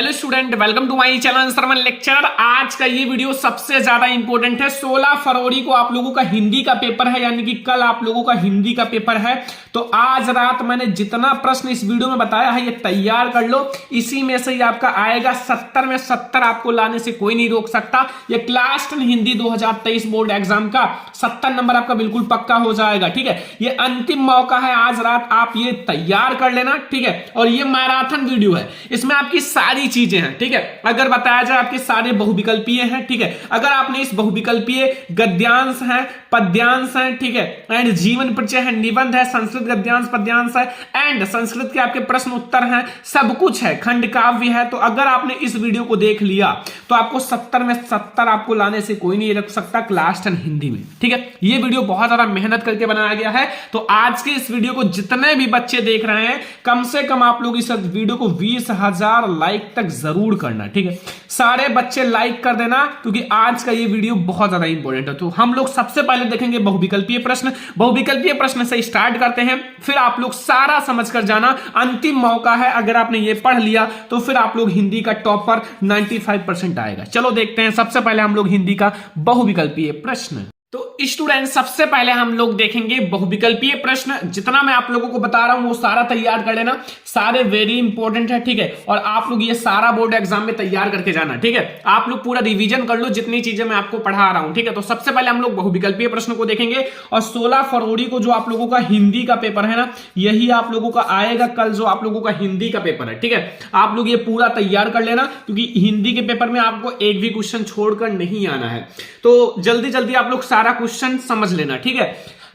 Hello student, welcome to my channel Sarwan lecture. आज का ये वीडियो सबसे ज्यादा इंपॉर्टेंट है। 16 फरवरी को आप लोगों का हिंदी का पेपर है, यानी कि कल आप लोगों का हिंदी का पेपर है। तो आज रात मैंने जितना प्रश्न इस वीडियो में बताया है ये तैयार कर लो। इसी में से ही आपका आएगा 70 में 70 आपको लाने से कोई नहीं रोक सकता। ये क्लास 10 हिंदी 2023 बोर्ड एग्जाम का 70 नंबर आपका बिल्कुल पक्का हो जाएगा। ठीक है, ये अंतिम मौका है, आज रात आप ये तैयार कर लेना। ठीक है, और ये मैराथन वीडियो है, इसमें आपकी सारी चीजें हैं। ठीक है, अगर बताया जाए आपके सारे बहुविकल्पीय हैं। ठीक है, अगर आपने इस बहुविकल्पीय गद्यांश है, पद्यांश है, ठीक है, एंड जीवन परिचय है, निबंध है, संस्कृत गद्यांश पद्यांश है, एंड संस्कृत के आपके प्रश्न उत्तर हैं, सब कुछ है, खंड काव्य है। तो अगर आपने इस वीडियो को देख लिया तो आपको 70 में 70 आपको लाने से कोई नहीं रख सकता क्लास 10 हिंदी में। ठीक है, ये वीडियो बहुत ज्यादा मेहनत करके बनाया गया है। तो आज के इस वीडियो को जितने भी बच्चे देख रहे हैं, कम से कम आप लोग इस वीडियो को 20,000 लाइक तक जरूर करना। ठीक है, सारे बच्चे लाइक कर देना, क्योंकि आज का ये वीडियो बहुत ज्यादा इंपॉर्टेंट है। तो हम लोग सबसे पहले देखेंगे बहुविकल्पीय प्रश्न। बहुविकल्पीय प्रश्न से स्टार्ट करते हैं, फिर आप लोग सारा समझ कर जाना। अंतिम मौका है, अगर आपने ये पढ़ लिया तो फिर आप लोग हिंदी का टॉपर 95% आएगा। चलो देखते हैं, सबसे पहले हम लोग हिंदी का बहुविकल्पीय प्रश्न। तो स्टूडेंट सबसे पहले हम लोग देखेंगे बहुविकल्पीय प्रश्न। जितना मैं आप लोगों को बता रहा हूं वो सारा तैयार कर लेना, सारे वेरी इंपॉर्टेंट है। ठीक है, और आप लोग ये सारा बोर्ड एग्जाम में तैयार करके जाना। ठीक है, आप लोग पूरा रिवीजन कर लो जितनी चीजें मैं आपको पढ़ा रहा हूं। ठीक है, तो सबसे पहले हम लोग बहुविकल्पीय प्रश्न को देखेंगे, और 16 फरवरी को जो आप लोगों का हिंदी का पेपर है ना, यही आप लोगों का आएगा कल जो आप लोगों का हिंदी का पेपर है। ठीक है, आप लोग ये पूरा तैयार कर लेना, क्योंकि हिंदी के पेपर में आपको एक भी क्वेश्चन छोड़कर नहीं आना है। तो जल्दी जल्दी आप लोग सारा क्वेश्चन समझ लेना। ठीक है,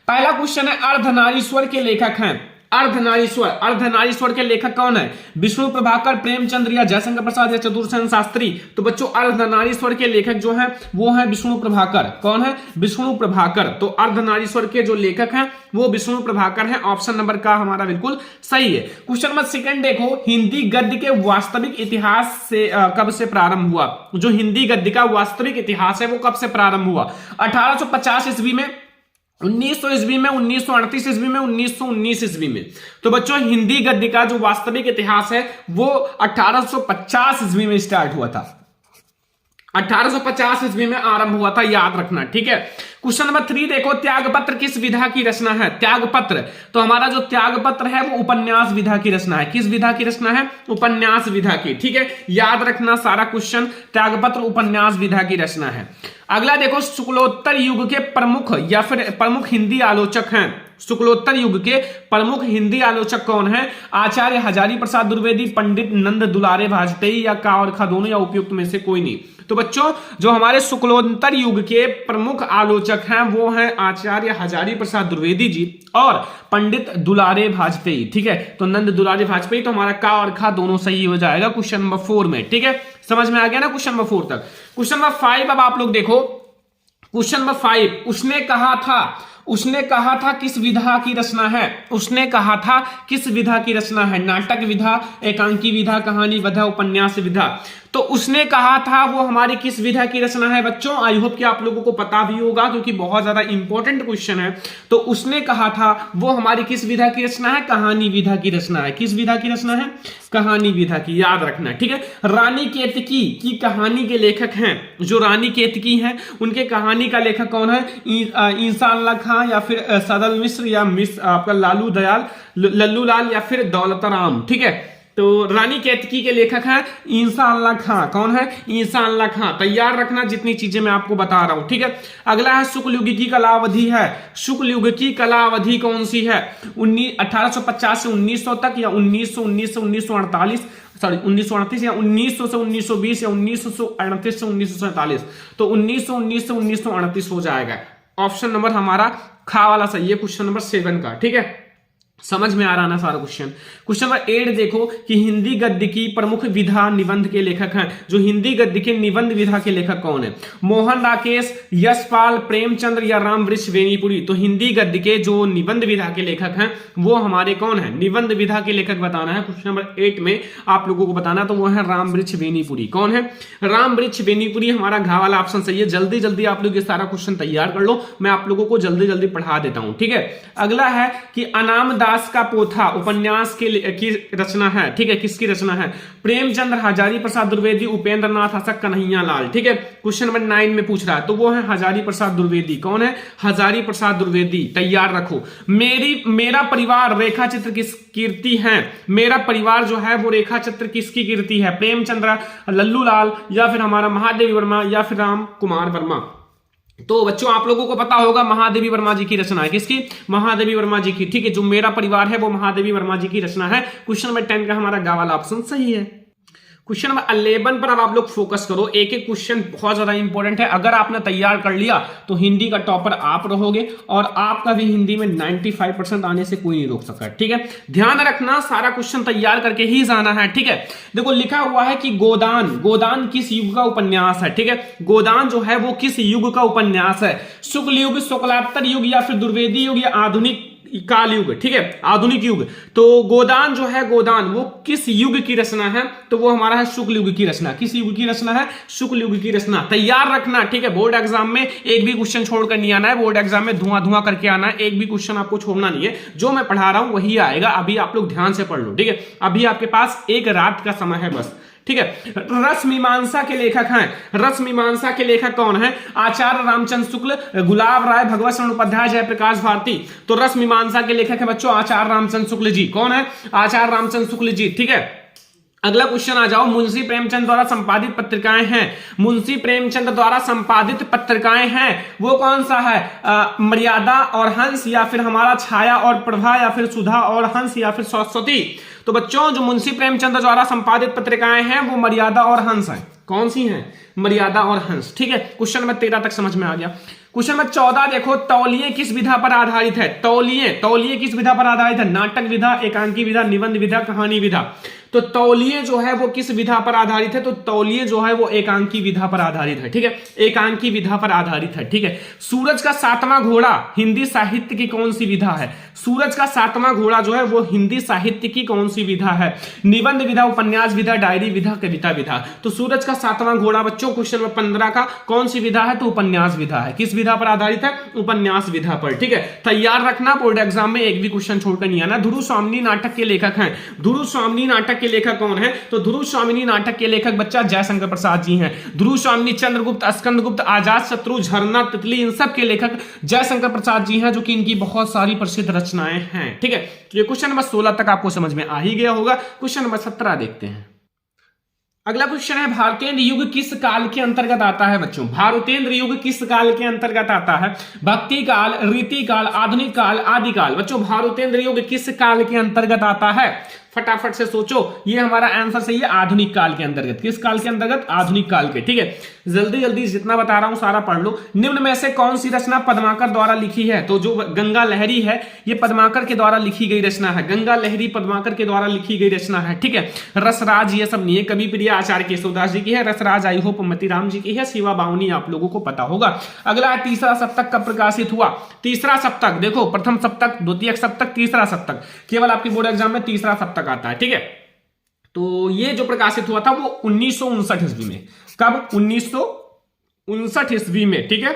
पहला क्वेश्चन है, अर्धनारीश्वर के लेखक हैं। अर्धनारीश्वर के लेखक कौन है? विष्णु प्रभाकर, प्रेमचंद्र या जयशंकर प्रसाद या चतुर्सेन शास्त्री? तो बच्चों अर्धनारीश्वर के लेखक जो है वो है विष्णु प्रभाकर। कौन है? विष्णु प्रभाकर। तो अर्धनारीश्वर के जो लेखक हैं वो विष्णु प्रभाकर है। ऑप्शन नंबर का हमारा बिल्कुल सही है। क्वेश्चन नंबर सेकंड देखो, हिंदी गद्य के वास्तविक इतिहास से कब से प्रारंभ हुआ? जो हिंदी गद्य का वास्तविक इतिहास है वो कब से प्रारंभ हुआ? 1850 ईस्वी में, 1900 ईस्वी में, 1938 ईस्वी में, 1919 ईस्वी में? तो बच्चों हिंदी गद्य का जो वास्तविक इतिहास है वो 1850 ईस्वी में स्टार्ट हुआ था। 1850 ईस्वी में आरंभ हुआ था, याद रखना। ठीक है, क्वेश्चन नंबर 3 देखो, त्यागपत्र किस विधा की रचना है? त्यागपत्र, तो हमारा जो त्यागपत्र है वो उपन्यास विधा की रचना है। किस विधा की रचना है? उपन्यास विधा की। ठीक है, याद रखना सारा क्वेश्चन, त्यागपत्र उपन्यास विधा की रचना है। अगला देखो, शुक्लोत्तर युग के प्रमुख या फिर प्रमुख हिंदी आलोचक हैं। शुक्लोत्तर युग के प्रमुख हिंदी आलोचक कौन है? आचार्य हजारी प्रसाद द्विवेदी, पंडित नंद दुलारे वाजपेयी या का और खा दोनों या उपयुक्त में से कोई नहीं? तो बच्चों जो हमारे शुक्लोत्तर युग के प्रमुख आलोचक हैं वो हैं आचार्य हजारी प्रसाद द्विवेदी जी और पंडित दुलारे वाजपेयी। ठीक है, तो नंद दुलारे वाजपेयी, तो हमारा का और खा दोनों सही हो जाएगा क्वेश्चन नंबर 4 में। ठीक है, समझ में आ गया ना क्वेश्चन नंबर 4 तक। क्वेश्चन नंबर 5 अब आप लोग देखो, क्वेश्चन नंबर 5, उसने कहा था किस विधा की रचना है? उसने कहा था किस विधा की रचना है? नाटक विधा, एकांकी विधा, कहानी विधा, उपन्यास विधा? तो उसने कहा था वो हमारी किस विधा की रचना है बच्चों? आई होप कि आप लोगों को पता भी होगा, क्योंकि बहुत ज्यादा इंपॉर्टेंट क्वेश्चन है। तो उसने कहा था वो हमारी किस विधा की रचना है? कहानी विधा की रचना है। किस विधा की रचना है? कहानी विधा की, याद रखना। ठीक है, रानी केतकी की कहानी के लेखक हैं, जो रानी केतकी हैं उनके कहानी का लेखक कौन है? इंसान अल्लाह खां या फिर सदल मिश्र या आपका लल्लू लाल या फिर दौलतराम? ठीक है, तो रानी केतकी के लेखक हैं इंसान अल्लाह खां। कौन है? इंसान अल्लाह खां। तैयार रखना जितनी चीजें मैं आपको बता रहा हूं। ठीक है, अगला है शुक्ल युग की कलावधि है। शुक्ल युग की कलावधि कौन सी है? 1850 से 1900 तक, या 1919 से 1948, सॉरी 1938, या 1900 से 1920, या 1938 से 1947? तो 1919 से 1938 हो जाएगा। ऑप्शन नंबर हमारा खा वाला सही है, क्वेश्चन नंबर 7 का। ठीक है, समझ में आ रहा ना सारा क्वेश्चन। क्वेश्चन नंबर 8 देखो कि हिंदी गद्य की प्रमुख विधा निबंध के लेखक हैं। जो हिंदी गद्य के निबंध विधा के लेखक कौन है? मोहन राकेश, यशपाल, प्रेमचंद्र या रामवृक्ष वेणीपुरी? तो हिंदी गद्य के जो निबंध विधा के लेखक हैं वो हमारे कौन है? निबंध विधा के लेखक बताना है क्वेश्चन नंबर 8 में आप लोगों को बताना, तो वो है रामवृक्ष वेणीपुरी। कौन है? रामवृक्ष वेणीपुरी हमारा घा वाला ऑप्शन सही है। जल्दी जल्दी आप लोग ये सारा क्वेश्चन तैयार कर लो, मैं आप लोगों को जल्दी जल्दी पढ़ा देता हूं। ठीक है, अगला है कि अनामदायक दास का पोथा उपन्यास की रचना है, ठीक है, किसकी रचना है? प्रेमचंद्र, हजारी प्रसाद द्विवेदी, उपेंद्र नाथ आशा, कन्हैया लाल, ठीक है। क्वेश्चन नंबर 9 में पूछ रहा है, तो वो है हजारी प्रसाद द्विवेदी। कौन है? हजारी प्रसाद द्विवेदी। तैयार रखो। मेरा परिवार रेखा चित्र किस कीर्ति है? मेरा परिवार जो है वो रेखा चित्र किसकी कीर्ति है? प्रेमचंद्र, लल्लू लाल, या फिर हमारा महादेवी वर्मा, या फिर राम कुमार वर्मा। तो बच्चों आप लोगों को पता होगा महादेवी वर्मा जी की रचना है। किसकी? महादेवी वर्मा जी की, ठीक है। जो मेरा परिवार है वो महादेवी वर्मा जी की रचना है। क्वेश्चन नंबर 10 का हमारा गा वाला ऑप्शन सही है। क्वेश्चन नंबर 11 पर अब आप लोग फोकस करो। एक एक क्वेश्चन बहुत ज्यादा इंपॉर्टेंट है। अगर आपने तैयार कर लिया तो हिंदी का टॉपर आप रहोगे और आपका भी हिंदी में 95% आने से कोई नहीं रोक सकता, ठीक है। ध्यान रखना सारा क्वेश्चन तैयार करके ही जाना है, ठीक है। देखो लिखा हुआ है कि गोदान किस युग का उपन्यास है, ठीक है। गोदान जो है वो किस युग का उपन्यास है? शुक्ल युग, शुक्लात्तर युग, या फिर द्विवेदी युग, या आधुनिक काल युग, ठीक है, आधुनिक युग। तो गोदान जो है, गोदान वो किस युग की रचना है? तो वो हमारा है शुक्ल युग की रचना। किस युग की रचना है? शुक्ल युग की रचना। तैयार रखना, ठीक है। बोर्ड एग्जाम में एक भी क्वेश्चन छोड़कर नहीं आना है। बोर्ड एग्जाम में धुआं करके आना है। एक भी क्वेश्चन आपको छोड़ना नहीं है। जो मैं पढ़ा रहा हूं वही आएगा। अभी आप लोग ध्यान से पढ़ लो, ठीक है। अभी आपके पास एक रात का समय है बस, ठीक है। रस मीमांसा के लेखक हैं। रस मीमांसा के लेखक कौन है? आचार्य रामचंद्र शुक्ल, गुलाब राय, भगवत शरण उपाध्याय, जयप्रकाश भारती। तो रस मीमांसा के लेखक है बच्चों आचार्य रामचंद्र शुक्ल जी। कौन है? आचार्य रामचंद्र शुक्ल जी, ठीक है। अगला क्वेश्चन आ जाओ। मुंशी प्रेमचंद द्वारा संपादित पत्रिकाएं हैं। मुंशी प्रेमचंद द्वारा संपादित पत्रिकाएं हैं वो कौन सा है? मर्यादा और हंस, या फिर हमारा छाया और प्रभा, या फिर सुधा और हंस, या फिर सरस्वती। तो बच्चों जो मुंशी प्रेमचंद द्वारा संपादित पत्रिकाएं हैं वो मर्यादा और हंस है। कौन सी हैं? मर्यादा और हंस, ठीक है। क्वेश्चन नंबर 13 तक समझ में आ गया। क्वेश्चन नंबर 14 देखो। तौलिए किस विधा पर आधारित है? तौलिए किस विधा पर आधारित है? नाटक विधा, एकांकी विधा, निबंध विधा, कहानी विधा। तो तौलिए जो है वो किस विधा पर आधारित है? तो तौलिए जो है वो एकांकी विधा पर आधारित है, ठीक है। एकांकी विधा पर आधारित है, ठीक है। सूरज का सातवां घोड़ा हिंदी साहित्य की कौन सी विधा है? सूरज का सातवां घोड़ा जो है वो हिंदी साहित्य की कौन सी विधा है? निबंध विधा, उपन्यास विधा, डायरी विधा, कविता विधा। तो सूरज का सातवां घोड़ा बच्चों क्वेश्चन नंबर 15 का कौन सी विधा है? तो उपन्यास विधा है। किस विधा पर आधारित है? उपन्यास विधा पर, ठीक है। तैयार रखना, बोर्ड एग्जाम में एक भी क्वेश्चन छोड़कर नहीं आना। ध्रुव स्वामिनी नाटक के लेखक हैं। ध्रुव स्वामिनी नाटक के लेखक कौन है? तो ध्रुव स्वामिनी नाटक के लेखक बच्चा जयशंकर प्रसाद जी हैं। ध्रुव स्वामिनी, चंद्रगुप्त, स्कंदगुप्त, आजाद शत्रु, झरना, तितली, इन सब के लेखक जयशंकर प्रसाद जी हैं, जो कि इनकी बहुत सारी प्रसिद्ध रचनाएं हैं, ठीक है। तो ये क्वेश्चन नंबर 16 तक आपको समझ में आ ही गया होगा। क्वेश्चन नंबर 17 देखते हैं। अगला क्वेश्चन है भारतेंद्र युग किस काल के अंतर्गत आता है बच्चों? भारतेंद्र युग किस काल के अंतर्गत आता है? भक्ति काल, रीति काल, आधुनिक काल, आदिकाल। बच्चों भारतेंद्र युग किस काल के अंतर्गत आता है? फटाफट से सोचो। ये हमारा आंसर सही है, आधुनिक काल के अंतर्गत। किस काल के अंतर्गत? आधुनिक काल के, ठीक है। जल्दी जल्दी जितना बता रहा हूं सारा पढ़ लो। निम्न में से कौन सी रचना पद्माकर द्वारा लिखी है? तो जो गंगा लहरी है ये पद्माकर के द्वारा लिखी गई रचना है। गंगा लहरी पद्माकर के द्वारा लिखी गई रचना है, ठीक है। रसराज ये सब नहीं है। कवि प्रिया आचार्य केशवदास जी की है। रसराज आई होप मतीराम जी की है। शिवा बावनी आप लोगों को पता होगा। अगला है तीसरा सप्तक कब प्रकाशित हुआ? तीसरा सप्तक देखो, प्रथम सप्तक, द्वितीय सप्तक, तीसरा सप्तक। केवल आपकी बोर्ड एग्जाम में तीसरा सप्तक आता है, ठीक है। तो ये जो प्रकाशित हुआ था वो 1959 ईस्वी में। कब? 1959 ईस्वी में, ठीक है।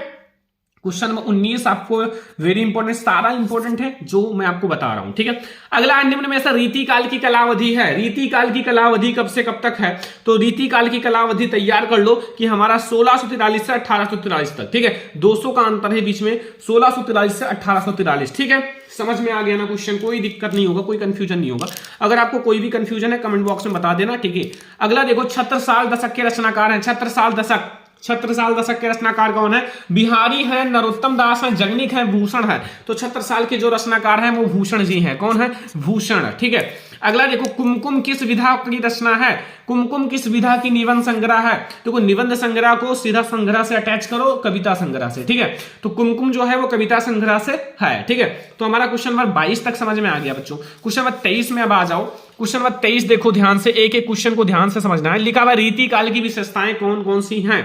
क्वेश्चन नंबर 19 आपको वेरी इंपॉर्टेंट, सारा इंपॉर्टेंट है जो मैं आपको बता रहा हूं, ठीक है। अगला निम्न में से रीति काल की कलावधि है। रीति काल की कलावधि कब से कब तक है? तो रीति काल की कलावधि तैयार कर लो कि हमारा 1643 से 1843 तक, ठीक है। 200 का अंतर है बीच में, 1643 से 1843, ठीक है। समझ में आ गया ना क्वेश्चन? कोई दिक्कत नहीं होगा, कोई कंफ्यूजन नहीं होगा। अगर आपको कोई भी कंफ्यूजन है कमेंट बॉक्स में बता देना, ठीक है। अगला देखो, छत्रसाल दशक के रचनाकार हैं। छत्रसाल दशक के रचनाकार कौन है? बिहारी है, नरोत्तम दास है, जगनिक है, भूषण है। तो छत्रसाल के जो रचनाकार हैं वो भूषण जी हैं। कौन है? भूषण, ठीक है। अगला देखो, कुमकुम किस विधा की रचना है? कुमकुम किस विधा की निबंध संग्रह है? देखो निबंध संग्रह को सीधा संग्रह से अटैच करो कविता संग्रह से, ठीक है। तो कुमकुम जो है वो कविता संग्रह से है, ठीक है। तो हमारा क्वेश्चन नंबर 22 तक समझ में आ गया बच्चों। क्वेश्चन नंबर 23 में अब आ जाओ। क्वेश्चन नंबर 23 देखो ध्यान से, एक एक क्वेश्चन को ध्यान से समझना है। लिखा हुआ रीति काल की विशेषताएं कौन कौन सी हैं?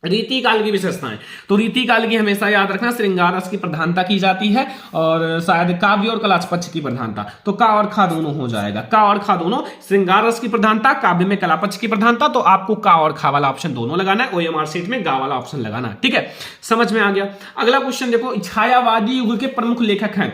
रीति काल की विशेषताएं, तो रीति काल की हमेशा याद रखना, श्रृंगार रस की प्रधानता की जाती है और शायद काव्य और कलापक्ष की प्रधानता। तो का और खा दोनों हो जाएगा, का और खा दोनों। श्रृंगार रस की प्रधानता, काव्य में कलापक्ष की प्रधानता। तो आपको का और खा वाला ऑप्शन दोनों लगाना है, ओएमआर शीट में गा वाला ऑप्शन लगाना है, ठीक है। समझ में आ गया। अगला क्वेश्चन देखो, छायावादी युग के प्रमुख लेखक हैं।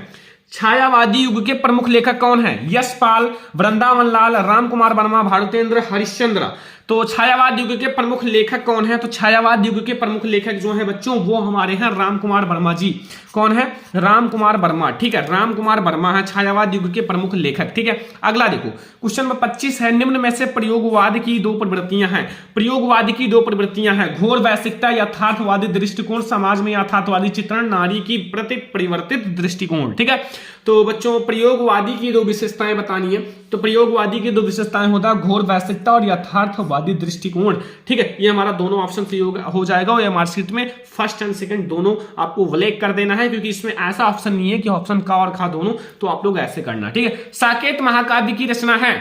छायावादी युग के प्रमुख लेखक कौन है? यशपाल, वृंदावन लाल, राम कुमार वर्मा, भारतेंद्र हरिश्चंद्र। तो छायावाद युग के प्रमुख लेखक कौन है? तो छायावाद युग के प्रमुख लेखक जो है बच्चों वो हमारे हैं राम कुमार वर्मा जी। कौन है? राम कुमार वर्मा। ठीक है, राम कुमार वर्मा है छायावाद युग के प्रमुख लेखक। ठीक है, अगला देखो क्वेश्चन नंबर 25 है, निम्न में से प्रयोगवाद की दो प्रवृत्तियां हैं। प्रयोगवाद की दो प्रवृत्तियां हैं, घोर वैश्विकता, यथार्थवादी दृष्टिकोण, समाज में यथार्थवादी चित्रण, नारी की प्रति परिवर्तित दृष्टिकोण। ठीक है, तो बच्चों प्रयोगवादी की दो विशेषताएं बतानी है। तो प्रयोगवादी की दो विशेषताएं होता है घोर वैश्विकता और यथार्थवादी दृष्टिकोण। ठीक है, ये हमारा दोनों ऑप्शन फ्री हो जाएगा और मार्कशीट में फर्स्ट एंड सेकंड दोनों आपको ब्लैक कर देना है, क्योंकि इसमें ऐसा ऑप्शन नहीं है कि ऑप्शन का और खा दोनों, तो आप लोग ऐसे करना। ठीक है, साकेत महाकाव्य की रचना है।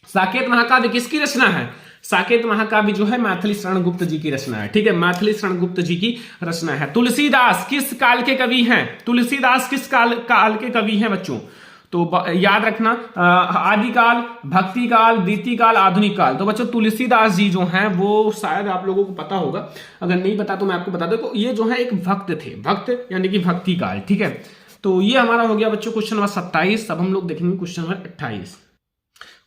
साकेत महाकाव्य किसकी रचना है? साकेत महाकाव्य जो है मैथिली शरण गुप्त जी की रचना है। ठीक है, मैथिली शरण गुप्त जी की रचना है। तुलसीदास किस काल के कवि हैं? तुलसीदास किस काल के कवि हैं बच्चों? तो याद रखना आदिकाल, भक्ति काल, द्वितीय काल, आधुनिक काल। तो बच्चों तुलसीदास जी जो हैं वो शायद आप लोगों को पता होगा, अगर नहीं पता तो मैं आपको बता दूं। तो ये जो है एक भक्त थे, भक्त यानी कि भक्ति काल। ठीक है, तो ये हमारा हो गया बच्चों क्वेश्चन नंबर 27। अब हम लोग देखेंगे क्वेश्चन नंबर 28।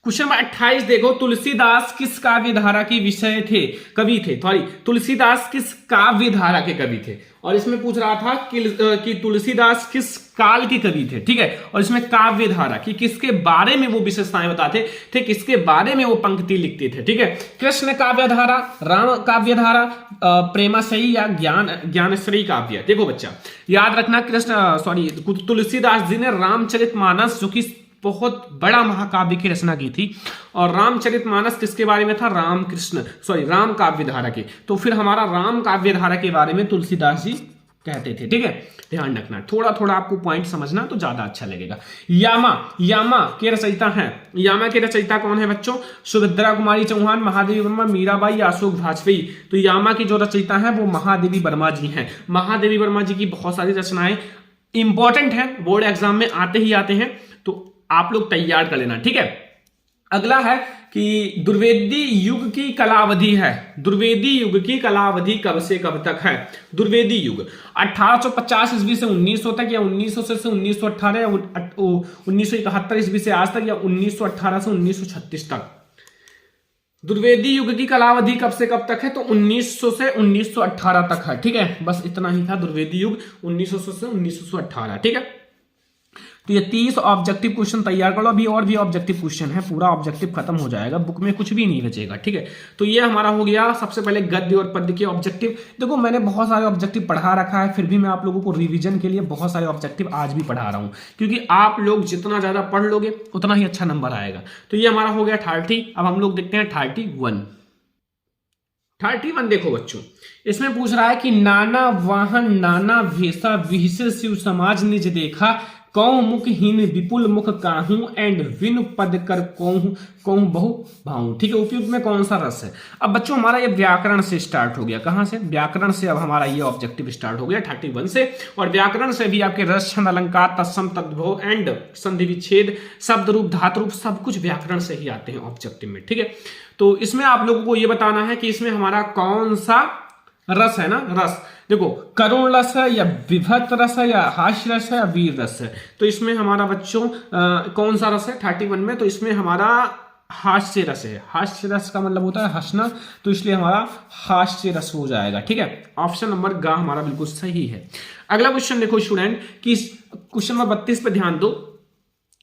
क्वेश्चन नंबर 28 देखो, तुलसीदास किस काव्य धारा के विषय थे? कवि थे, सॉरी, तुलसीदास किस काव्य धारा के कवि थे? और इसमें पूछ रहा था कि तुलसीदास किस काल के कवि थे। ठीक है, और इसमें काव्य धारा कि किसके बारे में वो विशेषताएं बताते थे, किसके बारे में वो पंक्ति लिखते थे। ठीक है, कृष्ण काव्य धारा, राम काव्य धारा, प्रेमाश्रयी या ज्ञानश्रयी काव्य। देखो बच्चा याद रखना, तुलसीदास जी ने रामचरितमानस जो कि बहुत बड़ा महाकाव्य की रचना की थी, और रामचरितमानस किसके बारे में था? राम काव्य धारा के। तो फिर हमारा राम काव्य धारा के बारे में तुलसीदास जी कहते थे। ठीक है, ध्यान रखना, थोड़ा थोड़ा आपको पॉइंट समझना तो ज्यादा अच्छा लगेगा। यामा के रचयिता हैं। यामा के रचयिता कौन है बच्चों? सुभद्रा कुमारी चौहान, महादेवी वर्मा, मीराबाई, अशोक वाजपेयी। तो यामा की जो रचयिता है वो महादेवी वर्मा जी हैं। महादेवी वर्मा जी की बहुत सारी रचनाएं इंपॉर्टेंट है, बोर्ड एग्जाम में आते ही आते हैं, तो आप लोग तैयार कर लेना। ठीक है, अगला है कि द्विवेदी युग की कलावधि है। द्विवेदी युग की कलावधि कब से कब तक है? द्विवेदी युग 1850 ईस्वी से 1900 तक, या 1900 से 1918, या 1971 ईस्वी से आज तक, या 1918 से 1936 तक। द्विवेदी युग की कलावधि कब से कब तक है? तो 1900 से 1918 तक है। ठीक है, बस इतना ही था द्विवेदी युग 1900 से 1918। ठीक है, तो ये 30 ऑब्जेक्टिव क्वेश्चन तैयार कर लो। अभी और भी ऑब्जेक्टिव क्वेश्चन है, पूरा ऑब्जेक्टिव खत्म हो जाएगा, बुक में कुछ भी नहीं बचेगा। ठीक है, तो ये हमारा हो गया सबसे पहले गद्य और पद्य के ऑब्जेक्टिव। देखो मैंने बहुत सारे ऑब्जेक्टिव पढ़ा रखा है, फिर भी मैं आप लोगों को रिवीजन के लिए बहुत सारे ऑब्जेक्टिव आज भी पढ़ा रहा हूं, क्योंकि आप लोग जितना ज्यादा पढ़ लोगे उतना ही अच्छा नंबर आएगा। तो ये हमारा हो गया 30। अब हम लोग देखते हैं 31। देखो बच्चों, इसमें पूछ रहा है कि नाना वाहन नाना भेषा विहिसे शिव समाज निज देखा, कौं मुखहीन विपुल मुख काहू, एंड विन पद कर कौं बहु भाऊ। ठीक है, उपयुक्त में कौन सा रस है? अब बच्चों हमारा ये व्याकरण से स्टार्ट हो गया। कहां से? व्याकरण से अब हमारा ये ऑब्जेक्टिव स्टार्ट हो गया 31 से। और व्याकरण से भी आपके रस, छंद, अलंकार, तत्सम, तद्भव एंड संधि विच्छेद, शब्द रूप, धातु रूप, सब कुछ व्याकरण से ही आते हैं ऑब्जेक्टिव में। ठीक है, तो इसमें आप लोगों को ये बताना है कि इसमें हमारा कौन सा रस है ना। रस देखो, करुण रस है या विभक्त रस है या हास्य रस है या वीर रस है। तो इसमें हमारा बच्चों कौन सा रस है 31 में? तो इसमें हमारा हास्य रस है। हास्य रस का मतलब होता है हंसना, तो इसलिए हमारा हास्य रस हो जाएगा। ठीक है, ऑप्शन नंबर ग हमारा बिल्कुल सही है। अगला क्वेश्चन देखो स्टूडेंट, कि क्वेश्चन नंबर 32 पे ध्यान दो।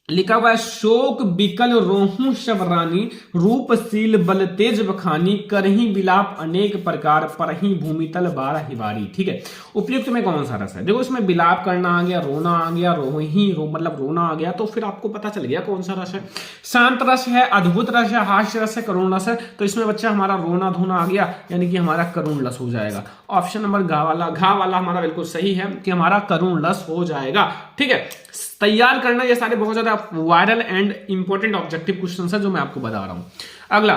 लिखा हुआ है, शोक बिकल रोहू शब रानी, रूपशील बल तेज बखानी, करही विलाप अनेक प्रकार, परही भूमि तल बारह हिवारी। ठीक है, उपयुक्त में कौन सा रस है? देखो इसमें विलाप करना आ गया, रोना आ गया, मतलब रोना आ गया, तो फिर आपको पता चल गया कौन सा रस है। शांत रस है, अद्भुत रस है, हास्य रस है, करुण रस है। तो इसमें बच्चा हमारा रोना धोना आ गया, यानी कि हमारा करुण रस हो जाएगा। ऑप्शन नंबर घा वाला हमारा बिल्कुल सही है कि हमारा करुण रस हो जाएगा। ठीक है, तैयार करना, ये सारे बहुत ज्यादा viral and important objective question है जो मैं आपको बता रहा हूं। अगला,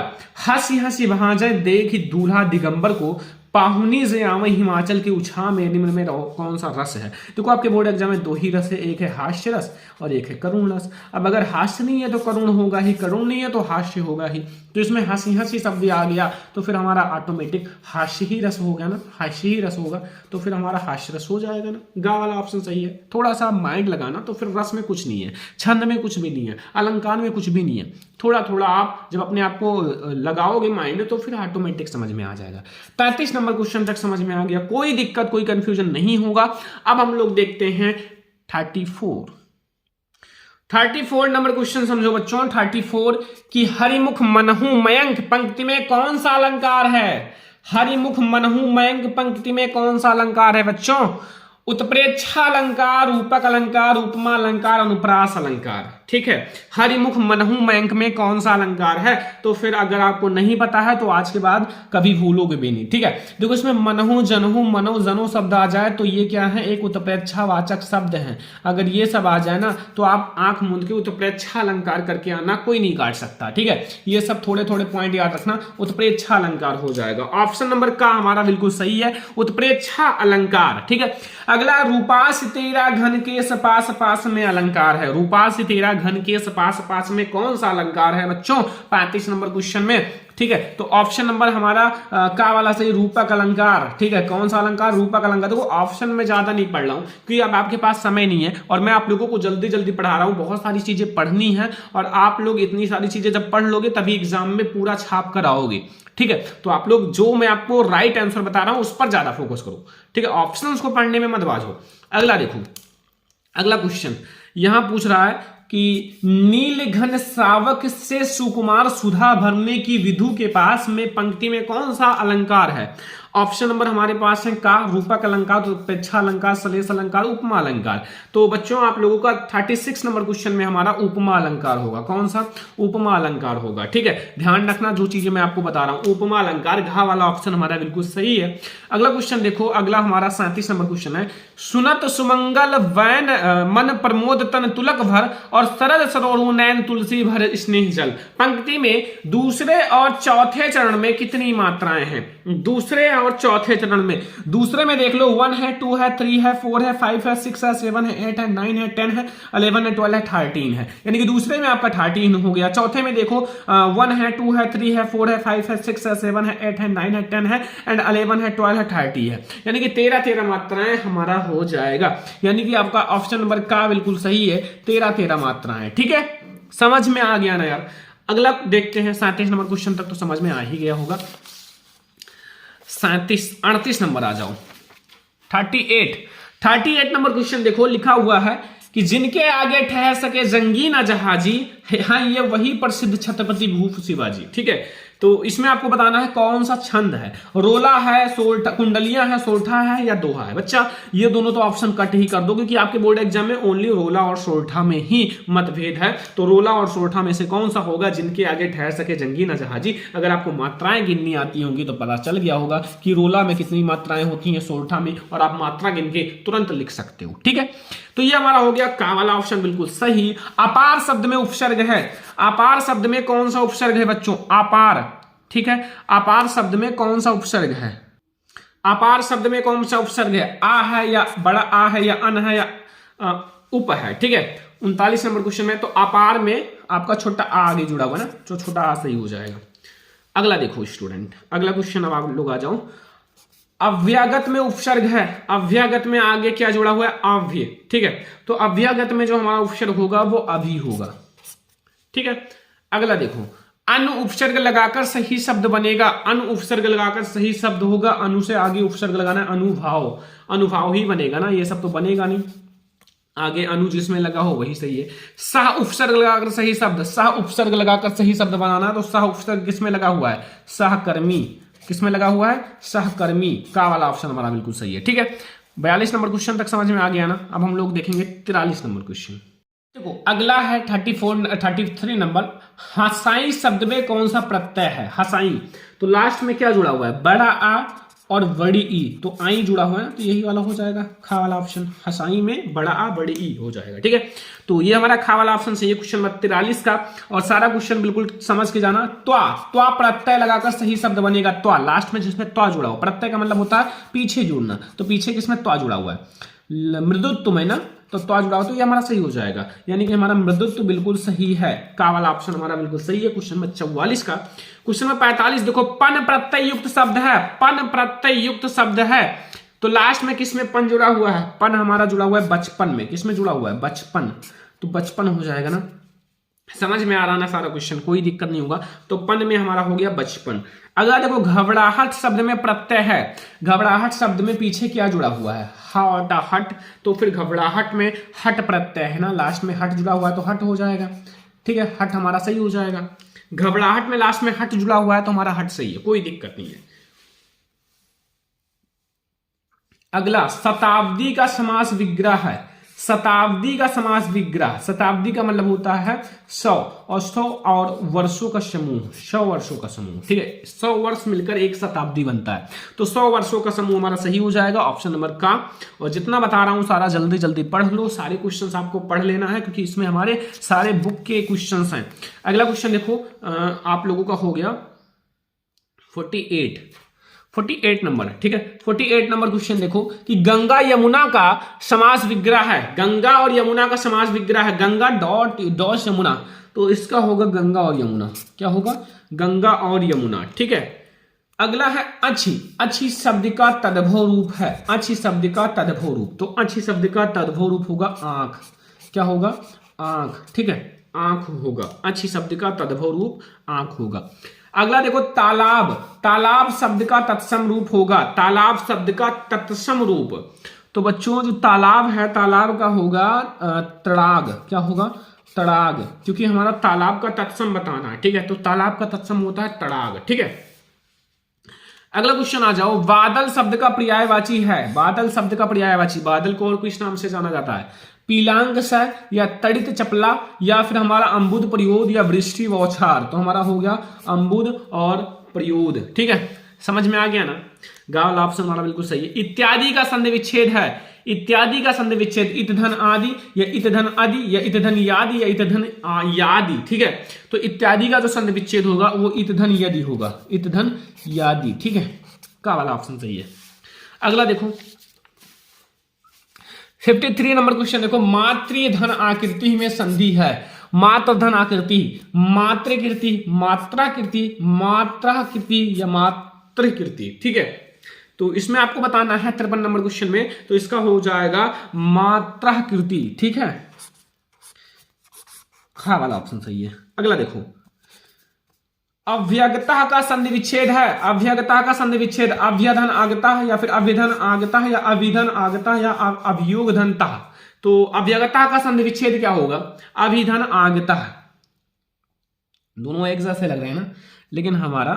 हंसी हंसी भांजे देख दूल्हा दिगंबर को, पाहुनी से आवे हिमाचल की उछा में निम्न में कौन सा रस है। देखो आपके बोर्ड एग्जाम में 2 ही रस है, एक है हास्य रस और एक है करुण रस। अब अगर हास्य नहीं है तो करुण होगा ही, करुण नहीं है तो हास्य होगा ही। तो इसमें हंसी हंसी शब्द आ गया तो फिर हमारा ऑटोमेटिक हास्य ही रस हो गया ना, हास्य ही रस होगा तो फिर हमारा हास्य रस हो जाएगा ना। गा वाला ऑप्शन सही है। थोड़ा सा माइंड लगाना तो फिर रस में कुछ नहीं है, छंद में कुछ भी नहीं है, अलंकार में कुछ भी नहीं है। थोड़ा थोड़ा आप जब अपने आप को लगाओगे माइंड तो फिर ऑटोमेटिक समझ में आ जाएगा। 35 नंबर क्वेश्चन तक समझ में आ गया, कोई दिक्कत कोई कंफ्यूजन नहीं होगा। अब हम लोग देखते हैं 34 नंबर क्वेश्चन समझो बच्चों। 34 की हरिमुख मनहु मयंक पंक्ति में कौन सा अलंकार है। हरिमुख मनहु मयंक पंक्ति में कौन सा अलंकार है बच्चों। उत्प्रेक्षा अलंकार, रूपक अलंकार, उपमा अलंकार, अनुप्रास अलंकार। ठीक है, हरिमुख मनहु मयंक में कौन सा अलंकार है। तो फिर अगर आपको नहीं पता है तो आज के बाद कभी भूलोगे भी नहीं। ठीक है, देखो इसमें मनहु जनहु मनो जनो शब्द आ जाए तो ये क्या है, एक उत्प्रेक्षा वाचक शब्द है। अगर ये सब आ जाए ना तो आप आंख मूंद के उत्प्रेक्षा अलंकार करके आना, कोई नहीं काट सकता। ठीक है, ये सब थोड़े थोड़े पॉइंट याद रखना, उत्प्रेक्षा अलंकार हो जाएगा। ऑप्शन नंबर का हमारा बिल्कुल सही है, उत्प्रेक्षा अलंकार। ठीक है, अगला रूपास तेरा घन केस पास पास में अलंकार है। रूपास तेरा घन केस पास पास में कौन सा अलंकार है बच्चों 35 नंबर क्वेश्चन में। ठीक है, तो ऑप्शन नंबर हमारा का वाला सही, रूपक अलंकार। ठीक है, कौन सा अलंकार, रूपक अलंकार। देखो ऑप्शन में ज्यादा नहीं पढ़ रहा हूं क्योंकि अब आपके पास समय नहीं है और मैं आप लोगों को जल्दी जल्दी पढ़ा रहा हूं, बहुत सारी चीजें पढ़नी है और आप लोग इतनी सारी चीजें जब पढ़ लोगे तभी एग्जाम में पूरा छाप कर आओगे। ठीक है, तो आप लोग जो मैं आपको राइट आंसर बता रहा हूं उस पर ज्यादा फोकस करो। ठीक है, ऑप्शंस को पढ़ने में मत बाझो। अगला देखो, अगला क्वेश्चन यहां पूछ रहा है कि नील घन श्रावक से सुकुमार सुधा भरने की विधु के पास में पंक्ति में कौन सा अलंकार है। ऑप्शन नंबर हमारे पास है का, रूपक अलंकार, उत्प्रेक्षा अलंकार, सलेश अलंकार, उपमा अलंकार। तो बच्चों आप लोगों का 36 नंबर क्वेश्चन में हमारा उपमा अलंकार होगा। कौन सा, उपमा अलंकार होगा। ठीक है, ध्यान रखना जो चीजें मैं आपको बता रहा हूं, उपमा अलंकार, घा वाला ऑप्शन हमारा बिल्कुल सही है। अगला क्वेश्चन देखो, अगला हमारा 37 नंबर क्वेश्चन है। सुनत सुमंगल वैन मन प्रमोद तन तुलक भर और सरल सरोरु नैन तुलसी भर स्नेह जल। पंक्ति में दूसरे और चौथे चरण में कितनी मात्राएं हैं। दूसरे और चौथे चरण में, दूसरे में देख लो 1 है, 2 है, 3 है, 4 है, 5 है, 6 है, 7 है, 8 है, 9 है, 10 है, 11 है, 12 है, 13 है। यानी कि दूसरे में आपका 13 हो गया। चौथे में देखो 1 है, 2 है, 3 है, 4 है, 5 है, 6 है, 7 है, 8 है, 9 है, 10 है एंड 11 है, 12 है, 30 है। यानी कि 13 मात्राएं हमारा हो जाएगा। यानी कि आपका ऑप्शन नंबर का बिल्कुल सही है, 13 मात्राएं। ठीक है, समझ में आ गया ना यार। अगला देखते हैं 37 नंबर क्वेश्चन तक तो समझ में आ ही गया होगा। 38 नंबर आ जाओ। 38 नंबर क्वेश्चन देखो, लिखा हुआ है कि जिनके आगे ठहर सके जंगी न जहाजी, हाँ ये वही प्रसिद्ध छत्रपति भूप शिवाजी। ठीक है, तो इसमें आपको बताना है कौन सा छंद है, रोला है, सोल्ठा, कुंडलियां है, सोल्ठा है या दोहा है। बच्चा ये दोनों तो ऑप्शन कट ही कर दो क्योंकि आपके बोर्ड एग्जाम में ओनली रोला और सोल्ठा में ही मतभेद है। तो रोला और सोल्ठा में से कौन सा होगा, जिनके आगे ठहर सके जंगी न जहाजी। अगर आपको मात्राएं गिननी आती होंगी तो पता चल गया होगा कि रोला में कितनी मात्राएं होती हैं, सोल्ठा में, और आप मात्रा गिन के तुरंत लिख सकते हो। ठीक है, तो ये हमारा हो गया का वाला ऑप्शन बिल्कुल सही। अपार शब्द में उपसर्ग है। अपार शब्द में कौन सा उपसर्ग है बच्चों, अपार। ठीक है, अपार शब्द में कौन सा उपसर्ग है, अपार शब्द में कौन सा उपसर्ग है, आ है या बड़ा आ है या अन है या उप है। ठीक है, 39 नंबर क्वेश्चन में तो अपार में आपका छोटा आ आगे जुड़ा हुआ ना, जो छोटा आ सही हो जाएगा। अगला देखो स्टूडेंट, अगला क्वेश्चन अब आप लोग आ जाओ। अव्यागत में उपसर्ग है, अव्यागत में आगे क्या जुड़ा हुआ है, अव्य। ठीक है, तो अव्यागत में जो हमारा उपसर्ग होगा वो अभी होगा। ठीक है, अगला देखो, अनु उपसर्ग लगाकर सही शब्द बनेगा। अनु उपसर्ग लगाकर सही शब्द होगा, अनु से आगे उपसर्ग लगाना है, अनुभाव, अनुभाव ही बनेगा ना, ये सब तो बनेगा नहीं। आगे अनु जिसमें लगा हो वही सही है। सह उपसर्ग लगाकर सही शब्द, सह उपसर्ग लगाकर सही शब्द बनाना, तो सह उपसर्ग किसमें लगा हुआ है, सहकर्मी। किसमें लगा हुआ है, सहकर्मी। का वाला ऑप्शन हमारा बिल्कुल सही है। ठीक है, 42 नंबर क्वेश्चन तक समझ में आ गया ना। अब हम लोग देखेंगे 43 नंबर क्वेश्चन। देखो अगला है 33 नंबर। हसाई शब्द में कौन सा प्रत्यय है, हसाई। तो लास्ट में क्या जुड़ा हुआ है, बड़ा आ और बड़ी ई, तो आई जुड़ा हुआ है ना, तो यही वाला हो जाएगा खा वाला ऑप्शन। हसाई में बड़ा आ बड़ी ई हो जाएगा। ठीक है, तो ये हमारा खा वाला ऑप्शन सही है क्वेश्शन नंबर 43 का। और सारा क्वेश्चन बिल्कुल समझ के जाना। त्वा प्रत्यय लगाकर सही शब्द बनेगा त्वा, लास्ट में जिसमें त्वा जुड़ा हो। प्रत्यय का मतलब होता है पीछे जुड़ना, तो पीछे किसमें त्वा जुड़ा हुआ है, मृदुत्व में ना, तो त्वा जुड़ा हो, तो ये हमारा सही हो जाएगा। यानी कि हमारा मृदुत्व बिल्कुल सही है, का वाला ऑप्शन हमारा बिल्कुल सही है क्वेश्चन नंबर 44 का। क्वेश्चन नंबर 45 देखो, पन प्रत्यय युक्त शब्द है, पन प्रत्यय युक्त शब्द है, तो लास्ट में किसमें पन जुड़ा हुआ है, पन हमारा जुड़ा हुआ है बचपन में। किसमें जुड़ा हुआ है, बचपन, तो बचपन हो जाएगा ना। समझ में आ रहा ना सारा क्वेश्चन, कोई दिक्कत नहीं होगा। तो पन में हमारा हो गया बचपन। अगला देखो, घबराहट शब्द में प्रत्यय है, घबराहट शब्द में पीछे क्या जुड़ा हुआ है, हट, तो फिर घबराहट में हट प्रत्यय है ना, लास्ट में हट जुड़ा हुआ है तो हट हो जाएगा। ठीक है, हट हमारा सही हो जाएगा। घबराहट में लास्ट में हट जुड़ा हुआ है तो हमारा हट सही है, कोई दिक्कत नहीं है। अगला, शताब्दी का समास विग्रह है, शताब्दी का समास विग्रह, शताब्दी का मतलब होता है 100, और 100 और वर्षों का समूह, 100 वर्षों का समूह। ठीक है, 100 वर्ष मिलकर एक शताब्दी बनता है, तो 100 वर्षों का समूह हमारा सही हो जाएगा ऑप्शन नंबर का। और जितना बता रहा हूं सारा जल्दी जल्दी पढ़ लो, सारे क्वेश्चंस आपको पढ़ लेना है क्योंकि इसमें हमारे सारे बुक के क्वेश्चंस हैं। अगला क्वेश्चन देखो, आप लोगों का हो गया 48 नंबर। ठीक है, 48 नंबर क्वेश्चन देखो कि गंगा यमुना का समास विग्रह है, गंगा और यमुना का समास विग्रह है, गंगा डॉट यमुना, तो इसका होगा गंगा और यमुना। क्या होगा, गंगा और यमुना। ठीक है, अगला है अच्छी, अच्छी शब्द का तद्भव रूप है, अच्छी शब्द का तद्भव रूप, तो अच्छी शब्द का तद्भव रूप होगा आंख। क्या होगा, आंख। ठीक है, आंख होगा, अच्छी शब्द का तद्भव रूप आंख होगा। अगला देखो, तालाब, तालाब शब्द का तत्सम रूप होगा, तालाब शब्द का तत्सम रूप, तो बच्चों जो तालाब है, तालाब का होगा तड़ाग। क्या होगा, तड़ाग, क्योंकि हमारा तालाब का तत्सम बताना है। ठीक है, तो तालाब का तत्सम होता है तड़ाग। ठीक है, अगला क्वेश्चन आ जाओ, बादल शब्द का पर्यायवाची है, बादल शब्द का पर्यायवाची, बादल को और किस नाम से जाना जाता है, पीलांग सा, या तड़ित चपला, या फिर हमारा अम्बुद प्रयोद, या वृष्टि बौछार, तो हमारा हो गया अम्बुद और प्रयोद। ठीक है, समझ में आ गया ना, गा वाला ऑप्शन हमारा बिल्कुल सही है। इत्यादि का संधि विच्छेद है, इत्यादि का संधि विच्छेद, इतधन आदि, या इतधन आदि, या इतधन यादि, या इतधन यादि। ठीक है, तो इत्यादि का जो संधि विच्छेद होगा वो इतधन यदि होगा, इतधन यादि। ठीक है, का वाला ऑप्शन सही है। अगला देखो 53 नंबर क्वेश्चन देखो, मातृ धन आकृति में संधि है, मात्र धन आकृति, मातृकृति, मात्राकृति, मात्राकृति, या मातृकृति। ठीक है, तो इसमें आपको बताना है 53 नंबर क्वेश्चन में, तो इसका हो जाएगा मात्राकृति। ठीक है, खा वाला ऑप्शन सही है। अगला देखो, अव्यगता का संधि विच्छेद है, अव्यगता का संधि विच्छेद, अभ्यधन आगता, या फिर अभिधन आगता, या अभिधन आगता, या अभियोग धनता, तो अव्यगता का संधि विच्छेद क्या होगा, अभिधन आगता। दोनों एक जैसे लग रहे हैं ना, लेकिन हमारा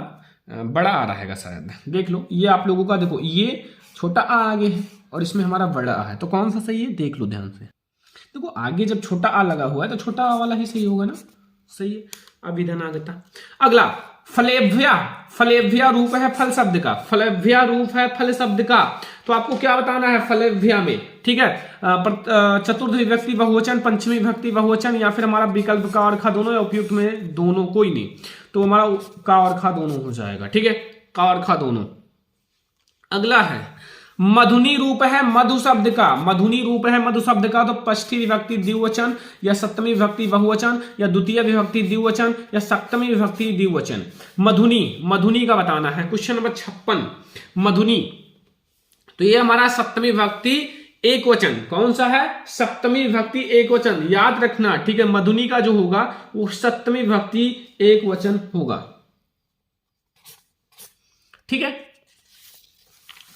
बड़ा आ रहेगा शायद, देख लो। ये आप लोगों का देखो, ये छोटा आ आगे है और इसमें हमारा बड़ा आ है, तो कौन सा सही है देख लो ध्यान से। देखो आगे जब छोटा आ लगा हुआ है तो छोटा आ वाला ही सही होगा ना, सही है, अभिधनागता। अगला, फलेभ्या, फलेभ्या रूप है फल शब्द का, फलेभ्या रूप है फल शब्द का, तो आपको क्या बताना है फलेभ्या में। ठीक है, चतुर्थ विभक्ति बहुवचन, पंचमी विभक्ति बहुवचन, या फिर हमारा विकल्प का और खा दोनों, या उपयुक्त में दोनों, कोई नहीं, तो हमारा का और खा दोनों हो जाएगा। ठीक है, का और खा दोनों। अगला है मधुनी रूप है मधु शब्द का, मधुनी रूप है मधु शब्द का, तो षष्ठी विभक्ति द्विवचन, या सप्तमी विभक्ति बहुवचन, या द्वितीय विभक्ति द्विवचन, या सप्तमी विभक्ति द्विवचन। मधुनी, मधुनी का बताना है। क्वेश्चन नंबर 56, मधुनी, तो ये हमारा सप्तमी विभक्ति एक वचन, कौन सा है, सप्तमी विभक्ति एक वचन, याद रखना। ठीक है, मधुनी का जो होगा वो सप्तमी विभक्ति एक वचन होगा। ठीक है,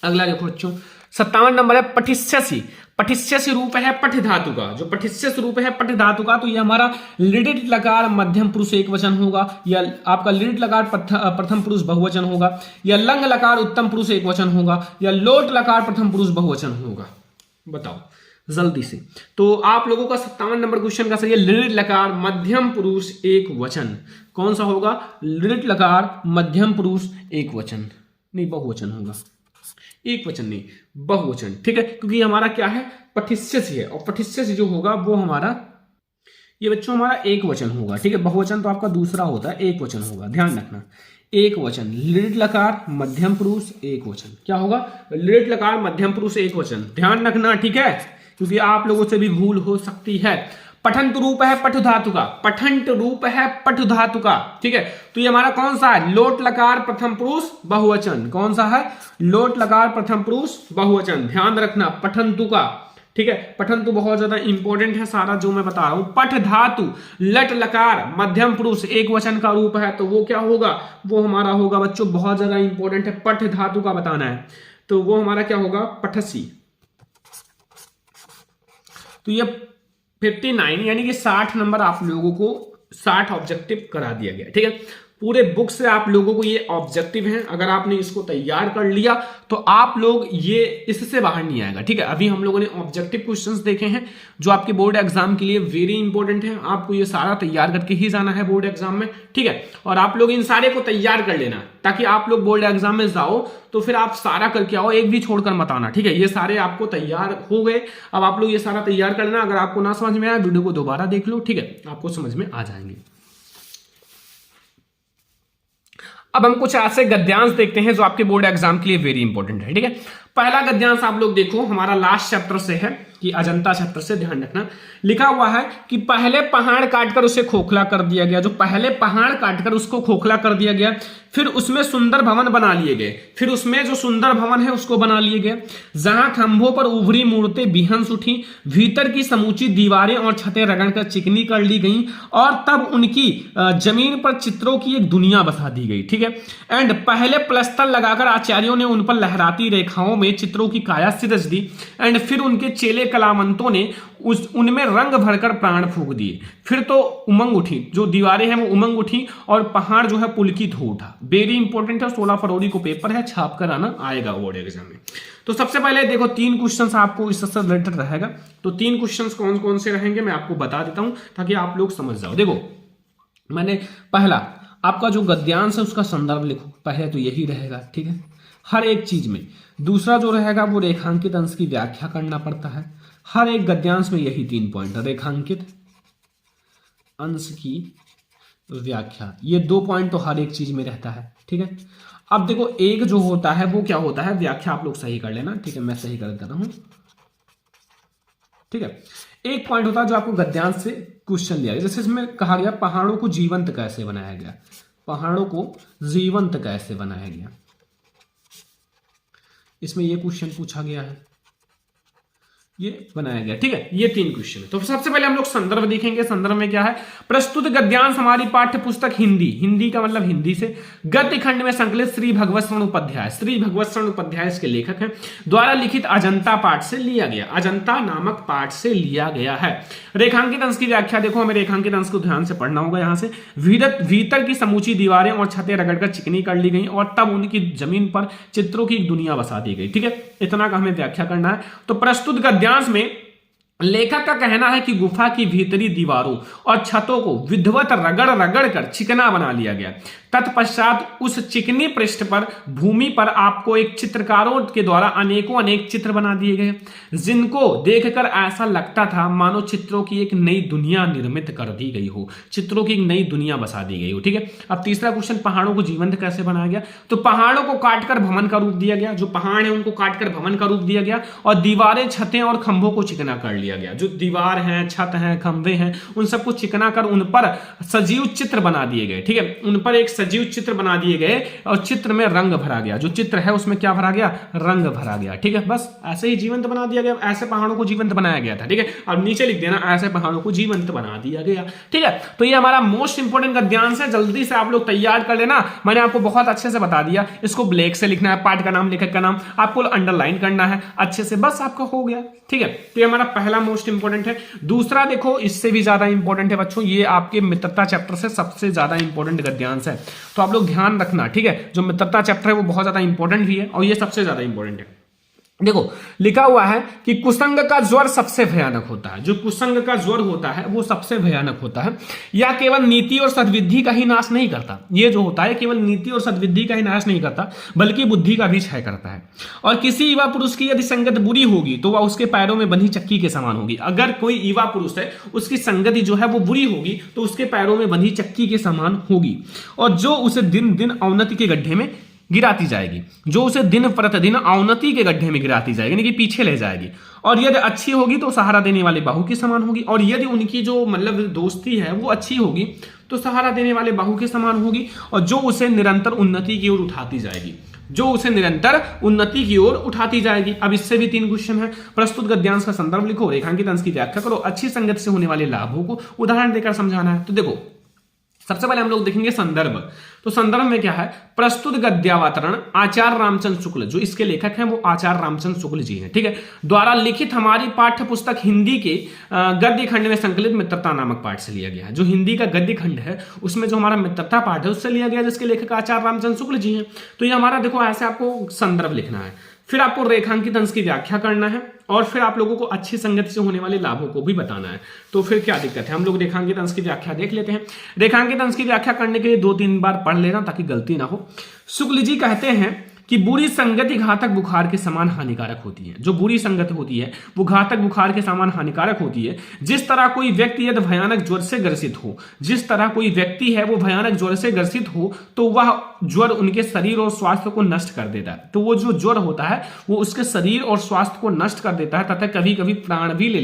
अगला देखो बच्चों 57 नंबर है पठिष्यसि, पठिष्यसि रूप है पठ धातु का, जो पठिष्यसि रूप है पठ धातु का, तो ये हमारा लिडिट लकार मध्यम पुरुष एक वचन होगा, या आपका लिडिट लकार प्रथम पुरुष बहुवचन होगा, या लंग लकार उत्तम पुरुष एक वचन होगा, या लोट लकार प्रथम पुरुष बहुवचन होगा। बताओ जल्दी से। तो आप लोगों का 57 नंबर क्वेश्चन का सही है लिडिट लकार मध्यम पुरुष एक वचन। कौन सा होगा, लिडिट लकार मध्यम पुरुष एक वचन, नहीं बहुवचन होगा। एक वचन नहीं, बहुवचन, ठीक है, क्योंकि हमारा क्या है, पठिष्यसि है, और पठिष्यसि जो होगा वो हमारा, ये बच्चों हमारा एक वचन होगा, ठीक है। बहुवचन तो आपका दूसरा होता है, एक वचन होगा, ध्यान रखना। एक वचन, लिट लकार मध्यम पुरुष एक वचन, क्या होगा, लिट लकार मध्यम पुरुष एक वचन, ध्यान रखना, ठीक है, क्योंकि आप लोगों से भी भूल हो सकती है। पठंत रूप है पठु धातु का, पठंत रूप है पठु धातु का, ठीक है। तो ये हमारा कौन सा है, लोट लकार प्रथम पुरुष बहुवचन, कौन सा है, लोट लकार प्रथम पुरुष बहुवचन, ध्यान रखना, पठंतु का, ठीक है। पठंतु बहुत ज्यादा इंपॉर्टेंट है, सारा जो मैं बता रहा हूं। पठ धातु लट लकार मध्यम पुरुष एक वचन का रूप है, तो वो क्या होगा, वो हमारा होगा बच्चों, बहुत ज्यादा इंपॉर्टेंट है, पठ धातु का बताना है, तो वो हमारा क्या होगा, पठसी। तो ये 59 यानी कि 60 नंबर आप लोगों को 60 ऑब्जेक्टिव करा दिया गया, ठीक है। पूरे बुक से आप लोगों को ये ऑब्जेक्टिव हैं, अगर आपने इसको तैयार कर लिया तो आप लोग ये इससे बाहर नहीं आएगा, ठीक है। अभी हम लोगों ने ऑब्जेक्टिव क्वेश्चंस देखे हैं जो आपके बोर्ड एग्जाम के लिए वेरी इंपॉर्टेंट है, आपको ये सारा तैयार करके ही जाना है बोर्ड एग्जाम में, ठीक है। और आप लोग इन सारे को तैयार कर लेना ताकि आप लोग बोर्ड एग्जाम में जाओ तो फिर आप सारा करके आओ, एक भी छोड़कर मत आना, ठीक है। ये सारे आपको तैयार हो गए, अब आप लोग ये सारा तैयार करना। अगर आपको ना समझ में आया वीडियो को दोबारा देख लो, ठीक है, आपको समझ में आ जाएंगे। अब हम कुछ ऐसे गद्यांश देखते हैं जो आपके बोर्ड एग्जाम के लिए वेरी इंपॉर्टेंट है, ठीक है। पहला गद्यांश आप लोग देखो, हमारा लास्ट चैप्टर से है, कि अजंता चैप्टर से, ध्यान रखना। लिखा हुआ है कि पहले पहाड़ काटकर उसे खोखला कर दिया गया, जो पहले पहाड़ काटकर उसको खोखला कर दिया गया, फिर उसमें सुंदर भवन बना लिए गए, फिर उसमें जो सुंदर भवन है उसको बना लिए गए, जहां खंभों पर उभरी मूर्तें बिहंस उठी, भीतर की समूची दीवारें और छतें रगड़कर चिकनी कर ली गई, और तब उनकी जमीन पर चित्रों की एक दुनिया बसा दी गई, ठीक है। एंड पहले प्लस्तर लगाकर आचार्यों ने उन पर लहराती रेखाओं में चित्रों की काया सिरज दी, एंड फिर उनके चेले कलावंतों ने उनमें रंग भरकर प्राण फूंक दिए, फिर तो उमंग उठी, जो दीवारें हैं वो उमंग उठी, और पहाड़ जो है पुलकित हो उठा। वेरी इंपॉर्टेंट है, 16 फरवरी को पेपर है, छाप कर आना, आएगा बोर्ड एग्जाम में। तो सबसे पहले देखो 3 क्वेश्चंस आपको इससे रिलेटेड रहेगा, तो 3 क्वेश्चंस कौन कौन से रहेंगे मैं आपको बता देता हूं ताकि आप लोग समझ जाओ। देखो मैंने पहला आपका जो गद्यांश है उसका संदर्भ लिखो, पहले तो यही रहेगा, ठीक है, हर एक चीज में। दूसरा जो रहेगा वो रेखांकित अंश की व्याख्या करना पड़ता है, हर एक गद्यांश में यही 3 पॉइंट, रेखांकित अंश की व्याख्या, ये 2 पॉइंट तो हर एक चीज में रहता है, ठीक है। अब देखो एक जो होता है वो क्या होता है, व्याख्या आप लोग सही कर लेना, ठीक है, मैं सही कर देता हूं, ठीक है। एक पॉइंट होता है जो आपको गद्यांश से क्वेश्चन दिया गया, जैसे इसमें कहा गया पहाड़ों को जीवंत कैसे बनाया गया, पहाड़ों को जीवंत कैसे बनाया गया, इसमें यह क्वेश्चन पूछा गया है, ये बनाया गया, ठीक है। ये 3 क्वेश्चन है। तो सबसे पहले हम लोग संदर्भ देखेंगे। संदर्भ में क्या है, प्रस्तुत गद्यांश हमारी पाठ्य पुस्तक हिंदी, हिंदी का मतलब हिंदी से, गद्य खंड में संकलित श्री भगवत शरण उपाध्याय, श्री भगवत शरण उपाध्याय इसके लेखक हैं, द्वारा लिखित अजंता पाठ से लिया गया, अजंता नामक पाठ से लिया गया है। रेखांकित अंश की व्याख्या देखो, हमें रेखांकित अंश को ध्यान से पढ़ना होगा। यहां से भीतर की समूची दीवारें और छतें रगड़कर चिकनी कर ली गई, और तब उनकी जमीन पर चित्रों की एक दुनिया बसा दी गई, ठीक है। इतना का हमें व्याख्या करना है। तो प्रस्तुत गद्यांश में लेखक का कहना है कि गुफा की भीतरी दीवारों और छतों को विधिवत रगड़ रगड़ कर चिकना बना लिया गया। तत्पश्चात उस चिकनी पृष्ठ पर भूमि पर आपको एक चित्रकारों के द्वारा अनेक चित्र बना दिए गए, जिनको देखकर ऐसा लगता था मानो चित्रों की एक नई दुनिया निर्मित कर दी गई हो, चित्रों की एक नई दुनिया बसा दी गई हो, ठीक है। अब तीसरा क्वेश्चन, पहाड़ों को जीवंत कैसे बनाया गया, तो पहाड़ों को काटकर भवन का रूप दिया गया, जो पहाड़ है उनको काटकर भवन का रूप दिया गया, और दीवारें, छतें और खंभों को चिकना कर लिया गया, जो दीवार हैं, छत हैं, खंभे हैं, उन सबको चिकना कर उन पर सजीव चित्र बना दिए गए, ठीक है। उन पर एक सजीव चित्र बना दिए गए और चित्र में रंग भरा गया, जो चित्र है उसमें क्या भरा गया, रंग भरा गया, ठीक है। बस ऐसे ही जीवंत बना दिया गया, ऐसे पहाड़ों को जीवंत बनाया गया था, ठीक है। अब नीचे लिख देना, ऐसे पहाड़ों को जीवंत बना दिया गया, ठीक है। तो ये हमारा मोस्ट इंपोर्टेंट गद्यांश है, जल्दी से आप लोग तैयार कर लेना। मैंने आपको बहुत अच्छे से बता दिया, इसको ब्लैक से लिखना है, पाठ का नाम, लेखक का नाम आपको अंडरलाइन करना है अच्छे से, बस आपका हो गया, ठीक है। तो ये हमारा पहला मोस्ट इंपोर्टेंट है। दूसरा देखो इससे भी ज्यादा इंपॉर्टेंट है बच्चों, ये आपके मित्रता चैप्टर से सबसे ज्यादा इंपॉर्टेंट गद्यांश है, तो आप लोग ध्यान रखना, ठीक है। जो मित्रता चैप्टर है वो बहुत ज्यादा इंपॉर्टेंट भी है और ये सबसे ज्यादा इंपॉर्टेंट है। देखो लिखा हुआ है कि कुसंग का ज्वर सबसे भयानक होता है। जो कुसंग का ज्वर होता है वो सबसे भयानक होता है। यह केवल नीति और सद्विधि का ही नाश नहीं करता, ये जो होता है केवल नीति और सद्विधि का ही नाश नहीं करता बल्कि बुद्धि का भी क्षय करता है। और किसी युवा पुरुष की यदि संगत बुरी होगी तो वह उसके पैरों में बंधी चक्की के समान होगी। अगर कोई युवा पुरुष है उसकी संगति जो है वो बुरी होगी तो उसके पैरों में बंधी चक्की के समान होगी, और जो उसे दिन दिन अवनति के गड्ढे में गिराती जाएगी, जो उसे दिन प्रतिदिन अवनति के गड्ढे में गिराती जाएगी, यानी कि पीछे ले जाएगी। और यदि अच्छी होगी तो सहारा देने वाले बाहु के समान होगी, और यदि उनकी जो मतलब दोस्ती है वो अच्छी होगी तो सहारा देने वाले बाहु के समान होगी, और जो उसे निरंतर उन्नति की ओर उठाती जाएगी, जो उसे निरंतर उन्नति की ओर उठाती जाएगी। अब इससे भी 3 क्वेश्चन है। प्रस्तुत गद्यांश का संदर्भ लिखो, रेखांकित अंश की व्याख्या करो, अच्छी संगत से होने वाले लाभों को उदाहरण देकर समझाना है। तो देखो सबसे पहले हम लोग देखेंगे संदर्भ। तो संदर्भ में क्या है, प्रस्तुत गद्यावतरण आचार्य रामचंद्र शुक्ल, जो इसके लेखक हैं वो आचार्य रामचंद्र शुक्ल जी हैं, ठीक है, द्वारा लिखित हमारी पाठ्य पुस्तक हिंदी के गद्य खंड में संकलित मित्रता नामक पाठ से लिया गया है। जो हिंदी का गद्य खंड है उसमें जो हमारा मित्रता पाठ है उससे लिया गया, जिसके लेखक आचार्य रामचंद्र शुक्ल जी हैं। तो ये हमारा देखो ऐसे आपको संदर्भ लिखना है, फिर आपको रेखांकित अंश की व्याख्या करना है, और फिर आप लोगों को अच्छी संगति से होने वाले लाभों को भी बताना है। तो फिर क्या दिक्कत है, हम लोग रेखांकित अंश की व्याख्या देख लेते हैं। रेखांकित अंश की व्याख्या करने के लिए 2-3 बार पढ़ लेना ताकि गलती ना हो। शुक्ल जी कहते हैं कि बुरी संगति घातक बुखार के समान हानिकारक होती है। जो बुरी संगति होती है वो घातक बुखार के समान हानिकारक होती है। जिस तरह कोई व्यक्ति यदि भयानक ज्वर से ग्रसित हो, जिस तरह कोई व्यक्ति है वो भयानक ज्वर से ग्रसित हो तो वह ज्वर उनके शरीर और स्वास्थ्य को नष्ट कर देता है। तो वो जो ज्वर होता है वो उसके शरीर और स्वास्थ्य को नष्ट कर देता है तथा कभी कभी प्राण भी ले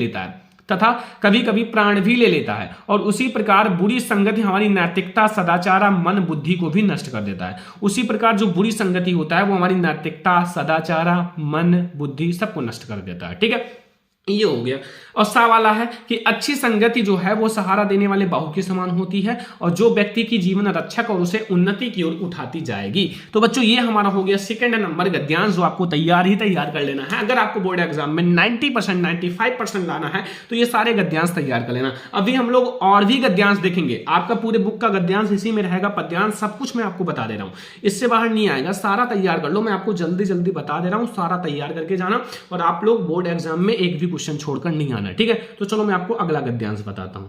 लेता है। और उसी प्रकार बुरी संगति हमारी नैतिकता, सदाचार, मन, बुद्धि को भी नष्ट कर देता है। उसी प्रकार जो बुरी संगति होता है वो हमारी नैतिकता, सदाचार, मन, बुद्धि सबको नष्ट कर देता है, ठीक है, ये हो गया। और सा वाला है कि अच्छी संगति जो है वो सहारा देने वाले बाहु के समान होती है, और जो व्यक्ति की जीवन रक्षक और उसे उन्नति की ओर उठाती जाएगी। तो बच्चों ये हमारा हो गया सेकंड नंबर गद्यांश, जो आपको तैयार कर लेना है। अगर आपको बोर्ड एग्जाम में 90% 95% लाना है तो ये सारे गद्यांश तैयार कर लेना। अभी हम लोग और भी गद्यांश देखेंगे, आपका पूरे बुक का गद्यांश इसी में रहेगा, पद्यांश सब कुछ मैं आपको बता दे रहा हूँ, इससे बाहर नहीं आएगा। सारा तैयार कर लो, मैं आपको जल्दी बता दे रहा हूँ, सारा तैयार करके जाना, और आप लोग बोर्ड एग्जाम में एक भी क्वेश्चन छोड़कर नहीं आना, ठीक है। तो चलो मैं आपको अगला गद्यांश बताता हूं।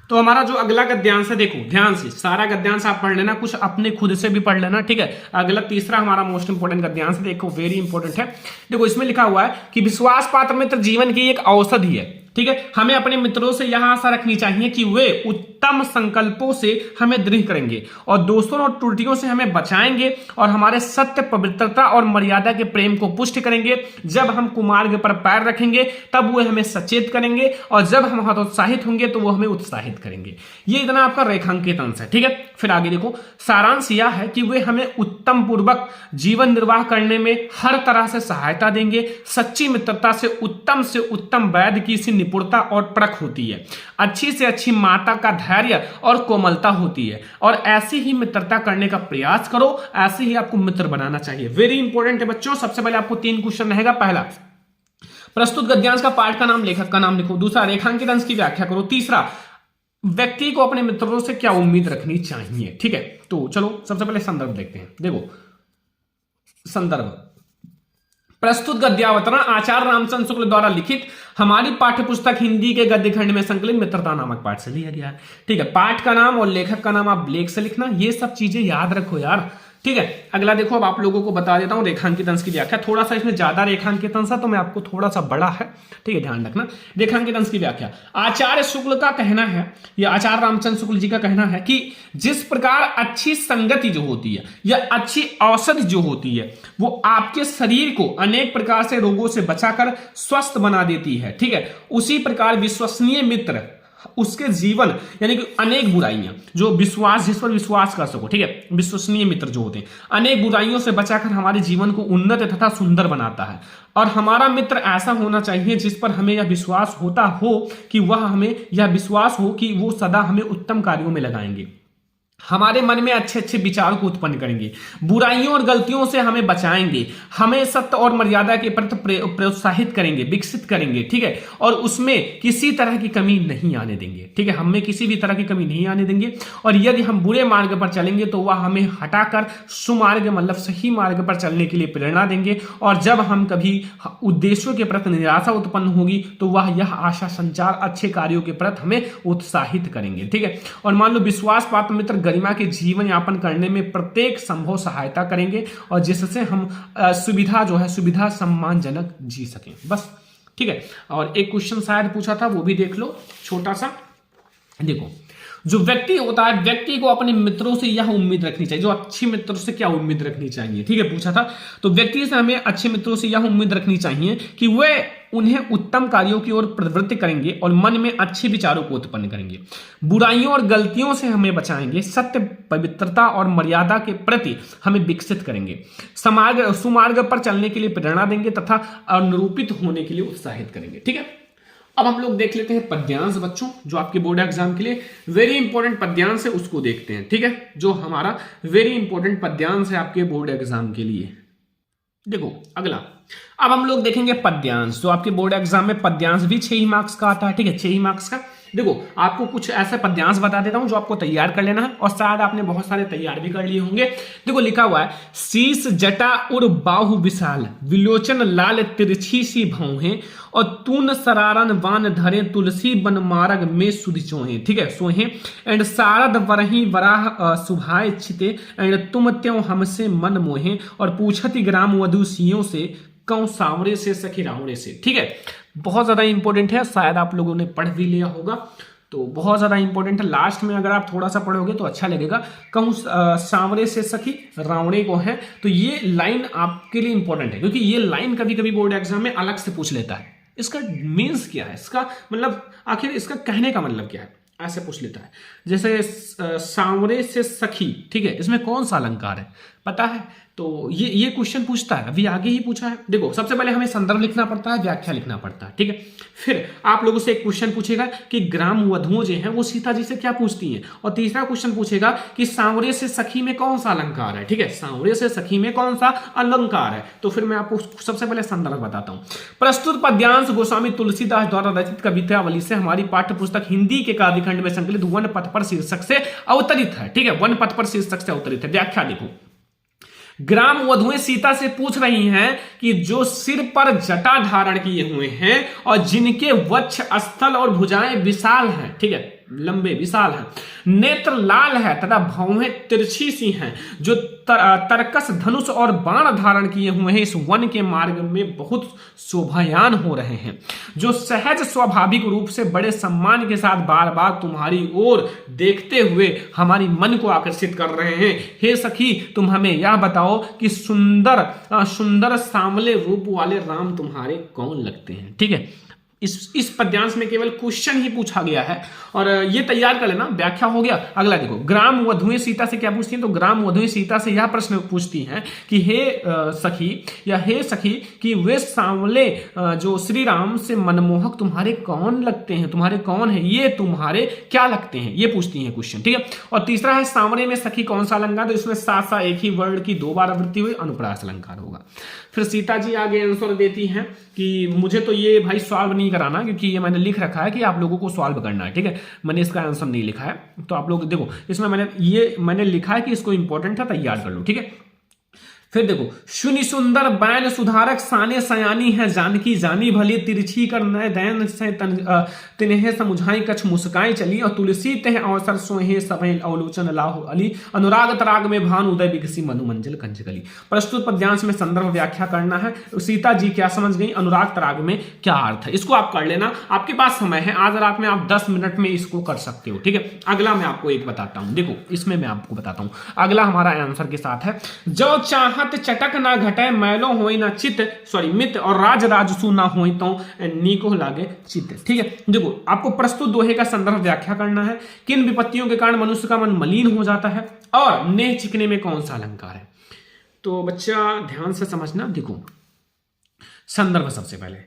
तो हमारा जो अगला गद्यांश है, देखो ध्यान से सारा गद्यांश आप पढ़ लेना, कुछ अपने खुद से भी पढ़ लेना, ठीक है। अगला तीसरा हमारा मोस्ट इंपोर्टेंट गद्यांश देखो, वेरी इंपोर्टेंट है। देखो इसमें लिखा हुआ है कि विश्वास पात्र मित्र जीवन की एक औषधि है, ठीक है। हमें अपने मित्रों से यह आशा रखनी चाहिए कि वे उत्तम संकल्पों से हमें दृढ़ करेंगे और दोस्तों और त्रुटियों से हमें बचाएंगे, और हमारे सत्य, पवित्रता और मर्यादा के प्रेम को पुष्ट करेंगे। जब हम कुमार्ग पर पैर रखेंगे तब वे हमें सचेत करेंगे, और जब हम हतोत्साहित होंगे तो वो हमें उत्साहित करेंगे। ये इतना आपका रेखांकित अंश है, ठीक है। फिर आगे देखो, सारांश यह है कि वे हमें उत्तम पूर्वक जीवन निर्वाह करने में हर तरह से सहायता देंगे। सच्ची मित्रता से उत्तम वैद्य की सी निपुणता और परख होती है। अच्छी से अच्छी माता का धैर्य और कोमलता होती है, और ऐसी ही मित्रता करने का प्रयास करो, ऐसे ही आपको मित्र बनाना चाहिए। वेरी इंपॉर्टेंट है बच्चों। सबसे पहले आपको 3 क्वेश्चन रहेगा। पहला, प्रस्तुत गद्यांश का पाठ का नाम, लेखक का नाम लिखो। दूसरा, रेखांकित अंश की व्याख्या करो। तीसरा, व्यक्ति को अपने मित्रों से क्या उम्मीद रखनी चाहिए, ठीक है। तो चलो सबसे पहले संदर्भ देखते हैं। देखो संदर्भ, प्रस्तुत गद्यावतरण आचार्य रामचंद्र शुक्ल द्वारा लिखित हमारी पाठ्य पुस्तक हिंदी के गद्य खंड में संकलित मित्रता नामक पाठ से लिया गया है, ठीक है। पाठ का नाम और लेखक का नाम आप ब्लैक से लिखना, ये सब चीजें याद रखो यार, ठीक है। अगला देखो, अब आप लोगों को बता देता हूं रेखांकित अंश की व्याख्या। थोड़ा सा इसमें ज्यादा रेखांकित अंश है तो मैं आपको थोड़ा सा बड़ा है, ठीक है, ध्यान रखना। रेखांकित अंश की व्याख्या, आचार्य शुक्ल का कहना है, या आचार्य रामचंद्र शुक्ल जी का कहना है कि जिस प्रकार अच्छी संगति जो होती है या अच्छी औषधि जो होती है वो आपके शरीर को अनेक प्रकार से रोगों से बचाकर स्वस्थ बना देती है, ठीक है, उसी प्रकार विश्वसनीय मित्र उसके जीवन यानी कि अनेक बुराइयां जो विश्वास, जिस पर विश्वास कर सको, ठीक है, विश्वसनीय मित्र जो होते हैं अनेक बुराइयों से बचाकर हमारे जीवन को उन्नत तथा सुंदर बनाता है। और हमारा मित्र ऐसा होना चाहिए जिस पर हमें यह विश्वास होता हो कि वह हमें यह विश्वास हो कि वो सदा हमें उत्तम कार्यों में लगाएंगे। हमारे मन में अच्छे अच्छे विचारों को उत्पन्न करेंगे, बुराइयों और गलतियों से हमें बचाएंगे, हमें सत्य और मर्यादा के प्रति प्रोत्साहित करेंगे, विकसित करेंगे, ठीक है, और उसमें किसी तरह की कमी नहीं आने देंगे, ठीक है, हमें किसी भी तरह की कमी नहीं आने देंगे। और यदि हम बुरे मार्ग पर चलेंगे तो वह हमें हटाकर सुमार्ग मतलब सही मार्ग पर चलने के लिए प्रेरणा देंगे। और जब हम कभी उद्देश्यों के प्रति निराशा उत्पन्न होगी तो वह यह आशा संचार अच्छे कार्यों के प्रति हमें उत्साहित करेंगे, ठीक है। और मान लो विश्वास पात्र मित्र गरिमा के जीवन यापन करने में प्रत्येक संभव सहायता करेंगे और जिससे हम सुविधा सम्मानजनक जी सकें, बस, ठीक है। और एक क्वेश्चन शायद पूछा था, वो भी देख लो छोटा सा। देखो, जो व्यक्ति होता है, व्यक्ति को अपने मित्रों से यह उम्मीद रखनी चाहिए, जो अच्छे मित्रों से क्या उम्मीद रखनी चाहिए, ठीक है, पूछा था। तो व्यक्ति से हमें अच्छे मित्रों से यह उम्मीद रखनी चाहिए कि वे उन्हें उत्तम कार्यों की ओर प्रवृत्त करेंगे और मन में अच्छे विचारों को उत्पन्न करेंगे, बुराइयों और गलतियों से हमें बचाएंगे, सत्य, पवित्रता और मर्यादा के प्रति हमें विकसित करेंगे, सुमार्ग पर चलने के लिए प्रेरणा देंगे तथा अनुरूपित होने के लिए उत्साहित करेंगे, ठीक है। अब हम लोग देख लेते हैं पद्यांश बच्चों, जो आपके बोर्ड एग्जाम के लिए वेरी इंपॉर्टेंट पद्यांश है, उसको देखते हैं, ठीक है, जो हमारा वेरी इंपॉर्टेंट पद्यांश है आपके बोर्ड एग्जाम के लिए। देखो अगला, अब हम लोग देखेंगे पद्यांश, जो आपके बोर्ड एग्जाम में पद्यांश भी 6 ही मार्क्स का आता है, ठीक है, 6 ही मार्क्स का। देखो आपको कुछ ऐसे पद्यांश बता देता हूं जो आपको तैयार कर लेना है, और शायद आपने बहुत सारे तैयार भी कर लिए होंगे। देखो लिखा हुआ है, शीश जटा उर बाहु विशाल, विलोचन लाल तिरछी सी भौहें, और तून सरारन वान धरे, तुलसी बन मार्ग में सुधि चोहे, ठीक है, सोहे, एंड शारद वरही वराह सुभाए छिते, एंड तुम त्यों हमसे मन मोहे, और पूछती ग्राम वधु सियों से, कौं सांवरे से सखी रावणे से, ठीक है। बहुत ज्यादा इंपॉर्टेंट है, शायद आप लोगों ने पढ़ भी लिया होगा, तो बहुत ज्यादा इंपॉर्टेंट है। लास्ट में अगर आप थोड़ा सा पढ़ोगे तो अच्छा लगेगा, कहूं सांवरे से सखी रावणे को है, तो ये लाइन आपके लिए इंपॉर्टेंट है, क्योंकि ये लाइन कभी कभी बोर्ड एग्जाम में अलग से पूछ लेता है। इसका मीन्स क्या है, इसका मतलब आखिर इसका कहने का मतलब क्या है, ऐसे पूछ लेता है। जैसे सांवरे से सखी, ठीक है, इसमें कौन सा अलंकार है पता है, तो ये क्वेश्चन पूछता है, अभी आगे ही पूछा है। देखो सबसे पहले हमें संदर्भ लिखना पड़ता है, व्याख्या लिखना पड़ता है, ठीक है। फिर आप लोगों से एक क्वेश्चन पूछेगा कि ग्राम वधुओं जो हैं वो सीता जी से क्या पूछती हैं, और तीसरा क्वेश्चन पूछेगा कि सांवरे से सखी में कौन सा अलंकार है, ठीक है, सांवरे से सखी में कौन सा अलंकार है। तो फिर मैं आपको सबसे पहले संदर्भ बताता हूं। प्रस्तुत पद्यांश गोस्वामी तुलसीदास द्वारा रचित कवितावली से हमारी पाठ्य पुस्तक हिंदी के काव्यखंड में संकलित वन पथ पर शीर्षक से अवतरित है, ठीक है, वन पथ पर शीर्षक से अवतरित है। व्याख्या देखो, ग्राम वधुएं सीता से पूछ रही हैं कि जो सिर पर जटा धारण किए हुए हैं और जिनके वक्ष स्थल और भुजाएं विशाल हैं, ठीक है, लंबे विशाल हैं, नेत्र लाल है तथा भौहें तिरछी सी हैं, जो तरकस धनुष और बाण धारण किए हुए हैं, इस वन के मार्ग में बहुत शोभायान हो रहे हैं, जो सहज स्वाभाविक रूप से बड़े सम्मान के साथ बार बार तुम्हारी ओर देखते हुए हमारी मन को आकर्षित कर रहे हैं। हे सखी, तुम हमें यह बताओ कि सुंदर सांवले रूप वाले राम तुम्हारे कौन लगते हैं, ठीक है। इस पद्यांश में केवल क्वेश्चन ही पूछा गया है, और ये तैयार कर लेना, व्याख्या हो गया। अगला देखो, ग्राम वधुएं सीता से क्या पूछती हैं, तो ग्राम वधुएं सीता से यह प्रश्न पूछती हैं कि हे सखी या हे सखी, कि वे सांवले जो श्री राम से मनमोहक तुम्हारे कौन लगते हैं, तुम्हारे कौन है, ये तुम्हारे क्या लगते हैं, ये पूछती हैं क्वेश्चन, ठीक है। और तीसरा है सांवरे में सखी कौन सा अलंकार, तो इसमें साथ साथ एक ही वर्ड की 2 बार आवृत्ति हुई, अनुप्रास अलंकार होगा। फिर सीता जी आगे आंसर देती हैं कि मुझे तो ये भाई सॉल्व नहीं कराना, क्योंकि ये मैंने लिख रखा है कि आप लोगों को सॉल्व करना है, ठीक है, मैंने इसका आंसर नहीं लिखा है, तो आप लोग देखो इसमें मैंने लिखा है कि इसको इंपॉर्टेंट था, तैयार कर लो, ठीक है। फिर देखो, सुनि सुंदर बैन सुधारक साने सयानी है जानकी, जानी भली तिरछी कर नय दैन से तिन्हे समुझाई कछ मुस्काई चली, और तुलसी तह अवसर सोहे सभय अवलोचन लाहु अली, अनुराग तराग में भान उदय विकसी मनु मंजल कंजकली। प्रस्तुत पद्यांश में संदर्भ व्याख्या करना है, सीता जी क्या समझ गई, अनुराग तराग में क्या अर्थ है, इसको आप कर लेना, आपके पास समय है, आज रात में आप 10 मिनट में इसको कर सकते हो, ठीक है। अगला मैं आपको एक बताता हूं, देखो इसमें मैं आपको बताता हूं, अगला हमारा आंसर के साथ है, जो चाहत चटक ना घटे मैलो होई ना चित, सॉरी मित, और राज राजसू ना होई तो नीको लागे चित, ठीक है। देखो आपको प्रस्तुत दोहे का संदर्भ व्याख्या करना है, किन विपत्तियों के कारण मनुष्य का मन मलिन हो जाता है, और नेह चिकने में कौन सा अलंकार है। तो बच्चा ध्यान से समझना, देखो संदर्भ सबसे पहले,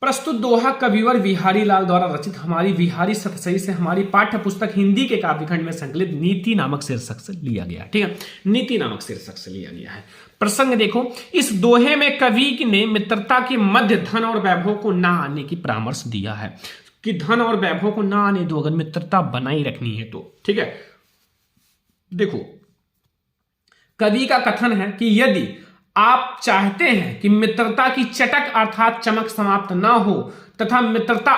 प्रस्तुत दोहा कविवर बिहारी लाल द्वारा रचित हमारी बिहारी सतसई से हमारी पाठ्य पुस्तक हिंदी के काव्यखंड में संकलित नीति नामक शीर्षक से लिया गया। ठीक है, नीति नामक शीर्षक से लिया गया है। प्रसंग देखो, इस दोहे में कवि ने मित्रता के मध्य धन और वैभव को ना आने की परामर्श दिया है कि धन और वैभव को ना आने दो अगर मित्रता बनाई रखनी है तो। ठीक है, देखो कवि का कथन है कि यदि आप चाहते हैं कि मित्रता की चटक अर्थात चमक समाप्त ना हो तथा मित्रता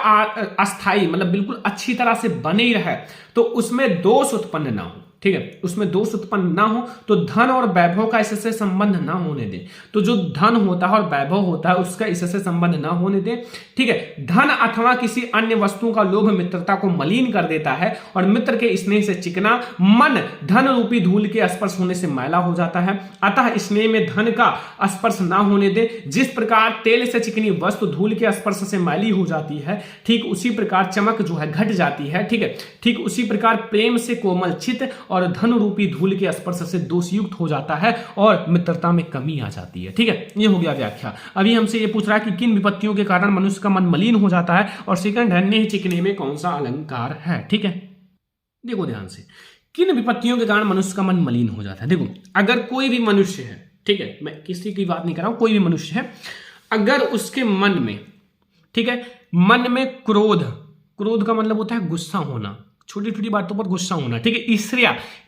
अस्थाई मतलब बिल्कुल अच्छी तरह से बनी रहे तो उसमें दोष उत्पन्न ना हो। ठीक है, उसमें दोष उत्पन्न ना हो तो धन और वैभव का इससे संबंध ना होने दें। तो जो धन होता है और वैभव होता है उसका इससे संबंध ना होने दें। ठीक है, धन अथवा किसी अन्य वस्तु का लोभ मित्रता को मलिन कर देता है और मित्र के स्नेह से चिकना मन धन रूपी धूल के स्पर्श होने से मैला हो जाता है। अतः स्नेह में धन का स्पर्श ना होने दे। जिस प्रकार तेल से चिकनी वस्तु धूल के स्पर्श से मैली हो जाती है, ठीक उसी प्रकार चमक जो है घट जाती है। ठीक है, ठीक उसी प्रकार प्रेम से कोमल चित्त और धन रूपी धूल के स्पर्श से दोषयुक्त हो जाता है और मित्रता में कमी आ जाती है। ठीक है, ये हो गया व्याख्या। अभी हमसे ये पूछ रहा है कि किन विपत्तियों के कारण मनुष्य का मन मलिन हो जाता है, और सेकंड है नेह चिकने में कौन सा अलंकार है। ठीक है, देखो ध्यान से, किन विपत्तियों के कारण मनुष्य का मन मलिन हो जाता है। देखो अगर कोई भी मनुष्य है, ठीक है, मैं किसी की बात नहीं कर रहा हूं, कोई भी मनुष्य है, अगर उसके मन में, ठीक है, मन में क्रोध का मतलब होता है गुस्सा होना, छोटी छोटी बातों पर गुस्सा होना। ठीक है,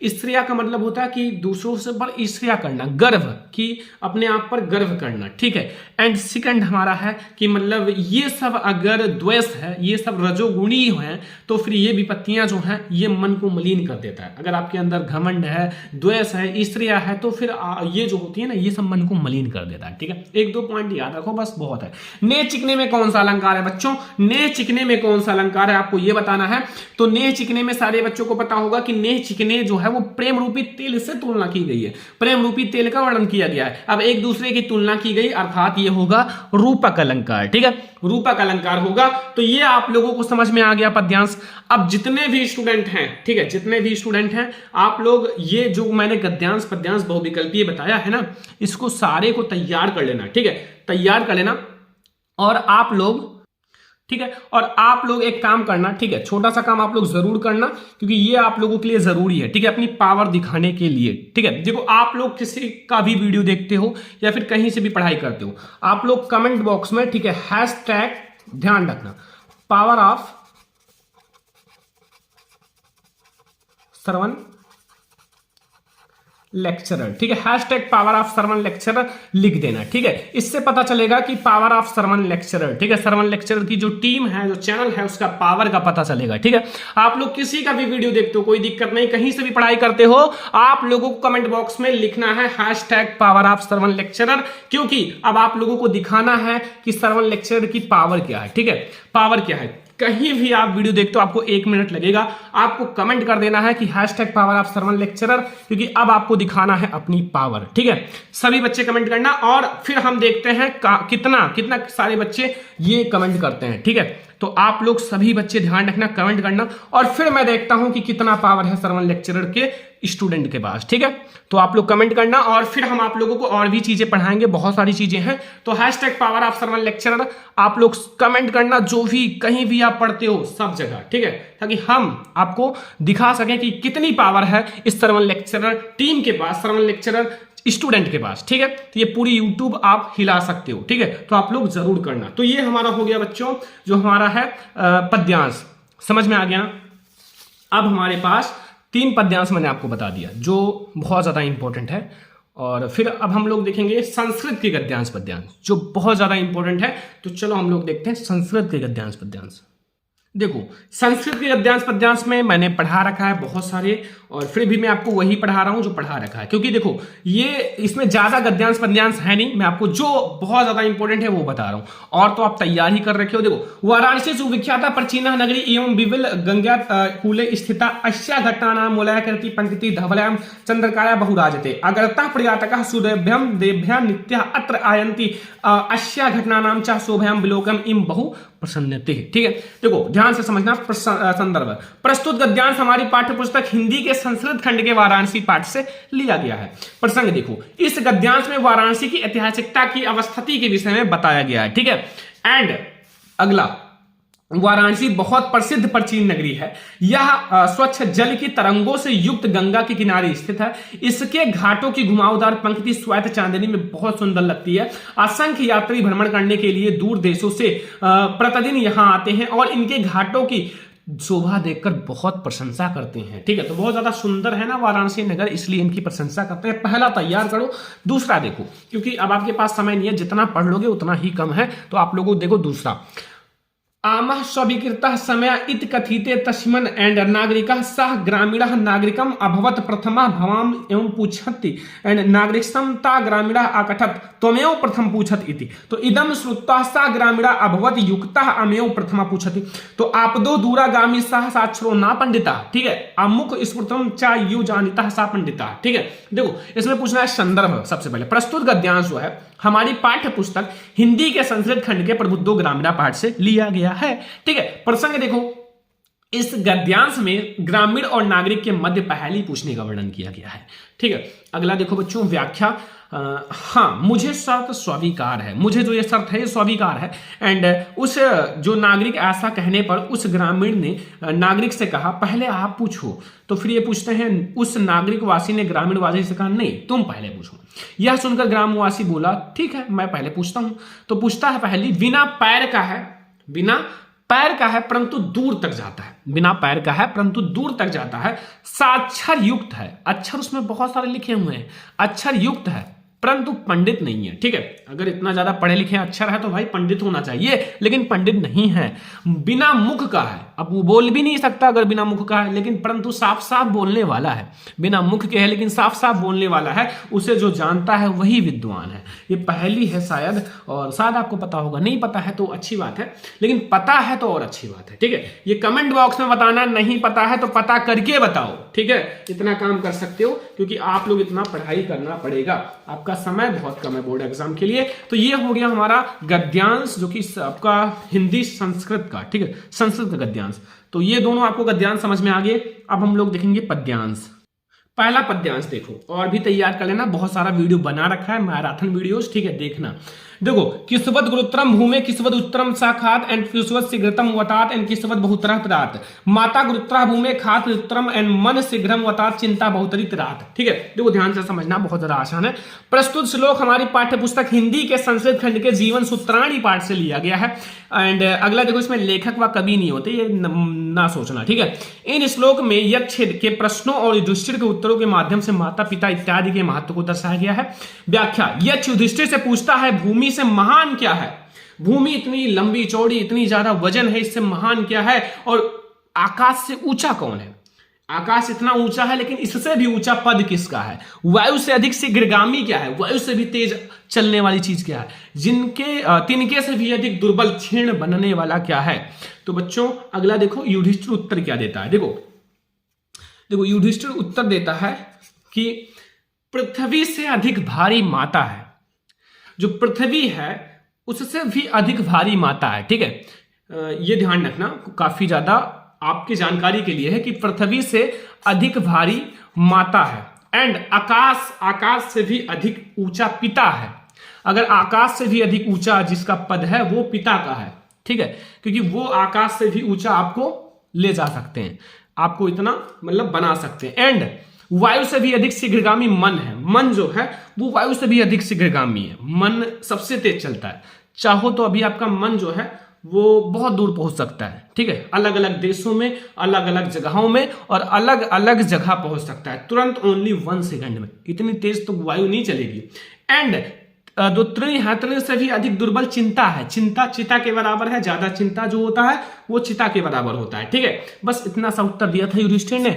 ईर्ष्या का मतलब होता है कि दूसरों से पर ईर्ष्या करना, गर्व कि अपने आप पर गर्व करना। ठीक है, एंड सेकंड हमारा है कि मतलब ये सब अगर द्वेष है, ये सब रजोगुणी है तो फिर ये विपत्तियां जो हैं ये मन को मलिन कर देता है। अगर आपके अंदर घमंड है, द्वेष है, ईर्ष्या है तो फिर ये जो होती है ना ये सब मन को मलिन कर देता है। ठीक है, एक दो पॉइंट याद रखो बस, बहुत है। नेह चिकने में कौन सा अलंकार है बच्चों, नेह चिकने में कौन सा अलंकार है आपको ये बताना है। तो नेह चिकने में सारे बच्चों को पता होगा कि नेह चिकने जो है वो प्रेम रूपी तेल से तुलना की गई है, प्रेम रूपी तेल का वर्णन किया गया है। अब एक दूसरे की तुलना की गई अर्थात ये होगा रूपक अलंकार। ठीक है, रूपक अलंकार होगा। तो ये आप लोगों को समझ में आ गया पद्यांश। अब जितने भी स्टूडेंट हैं, ठीक है, जितने भी स्टूडेंट हैं आप लोग ये जो मैंने गद्यांश पद्यांश बहुविकल्पीय बताया है ना, इसको सारे को तैयार कर लेना। ठीक है, तैयार कर लेना। और आप लोग, ठीक है, और आप लोग एक काम करना, ठीक है, छोटा सा काम आप लोग जरूर करना क्योंकि ये आप लोगों के लिए जरूरी है। ठीक है, अपनी पावर दिखाने के लिए। ठीक है, देखो आप लोग किसी का भी वीडियो देखते हो या फिर कहीं से भी पढ़ाई करते हो, आप लोग कमेंट बॉक्स में, ठीक है, हैशटैग ध्यान रखना पावर ऑफ श्रवण लेक्चरर, ठीक है, hashtag power of Shravan lecturer लिख देना। ठीक है, इससे पता चलेगा कि पावर ऑफ श्रवण लेक्चरर, ठीक है, श्रवण लेक्चरर की जो टीम है, जो चैनल है, उसका पावर का पता चलेगा। ठीक है, आप लोग किसी का भी वीडियो देखते हो कोई दिक्कत नहीं, कहीं से भी पढ़ाई करते हो, आप लोगों को कमेंट बॉक्स में लिखना है hashtag power of Shravan lecturer, क्योंकि अब आप लोगों को दिखाना है कि श्रवण लेक्चरर की पावर क्या है। ठीक है, पावर क्या है। कहीं भी आप वीडियो देखते हो आपको 1 मिनट लगेगा, आपको कमेंट कर देना है कि hashtag power of Shravan lecturer, क्योंकि अब आपको दिखाना है अपनी पावर। ठीक है, सभी बच्चे कमेंट करना और फिर हम देखते हैं कितना सारे बच्चे ये कमेंट करते हैं। ठीक है, तो आप लोग सभी बच्चे ध्यान रखना, कमेंट करना और फिर मैं देखता हूं कि कितना पावर है श्रवण लेक्चरर के स्टूडेंट के पास। ठीक है, तो आप लोग कमेंट करना और फिर हम आप लोगों को और भी चीजें पढ़ाएंगे, बहुत सारी चीजें हैं। तो hashtag power of Shravan lecturer आप लोग कमेंट करना, जो भी कहीं भी आप पढ़ते हो सब जगह। ठीक है, ताकि हम आपको दिखा सकें कि कितनी पावर है इस श्रवण लेक्चरर टीम के पास, श्रवण लेक्चरर स्टूडेंट के पास। ठीक है, तो ये पूरी यूट्यूब आप हिला सकते हो। ठीक है, तो आप लोग जरूर करना। तो ये हमारा हो गया बच्चों जो हमारा है पद्यांश, समझ में आ गया। अब हमारे पास 3 पद्यांश मैंने आपको बता दिया जो बहुत ज्यादा इंपॉर्टेंट है, और फिर अब हम लोग देखेंगे संस्कृत के गद्यांश पद्यांश जो बहुत ज्यादा इंपॉर्टेंट है। तो चलो हम लोग देखते हैं संस्कृत के गद्यांश पद्यांश। देखो संस्कृत के गद्यांश पद्यांश में मैंने पढ़ा रखा है बहुत सारे, और फिर भी मैं आपको वही पढ़ा रहा हूं जो पढ़ा रखा है, क्योंकि देखो ये इसमें ज्यादा गद्यांश पद्यांश है नहीं, मैं आपको जो बहुत ज्यादा इंपॉर्टेंट है वो बता रहा हूं। और तो आप तैयार ही कर रखे हो। देखो वाराणसी सुविख्याता प्राचीना नगरी एवं विविल गंगा कूले स्थिता अस्या घटना नाम मूलयकृति पंक्ति धवलयम चंद्रकाया बहुराजते अगरता पर्यटकः सुदेभ्यम देभ्यम नित्य अत्र आयन्ति अस्या घटना नाम च शोभयम विलोकम इम बहु प्रसन्नते। ठीक है, देखो ध्यान से समझना संदर्भ। प्रस्तुत गद्यांश हमारी पाठ्य पुस्तक हिंदी के संस्कृत खंड के वाराणसी पाठ से लिया गया है। प्रसंग देखो, इस गद्यांश में वाराणसी की ऐतिहासिकता की अवस्थिति के विषय में बताया गया है। ठीक है, एंड अगला, वाराणसी बहुत प्रसिद्ध प्राचीन नगरी है। यह स्वच्छ जल की तरंगों से युक्त गंगा के किनारे स्थित है। इसके घाटों की घुमावदार पंक्ति श्वेत चांदनी में बहुत सुंदर लगती है। असंख्य यात्री भ्रमण करने के लिए दूर देशों से प्रतिदिन यहां आते हैं और इनके घाटों की शोभा देखकर बहुत प्रशंसा करते हैं। ठीक है, तो बहुत ज्यादा सुंदर है ना वाराणसी नगर, इसलिए इनकी प्रशंसा करते हैं। पहला तैयार करो, दूसरा देखो, क्योंकि अब आपके पास समय नहीं है, जितना पढ़ लोगे उतना ही कम है, तो आप लोगों को देखो दूसरा। आमः स्वीकृतः समय इति कथिते तस्मिन् एंड नागरिकः सह ग्रामीणः नागरिकम् अभवत् प्रथमः भवाम एवं पूछति एंड नागरिकं ता ग्रामीणः आकथत् त्वमेव प्रथम पूछत इति। तो इदम श्रुत्वा सा ग्रामीणः अभवत् युक्तः अमेव प्रथम पूछति। तो आपदो दूरागामी सह साक्षरो ना पंडिता। ठीक है, अमुक स्फुटम चा यु जानिता सा पंडिता। ठीक है, देखो इसमें पूछना है संदर्भ। सबसे पहले प्रस्तुत गद्यांश जो है हमारी पाठ्य पुस्तक हिंदी के संस्कृत खंड के प्रबुद्धो ग्रामीणा पाठ से लिया गया है। ठीक है, प्रसंग देखो, इस गद्यांश में ग्रामीण और नागरिक के मध्य पहली पूछने का वर्णन किया गया है। ठीक है, अगला देखो बच्चों, व्याख्या। हाँ, मुझे शर्त स्वीकार है, मुझे जो ये शर्त है ये स्वीकार है। एंड उस जो नागरिक ऐसा कहने पर उस ग्रामीण ने नागरिक से कहा पहले आप पूछो। तो फिर ये पूछते हैं, उस नागरिक वासी ने ग्रामीण वासी से कहा नहीं तुम पहले पूछो। यह सुनकर ग्रामवासी बोला ठीक है मैं पहले पूछता हूं। तो पूछता है पहली, बिना पैर का है, बिना पैर का है परंतु दूर तक जाता है, बिना पैर का है परंतु दूर तक जाता है, साक्षर युक्त है, अक्षर उसमें बहुत सारे लिखे हुए हैं, अक्षर युक्त है परंतु पंडित नहीं है। ठीक है, अगर इतना ज्यादा पढ़े लिखे अक्षर है तो भाई पंडित होना चाहिए, लेकिन पंडित नहीं है। बिना मुख का है, अब वो बोल भी नहीं सकता अगर बिना मुख का है, लेकिन परंतु साफ साफ बोलने वाला है। बिना मुख के है लेकिन साफ साफ बोलने वाला है, उसे जो जानता है वही विद्वान है। ये पहली है शायद, और शायद आपको पता होगा, नहीं पता है तो अच्छी बात है, लेकिन पता है तो और अच्छी बात है। ठीक है, ये कमेंट बॉक्स में बताना, नहीं पता है तो पता करके बताओ। ठीक है, इतना काम कर सकते हो क्योंकि आप लोग इतना पढ़ाई करना पड़ेगा, आपका समय बहुत कम है बोर्ड एग्जाम के लिए। तो ये हो गया हमारा गद्यांश जो कि आपका हिंदी संस्कृत का। ठीक है, संस्कृत का गद्यांश। तो ये दोनों आपको गद्यांश समझ में आ गए। अब हम लोग देखेंगे पद्यांश। पहला पद्यांश देखो, और भी तैयार कर लेना, बहुत सारा वीडियो बना रखा है, मैराथन वीडियोस। ठीक है, देखना। देखो, किस्वत गुरुत्रम भूमे किस्वत उत्तरम साखात एंड किस्वत शीघ्रतम वतात एंड किस्वत बहुतरह पदात। माता गुरुत्रा भूमे खात उत्तरम एंड मन शीघ्रम वतात चिंता बहुतरित रात। ठीक है, देखो ध्यान से समझना, बहुत ज्यादा आसान है। प्रस्तुत श्लोक हमारी पाठ्य पुस्तक हिंदी के संस्कृत खंड के जीवन सूत्राणी पाठ से लिया गया है। एंड अगला देखो, इसमें लेखक व कवि नहीं होते, ये ना सोचना। ठीक है, इन श्लोक में यक्षेद के प्रश्नों और युधिष्ठिर के उत्तरों के माध्यम से माता पिता इत्यादि के महत्व को दर्शाया गया है। व्याख्या, यक्ष युधिष्ठिर से पूछता है भूमि से महान क्या है। भूमि इतनी लंबी चौड़ी, इतनी ज्यादा वजन है, इससे महान क्या है, और आकाश से ऊंचा कौन है। आकाश इतना ऊंचा है लेकिन इससे भी ऊंचा पद किसका है। वायु से अधिक शीघ्रगामी क्या है, वायु से भी तेज चलने वाली चीज क्या है। तिनके से भी अधिक दुर्बल क्षीण बनने वाला क्या है। तो बच्चों अगला देखो, युधिष्ठिर उत्तर क्या देता है। देखो युधिष्ठिर उत्तर देता है कि पृथ्वी से अधिक भारी माता है, जो पृथ्वी है उससे भी अधिक भारी माता है। ठीक है, ये ध्यान रखना, काफी ज्यादा आपकी जानकारी के लिए है कि पृथ्वी से अधिक भारी माता है। एंड आकाश से भी अधिक ऊंचा पिता है। अगर आकाश से भी अधिक ऊंचा जिसका पद है वो पिता का है। ठीक है, क्योंकि वो आकाश से भी ऊंचा आपको ले जा सकते हैं, आपको इतना मतलब बना सकते हैं। एंड वायु से भी अधिक शीघ्रगामी मन है। मन जो है वो वायु से भी अधिक शीघ्रगामी है। मन सबसे तेज चलता है। चाहो तो अभी आपका मन जो है वो बहुत दूर पहुंच सकता है। ठीक है, अलग अलग देशों में, अलग अलग जगहों में और अलग अलग जगह पहुंच सकता है तुरंत, ओनली 1 सेकंड में। इतनी तेज तो वायु नहीं चलेगी। एंड जो तृण है, तृण से भी अधिक दुर्बल चिंता है। चिंता चिता के बराबर है, ज्यादा चिंता जो होता है वो चिता के बराबर होता है। ठीक है, बस इतना सा उत्तर दिया था युधिष्ठिर ने,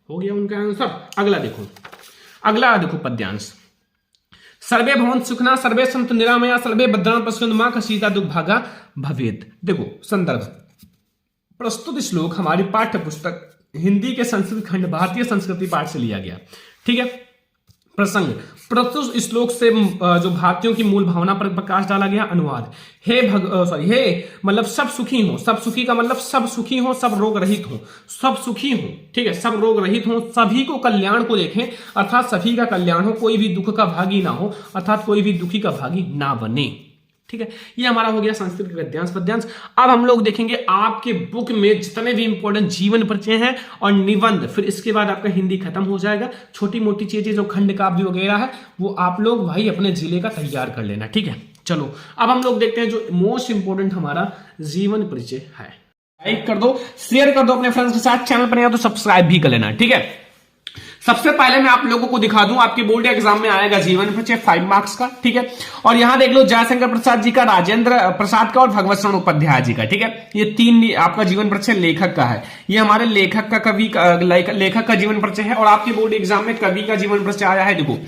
हो गया उनका आंसर। अगला देखो पद्यांश। सर्वे भवन सुखना सर्वे संत निरामया सर्वे भद्राण पश्यन्तु मा कशीता दुर्भागा भवेत। देखो संदर्भ, प्रस्तुत श्लोक हमारी पाठ्य पुस्तक हिंदी के संस्कृत खंड भारतीय संस्कृति पाठ से लिया गया। ठीक है, प्रसंग, प्रस्तुत श्लोक से जो भारतीयों की मूल भावना पर प्रकाश डाला गया। अनुवाद, हे मतलब सब सुखी हो। सब सुखी का मतलब सब सुखी हो, सब रोग रहित हो, सब सुखी हो। ठीक है, सब रोग रहित हो, सभी को कल्याण को देखें, अर्थात सभी का कल्याण हो, कोई भी दुख का भागी ना हो, अर्थात कोई भी दुखी का भागी ना बने। ठीक है, ये हमारा हो गया संस्कृत गद्यांश पद्यांश। अब हम लोग देखेंगे आपके बुक में जितने भी इंपॉर्टेंट जीवन परिचय हैं और निबंध, फिर इसके बाद आपका हिंदी खत्म हो जाएगा। छोटी मोटी चीजें जो खंड काव्य वगैरह है वो आप लोग भाई अपने जिले का तैयार कर लेना, ठीक है। चलो अब हम लोग देखते हैं जो मोस्ट इंपोर्टेंट हमारा जीवन परिचय है। लाइक कर दो, शेयर कर दो अपने फ्रेंड्स के साथ, चैनल पर नहीं तो सब्सक्राइब भी कर लेना, ठीक है। सबसे पहले मैं आप लोगों को दिखा दूं, आपके बोर्ड एग्जाम में आएगा जीवन परिचय 5 मार्क्स का, ठीक है। और यहां देख लो जयशंकर प्रसाद जी का, राजेंद्र प्रसाद का और भगवत शरण उपाध्याय जी का, ठीक है। ये 3 आपका जीवन परिचय लेखक का है। ये हमारे लेखक का कवि लेखक का जीवन परिचय है। और आपके बोर्ड एग्जाम में कवि का जीवन परिचय आया है। देखो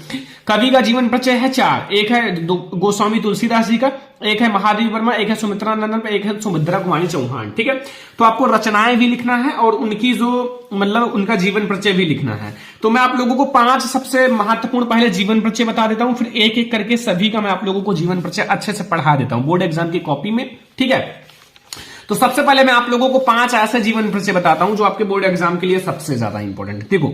कवि का जीवन परिचय है 4, एक है गोस्वामी तुलसीदास जी का, एक है महादेवी वर्मा, एक है सुमित्रा नंदन, एक है सुभद्रा कुमारी चौहान, ठीक है। तो आपको रचनाएं भी लिखना है और उनकी जो मतलब उनका जीवन परिचय भी लिखना है। तो मैं आप लोगों को 5 सबसे महत्वपूर्ण पहले जीवन परिचय बता देता हूं, फिर एक एक करके सभी का मैं आप लोगों को जीवन परिचय अच्छे से पढ़ा देता हूं बोर्ड एग्जाम की कॉपी में, ठीक है। तो सबसे पहले मैं आप लोगों को 5 ऐसे जीवन परिचय बताता हूं जो आपके बोर्ड एग्जाम के लिए सबसे ज्यादा इंपॉर्टेंट है। देखो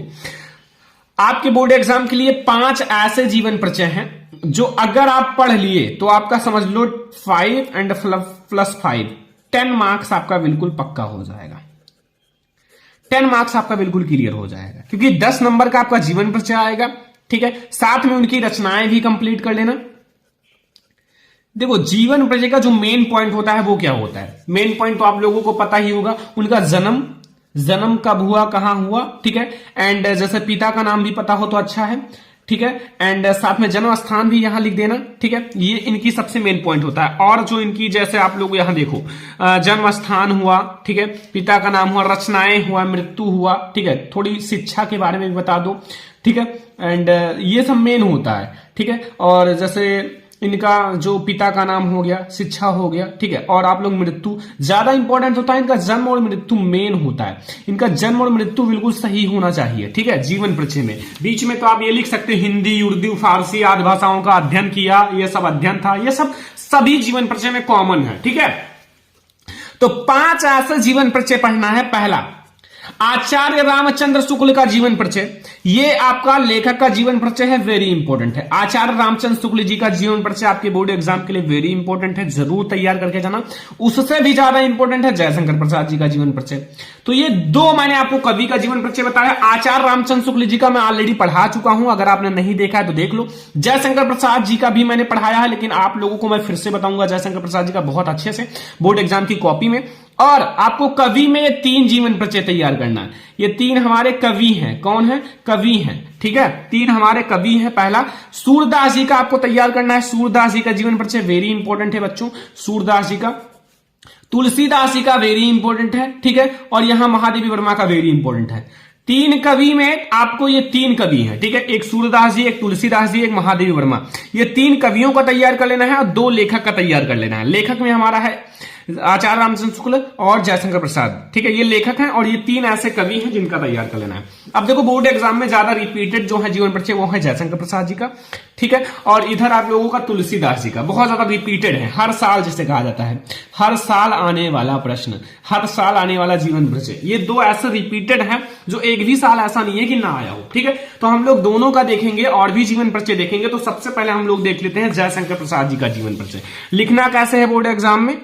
आपके बोर्ड एग्जाम के लिए 5 ऐसे जीवन परिचय हैं जो अगर आप पढ़ लिए तो आपका समझ लो 5 एंड प्लस 5 10 मार्क्स आपका बिल्कुल पक्का हो जाएगा। 10 मार्क्स आपका बिल्कुल क्लियर हो जाएगा, क्योंकि 10 नंबर का आपका जीवन परिचय आएगा, ठीक है। साथ में उनकी रचनाएं भी कंप्लीट कर लेना। देखो जीवन परिचय का जो मेन पॉइंट होता है वो क्या होता है, मेन पॉइंट तो आप लोगों को पता ही होगा। उनका जन्म कब हुआ, कहां हुआ, ठीक है। एंड जैसे पिता का नाम भी पता हो तो अच्छा है, ठीक है। एंड साथ में जन्म स्थान भी यहां लिख देना, ठीक है। ये इनकी सबसे मेन पॉइंट होता है। और जो इनकी जैसे आप लोग यहां देखो जन्म स्थान हुआ, ठीक है, पिता का नाम हुआ, रचनाएं हुआ, मृत्यु हुआ, ठीक है, थोड़ी शिक्षा के बारे में भी बता दो, ठीक है। एंड ये सब मेन होता है, ठीक है। और जैसे इनका जो पिता का नाम हो गया, शिक्षा हो गया, ठीक है। और आप लोग मृत्यु ज्यादा इंपॉर्टेंट होता है, इनका जन्म और मृत्यु मेन होता है। इनका जन्म और मृत्यु बिल्कुल सही होना चाहिए, ठीक है। जीवन परिचय में बीच में तो आप ये लिख सकते हैं हिंदी, उर्दू, फारसी आदि भाषाओं का अध्ययन किया, ये सब अध्ययन था, ये सब सभी जीवन परिचय में कॉमन है, ठीक है। तो 5 ऐसे जीवन परिचय पढ़ना है। पहला आचार्य रामचंद्र शुक्ल का जीवन परिचय, ये आपका लेखक का जीवन परिचय है, वेरी इंपॉर्टेंट है। आचार्य रामचंद्र शुक्ल जी का जीवन परिचय आपके बोर्ड एग्जाम के लिए वेरी इंपॉर्टेंट है, जरूर तैयार करके जाना। उससे भी ज्यादा इंपॉर्टेंट है जयशंकर प्रसाद जी का जीवन परिचय। तो ये 2 मैंने आपको कवि का जीवन परिचय बताया। आचार्य रामचंद्र शुक्ल जी का मैं ऑलरेडी पढ़ा चुका हूं, अगर आपने नहीं देखा है तो देख लो। जयशंकर प्रसाद जी का भी मैंने पढ़ाया है, लेकिन आप लोगों को मैं फिर से बताऊंगा जयशंकर प्रसाद जी का बहुत अच्छे से बोर्ड एग्जाम की कॉपी में। और आपको कवि में ये 3 जीवन परिचय तैयार करना है। ये 3 हमारे कवि हैं। कौन है? कवि हैं, ठीक है। 3 हमारे कवि हैं। पहला सूरदास जी का आपको तैयार करना है। सूरदास जी का जीवन परिचय वेरी इंपॉर्टेंट है बच्चों, सूरदास जी का। तुलसीदास जी का वेरी इंपॉर्टेंट है, ठीक है। और यहां महादेवी वर्मा का वेरी इंपॉर्टेंट है। 3 कवि में आपको ये 3 कवि हैं, ठीक है। एक सूरदास जी, एक तुलसीदास जी, एक महादेवी वर्मा। ये 3 कवियों का तैयार कर लेना है और 2 लेखक का तैयार कर लेना है। लेखक में हमारा है आचार्य रामचंद्र शुक्ल और जयशंकर प्रसाद, ठीक है। ये लेखक हैं और ये 3 ऐसे कवि हैं जिनका तैयार कर लेना है। अब देखो बोर्ड एग्जाम में ज्यादा रिपीटेड जो है जीवन परिचय वो है जयशंकर प्रसाद जी का, ठीक है। और इधर आप लोगों का तुलसीदास जी का बहुत ज्यादा रिपीटेड है, हर साल जिसे कहा जाता है, हर साल आने वाला प्रश्न, हर साल आने वाला जीवन परिचय। ये 2 ऐसे रिपीटेड है जो एक भी साल ऐसा नहीं है कि ना आया हो, ठीक है। तो हम लोग दोनों का देखेंगे और भी जीवन परिचय देखेंगे। तो सबसे पहले हम लोग देख लेते हैं जयशंकर प्रसाद जी का जीवन परिचय। लिखना कैसे है बोर्ड एग्जाम में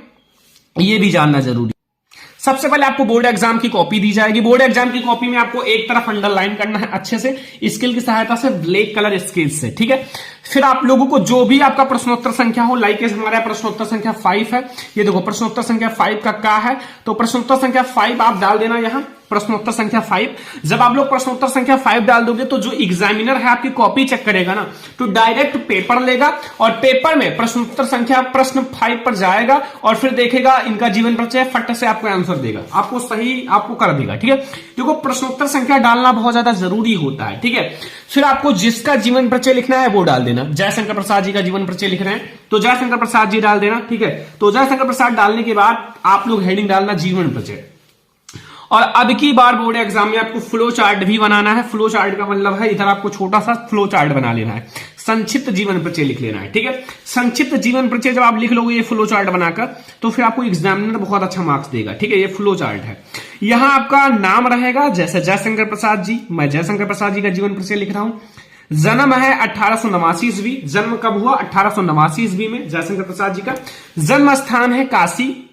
ये भी जानना जरूरी। सबसे पहले आपको बोर्ड एग्जाम की कॉपी दी जाएगी। बोर्ड एग्जाम की कॉपी में आपको एक तरफ अंडरलाइन करना है अच्छे से स्केल की सहायता से, ब्लैक कलर स्केल से, ठीक है। फिर आप लोगों को जो भी आपका प्रश्नोत्तर संख्या हो, लाइक हमारा प्रश्नोत्तर संख्या 5 है। ये देखो प्रश्नोत्तर संख्या 5 का क्या है, तो प्रश्नोत्तर संख्या 5 आप डाल देना यहां, प्रश्नोत्तर संख्या 5। जब आप लोग प्रश्नोत्तर संख्या 5 डाल दोगे तो जो एग्जामिनर है आपकी कॉपी चेक करेगा ना, तो डायरेक्ट पेपर लेगा और पेपर में प्रश्नोत्तर संख्या प्रश्न 5 पर जाएगा और फिर देखेगा इनका जीवन परिचय, फट से आपको आंसर देगा, आपको सही आपको कर देगा, ठीक है। देखो प्रश्नोत्तर संख्या डालना बहुत ज्यादा जरूरी होता है, ठीक है। फिर आपको जिसका जीवन परिचय लिखना है वो डाल देना। जयशंकर प्रसाद जी का जीवन परिचय लिख रहे हैं तो जयशंकर प्रसाद जी डाल देना, ठीक है। तो जयशंकर प्रसाद डालने के बाद आप लोग हेडिंग डालना जीवन परिचय। और अब की बार बोर्ड एग्जाम में आपको फ्लो चार्ट भी बनाना है। फ्लो चार्ट का मतलब है इधर आपको छोटा सा फ्लो चार्ट बना लेना है, संक्षिप्त जीवन परिचय लिख लेना है, ठीक है। संक्षिप्त जीवन परिचय जब आप लिख लोगे ये फ्लो चार्ट बनाकर, तो फिर आपको एग्जामिनर बहुत अच्छा मार्क्स देगा, ठीक है। ये फ्लो चार्ट है। यहां आपका नाम रहेगा जैसे जयशंकर प्रसाद जी, मैं जयशंकर प्रसाद जी का जीवन परिचय लिख रहा हूं। जन्म है 1889 ईस्वी। जन्म कब हुआ? 1889 ईस्वी में जयशंकर प्रसाद जी का। जन्म स्थान है काशी।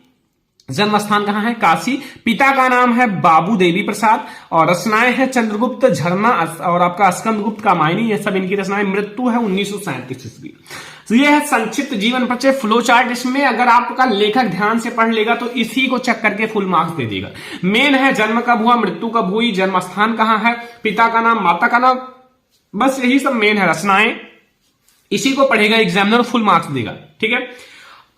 जन्म स्थान कहां है? काशी। पिता का नाम है बाबू देवी प्रसाद और रचनाएं हैं चंद्रगुप्त, झरना और आपका स्कंदगुप्त, कामायनी, ये सब इनकी रचनाएं। मृत्यु है 1937 ईस्वी। तो ये है संक्षिप्त जीवन परिचय फ्लो चार्ट। इसमें अगर आपका लेखक ध्यान से पढ़ लेगा तो इसी को चेक करके फुल मार्क्स दे देगा। मेन है जन्म कब हुआ, मृत्यु कब हुई, जन्म स्थान कहां है, पिता का नाम, माता का नाम, बस यही सब मेन है। रचनाएं इसी को पढ़ेगा एग्जामिनर, फुल मार्क्स देगा। ठीक है,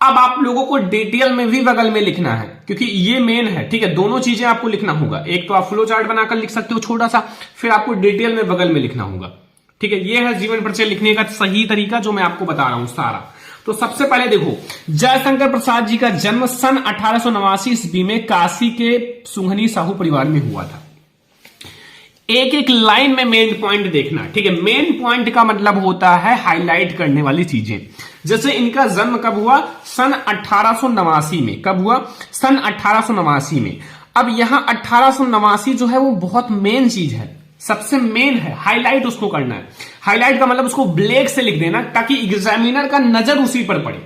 अब आप लोगों को डिटेल में भी बगल में लिखना है क्योंकि ये मेन है। ठीक है, दोनों चीजें आपको लिखना होगा। एक तो आप फ्लो चार्ट बनाकर लिख सकते हो छोटा सा, फिर आपको डिटेल में बगल में लिखना होगा। ठीक है, ये है जीवन परिचय लिखने का सही तरीका जो मैं आपको बता रहा हूं सारा। तो सबसे पहले देखो, जयशंकर प्रसाद जी का जन्म सन 1889 ईस्वी में काशी के सुंघनी साहू परिवार में हुआ था। एक एक लाइन में मेन पॉइंट देखना। ठीक है, मेन पॉइंट का मतलब होता है हाईलाइट करने वाली चीजें। जैसे इनका जन्म कब हुआ? सन 1889 में। कब हुआ? सन 1889 में। अब यहां 1889 जो है वो बहुत मेन चीज है, सबसे मेन है, हाईलाइट उसको करना है। हाईलाइट का मतलब उसको ब्लैक से लिख देना ताकि एग्जामिनर का नजर उसी पर पड़े।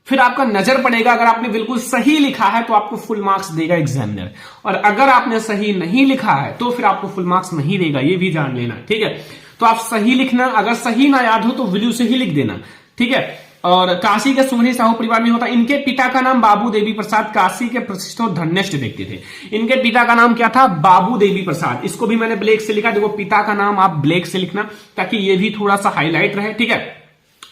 फिर आपका नजर पड़ेगा, अगर आपने बिल्कुल सही लिखा है तो आपको फुल मार्क्स देगा एग्जामिनर, और अगर आपने सही नहीं लिखा है तो फिर आपको फुल मार्क्स नहीं देगा, ये भी जान लेना। ठीक है, तो आप सही लिखना, अगर सही ना याद हो तो वैल्यू से ही लिख देना। ठीक है, और काशी के सुंघनी साहू परिवार में होता। इनके पिता का नाम बाबू देवी प्रसाद, काशी के प्रतिष्ठित और धन्यष्ट व्यक्ति थे। इनके पिता का नाम क्या था? बाबू देवी प्रसाद। इसको भी मैंने ब्लैक से लिखा, देखो पिता का नाम आप ब्लैक से लिखना ताकि ये भी थोड़ा सा हाईलाइट रहे। ठीक है,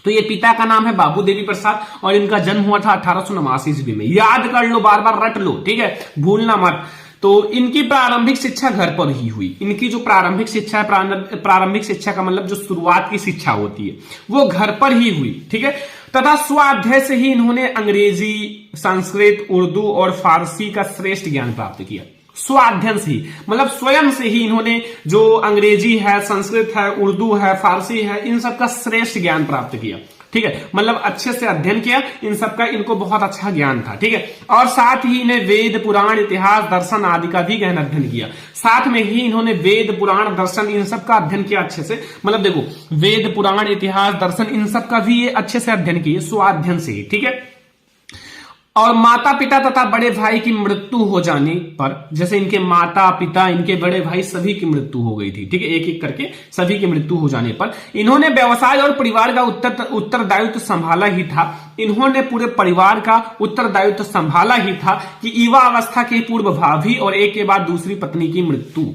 तो ये पिता का नाम है बाबू देवी प्रसाद और इनका जन्म हुआ था 1889 ईस्वी में। याद कर लो, बार बार रट लो। ठीक है, भूलना मत। तो इनकी प्रारंभिक शिक्षा घर पर ही हुई। इनकी जो प्रारंभिक शिक्षा है, प्रारंभिक शिक्षा का मतलब जो शुरुआत की शिक्षा होती है वो घर पर ही हुई। ठीक है, तथा स्वाध्याय से ही इन्होंने अंग्रेजी, संस्कृत, उर्दू और फारसी का श्रेष्ठ ज्ञान प्राप्त किया। स्वाध्ययन से ही मतलब स्वयं से ही इन्होंने जो अंग्रेजी है, संस्कृत है, उर्दू है, फारसी है, इन सब का श्रेष्ठ ज्ञान प्राप्त किया। ठीक है, मतलब अच्छे से अध्ययन किया, इन सब का इनको बहुत अच्छा ज्ञान था। ठीक है, और साथ ही इन्हें वेद, पुराण, इतिहास, दर्शन आदि का भी गहन अध्ययन किया। साथ में ही इन्होंने वेद, पुराण, दर्शन इन सब का अध्ययन किया अच्छे से। मतलब देखो, वेद, पुराण, इतिहास, दर्शन इन सब का भी ये अच्छे से अध्ययन किए, स्वाध्ययन से ही। ठीक है, और माता पिता तथा बड़े भाई की मृत्यु हो जाने पर, जैसे इनके माता पिता, इनके बड़े भाई सभी की मृत्यु हो गई थी। ठीक है, एक एक करके सभी की मृत्यु हो जाने पर इन्होंने व्यवसाय और परिवार का उत्तरदायित्व संभाला ही था। इन्होंने पूरे परिवार का उत्तरदायित्व संभाला ही था कि युवा अवस्था के पूर्व भाभी और एक के बाद दूसरी पत्नी की मृत्यु।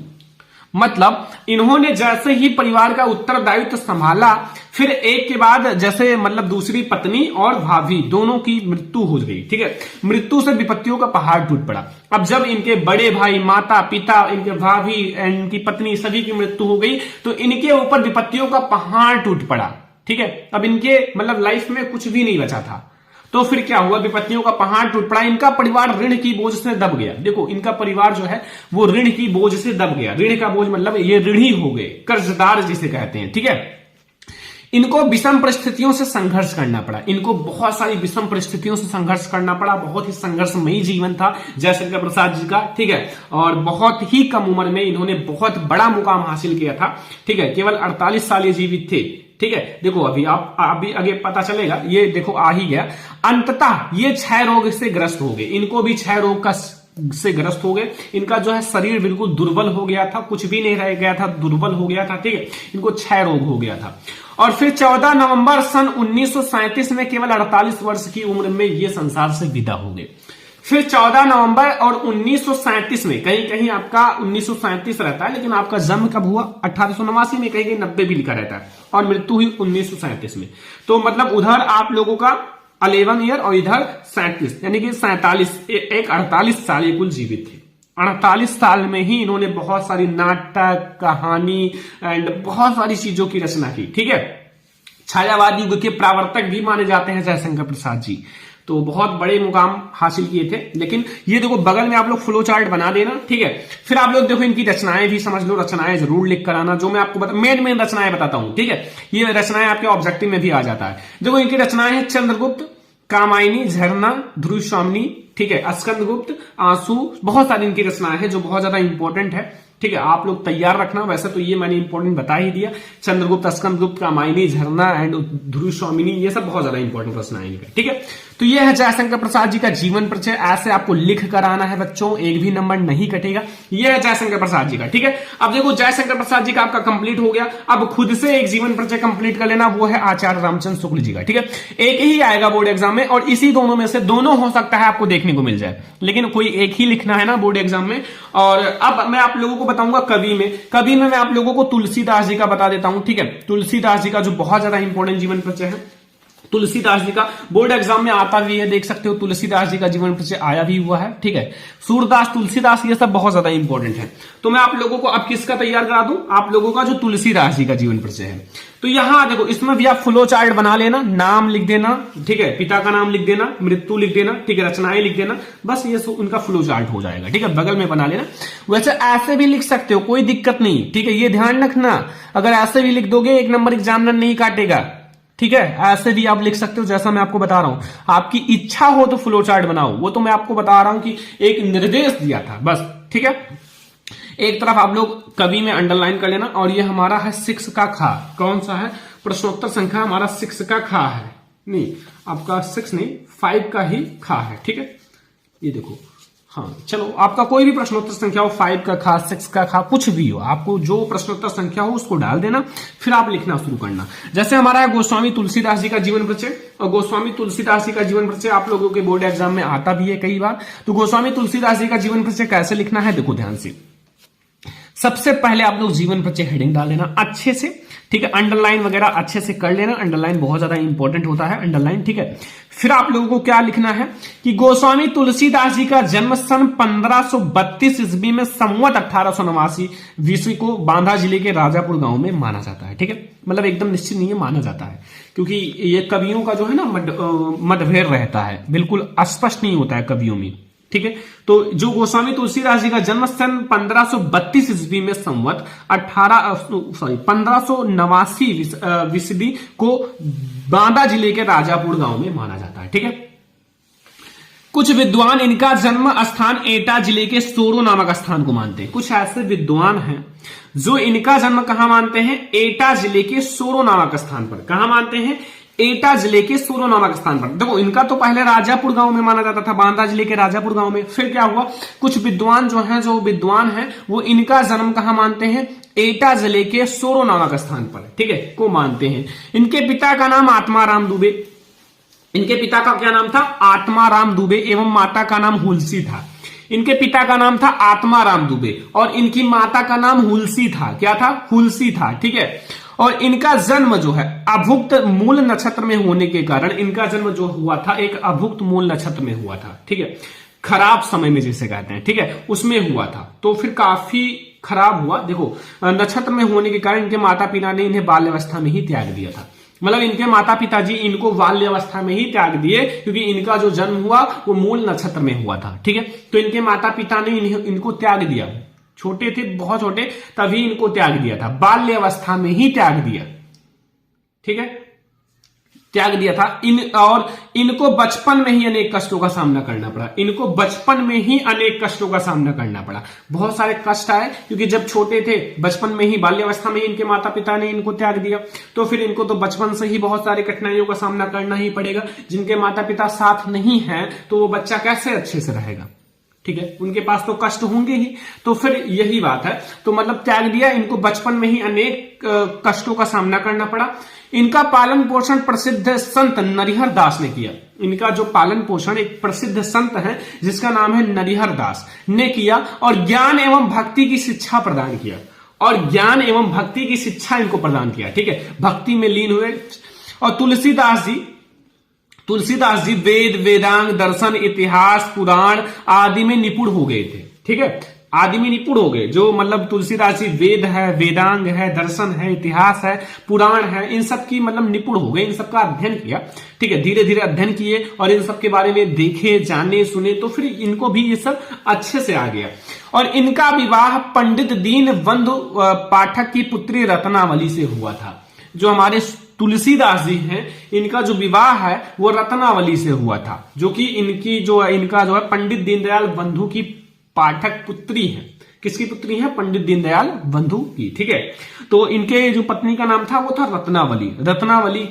मतलब इन्होंने जैसे ही परिवार का उत्तरदायित्व संभाला, फिर एक के बाद जैसे मतलब दूसरी पत्नी और भाभी दोनों की मृत्यु हो गई। ठीक है, मृत्यु से विपत्तियों का पहाड़ टूट पड़ा। अब जब इनके बड़े भाई, माता पिता, इनके भाभी, इनकी पत्नी सभी की मृत्यु हो गई तो इनके ऊपर विपत्तियों का पहाड़ टूट पड़ा। ठीक है, अब इनके मतलब लाइफ में कुछ भी नहीं बचा था। तो फिर क्या हुआ? विपत्तियों का पहाड़ टूट पड़ा। इनका परिवार ऋण की बोझ से दब गया। देखो, इनका परिवार जो है वो ऋण की बोझ से दब गया। ऋण का बोझ मतलब ये ऋणी हो गए, कर्जदार जिसे कहते हैं। ठीक है, इनको विषम परिस्थितियों से संघर्ष करना पड़ा। इनको बहुत सारी विषम परिस्थितियों से संघर्ष करना पड़ा। बहुत ही संघर्षमयी जीवन था जयशंकर प्रसाद जी का। ठीक है, और बहुत ही कम उम्र में इन्होंने बहुत बड़ा मुकाम हासिल किया था। ठीक है, केवल 48 साल ये जीवित थे। ठीक है, देखो अभी अभी आगे पता चलेगा। ये देखो आ ही गया। अंततः ये क्षय रोग से ग्रस्त हो गए। इनको भी क्षय रोग का से ग्रस्त हो गए। इनका जो है शरीर बिल्कुल दुर्बल हो गया था, कुछ भी नहीं रह गया था, दुर्बल हो गया था। ठीक है, इनको क्षय रोग हो गया था। और फिर 14 नवंबर सन 1937 में केवल 48 वर्ष की उम्र में ये संसार से विदा हो गए। फिर 14 नवंबर और 1937 में, कहीं कहीं आपका 1937 रहता है लेकिन आपका जन्म कब हुआ? 1889 में, कहीं कहीं 90 भी लिखा रहता है, और मृत्यु हुई 1937 में। तो मतलब उधर आप लोगों का 11 ईयर और इधर 37, यानी कि 47, एक 48 साल ये कुल जीवित थे। 48 साल में ही इन्होंने बहुत सारी नाटक, कहानी एंड बहुत सारी चीजों की रचना की। ठीक है, छायावाद युग के प्रवर्तक भी माने जाते हैं जयशंकर प्रसाद जी। तो बहुत बड़े मुकाम हासिल किए थे। लेकिन ये देखो बगल में आप लोग फ्लो चार्ट बना देना। ठीक है, फिर आप लोग देखो इनकी रचनाएं भी समझ लो। रचनाएं जरूर लिख कर आना, जो मैं आपको मेन रचनाएं बताता हूं। ठीक है, ये रचनाएं आपके ऑब्जेक्टिव में भी आ जाता है। देखो इनकी रचनाएं हैं चंद्रगुप्त, कामायनी, झरना, ध्रुव, ठीक है, स्कंदगुप्त, आंसू, बहुत सारी इनकी रचनाएं हैं जो बहुत ज्यादा इंपॉर्टेंट है। ठीक है, आप लोग तैयार रखना। वैसे तो ये मैंने इंपॉर्टेंट बता ही दिया, चंद्रगुप्त, स्कंदगुप्त, कामायनी, झरना एंड ध्रुव स्वामिनी, ये सब बहुत ज्यादा इंपॉर्टेंट प्रश्न आएंगे। ठीक है, तो ये है जयशंकर प्रसाद जी का जीवन परिचय। ऐसे आपको लिख कर आना है बच्चों, एक भी नंबर नहीं कटेगा। ये है जयशंकर प्रसाद जी का। ठीक है, अब देखो जयशंकर प्रसाद जी का आपका कंप्लीट हो गया। अब खुद से एक जीवन परिचय कंप्लीट कर लेना, वो है आचार्य रामचंद्र शुक्ल जी का। ठीक है, एक ही आएगा बोर्ड एग्जाम में, और इसी दोनों में से दोनों हो सकता है आपको देखने को मिल जाए, लेकिन कोई एक ही लिखना है ना बोर्ड एग्जाम में। और अब मैं आप लोगों को बताऊंगा कवि में मैं आप लोगों को तुलसीदास जी का बता देता हूं। ठीक है, तुलसीदास जी का जो बहुत ज्यादा इंपॉर्टेंट जीवन परिचय है, तुलसीदास जी का बोर्ड एग्जाम में आता भी है, देख सकते हो तुलसीदास जी का जीवन परिचय आया भी हुआ है। ठीक है, सूरदास, तुलसीदास, ये सब बहुत ज्यादा इंपॉर्टेंट है। तो मैं आप लोगों को अब किसका तैयार करा दूं, आप लोगों का जो तुलसीदास जी का जीवन परिचय है। तो यहां देखो, इसमें भी आप फ्लो चार्ट बना लेना, नाम लिख देना, ठीक है, पिता का नाम लिख देना, मृत्यु लिख देना, ठीक है, रचनाएं लिख देना, बस ये उनका फ्लो चार्ट हो जाएगा। ठीक है, बगल में बना लेना। वैसे ऐसे भी लिख सकते हो, कोई दिक्कत नहीं। ठीक है, ये ध्यान रखना, अगर ऐसे भी लिख दोगे एक नंबर एग्जामिनर नहीं काटेगा। ठीक है, ऐसे भी आप लिख सकते हो, जैसा मैं आपको बता रहा हूं। आपकी इच्छा हो तो फ्लो चार्ट बनाओ, वो तो मैं आपको बता रहा हूं कि एक निर्देश दिया था बस। ठीक है, एक तरफ आप लोग कवि में अंडरलाइन कर लेना। और ये हमारा है 6 का खा, कौन सा है, प्रश्नोत्तर संख्या हमारा 6 का खा है, नहीं आपका 6 नहीं 5 का ही खा है। ठीक है, ये देखो, हाँ चलो, आपका कोई भी प्रश्नोत्तर संख्या हो, 5 का खा, 6 का खा, कुछ भी हो, आपको जो प्रश्नोत्तर संख्या हो उसको डाल देना, फिर आप लिखना शुरू करना। जैसे हमारा है गोस्वामी तुलसीदास जी का जीवन परिचय, और गोस्वामी तुलसीदास जी का जीवन परिचय आप लोगों के बोर्ड एग्जाम में आता भी है कई बार। तो गोस्वामी तुलसीदास जी का जीवन परिचय कैसे लिखना है, देखो ध्यान से। सबसे पहले आप लोग जीवन परिचय हेडिंग डाल लेना अच्छे से। ठीक है, अंडरलाइन वगैरह अच्छे से कर लेना, अंडरलाइन बहुत ज्यादा इंपॉर्टेंट होता है, अंडरलाइन। ठीक है, फिर आप लोगों को क्या लिखना है कि गोस्वामी तुलसीदास जी का जन्म सन 1532 ईस्वी में संवत 1889 ईस्वी को बांदा जिले के राजापुर गांव में माना जाता है। ठीक है, मतलब एकदम निश्चित नहीं है, माना जाता है, क्योंकि ये कवियों का जो है ना मतभेद रहता है, बिल्कुल स्पष्ट नहीं होता है कवियों में। ठीक है, तो जो गोस्वामी तुलसीदास जी का जन्म सन 1532 ईस्वी में संवत 1589 ईस्वी को बांदा जिले के राजापुर गांव में माना जाता है। ठीक है, कुछ विद्वान इनका जन्म स्थान एटा जिले के सोरो नामक स्थान को मानते हैं। कुछ ऐसे विद्वान हैं जो इनका जन्म कहां मानते हैं, एटा जिले के सोरो नामक स्थान पर। कहां मानते हैं, एटा जिले के सोरो नामक स्थान पर। देखो, इनका तो पहले राजापुर गांव में माना जाता था, बांदा जिले के राजापुर गांव में। फिर क्या हुआ, कुछ विद्वान जो विद्वान हैं वो इनका जन्म कहां मानते हैं, एटा जिले के सोरो नामक स्थान पर, ठीक है, को मानते हैं। इनके पिता का नाम आत्माराम दुबे, इनके पिता का क्या नाम था, आत्माराम दुबे, एवं माता का नाम हुलसी था। इनके पिता का नाम था आत्माराम दुबे और इनकी माता का नाम हुलसी था। क्या था, हुलसी था। ठीक है, और इनका जन्म जो है अभुक्त मूल नक्षत्र में होने के कारण, इनका जन्म जो हुआ था एक अभुक्त मूल नक्षत्र में हुआ था। ठीक है, खराब समय में जिसे कहते हैं, ठीक है, उसमें हुआ था, तो फिर काफी खराब हुआ। देखो, नक्षत्र में होने के कारण इनके माता पिता ने इन्हें बाल्यावस्था में ही त्याग दिया था। मतलब इनके माता पिताजी इनको बाल्यावस्था में ही त्याग दिए, क्योंकि इनका जो जन्म हुआ वो मूल नक्षत्र में हुआ था। ठीक है, तो इनके माता पिता ने इनको त्याग दिया, छोटे थे, बहुत छोटे, तभी इनको त्याग दिया था, बाल्यावस्था में ही त्याग दिया। ठीक है, त्याग दिया था और इनको बचपन में ही अनेक कष्टों का सामना करना पड़ा। इनको बचपन में ही अनेक कष्टों का सामना करना पड़ा, बहुत सारे कष्ट आए, क्योंकि जब छोटे थे, बचपन में ही, बाल्यावस्था में ही इनके माता पिता ने इनको त्याग दिया, तो फिर इनको तो बचपन से ही बहुत सारी कठिनाइयों का सामना करना ही पड़ेगा। जिनके माता पिता साथ नहीं है तो वो बच्चा कैसे अच्छे से रहेगा। ठीक है, उनके पास तो कष्ट होंगे ही, तो फिर यही बात है। तो मतलब त्याग दिया, इनको बचपन में ही अनेक कष्टों का सामना करना पड़ा। इनका पालन पोषण प्रसिद्ध संत नरिहर दास ने किया। इनका जो पालन पोषण एक प्रसिद्ध संत है जिसका नाम है नरिहर दास ने किया, और ज्ञान एवं भक्ति की शिक्षा प्रदान किया, और ज्ञान एवं भक्ति की शिक्षा इनको प्रदान किया। ठीक है, भक्ति में लीन हुए। और तुलसीदास जी वेद, वेदांग, दर्शन, इतिहास, पुराण आदि में निपुण हो गए थे। ठीक है, आदि में निपुण हो गए। जो मतलब तुलसीदास जी वेद है, वेदांग है, दर्शन है, इतिहास है, पुराण है, इन सब की मतलब निपुण हो गए, इन सब का अध्ययन किया। ठीक है, धीरे धीरे अध्ययन किए और इन सब के बारे में देखे, जाने, सुने, तो फिर इनको भी ये सब अच्छे से आ गया। और इनका विवाह पंडित दीनबंधु पाठक की पुत्री रत्नावली से हुआ था। जो हमारे तुलसीदास जी हैं, इनका जो विवाह है वो रत्नावली से हुआ था, जो कि इनका जो है पंडित दीनदयाल बंधु की पाठक पुत्री है। किसकी पुत्री है? पंडित दीनदयाल बंधु की। ठीक है, तो इनके जो पत्नी का नाम था वो था रत्नावली। रत्नावली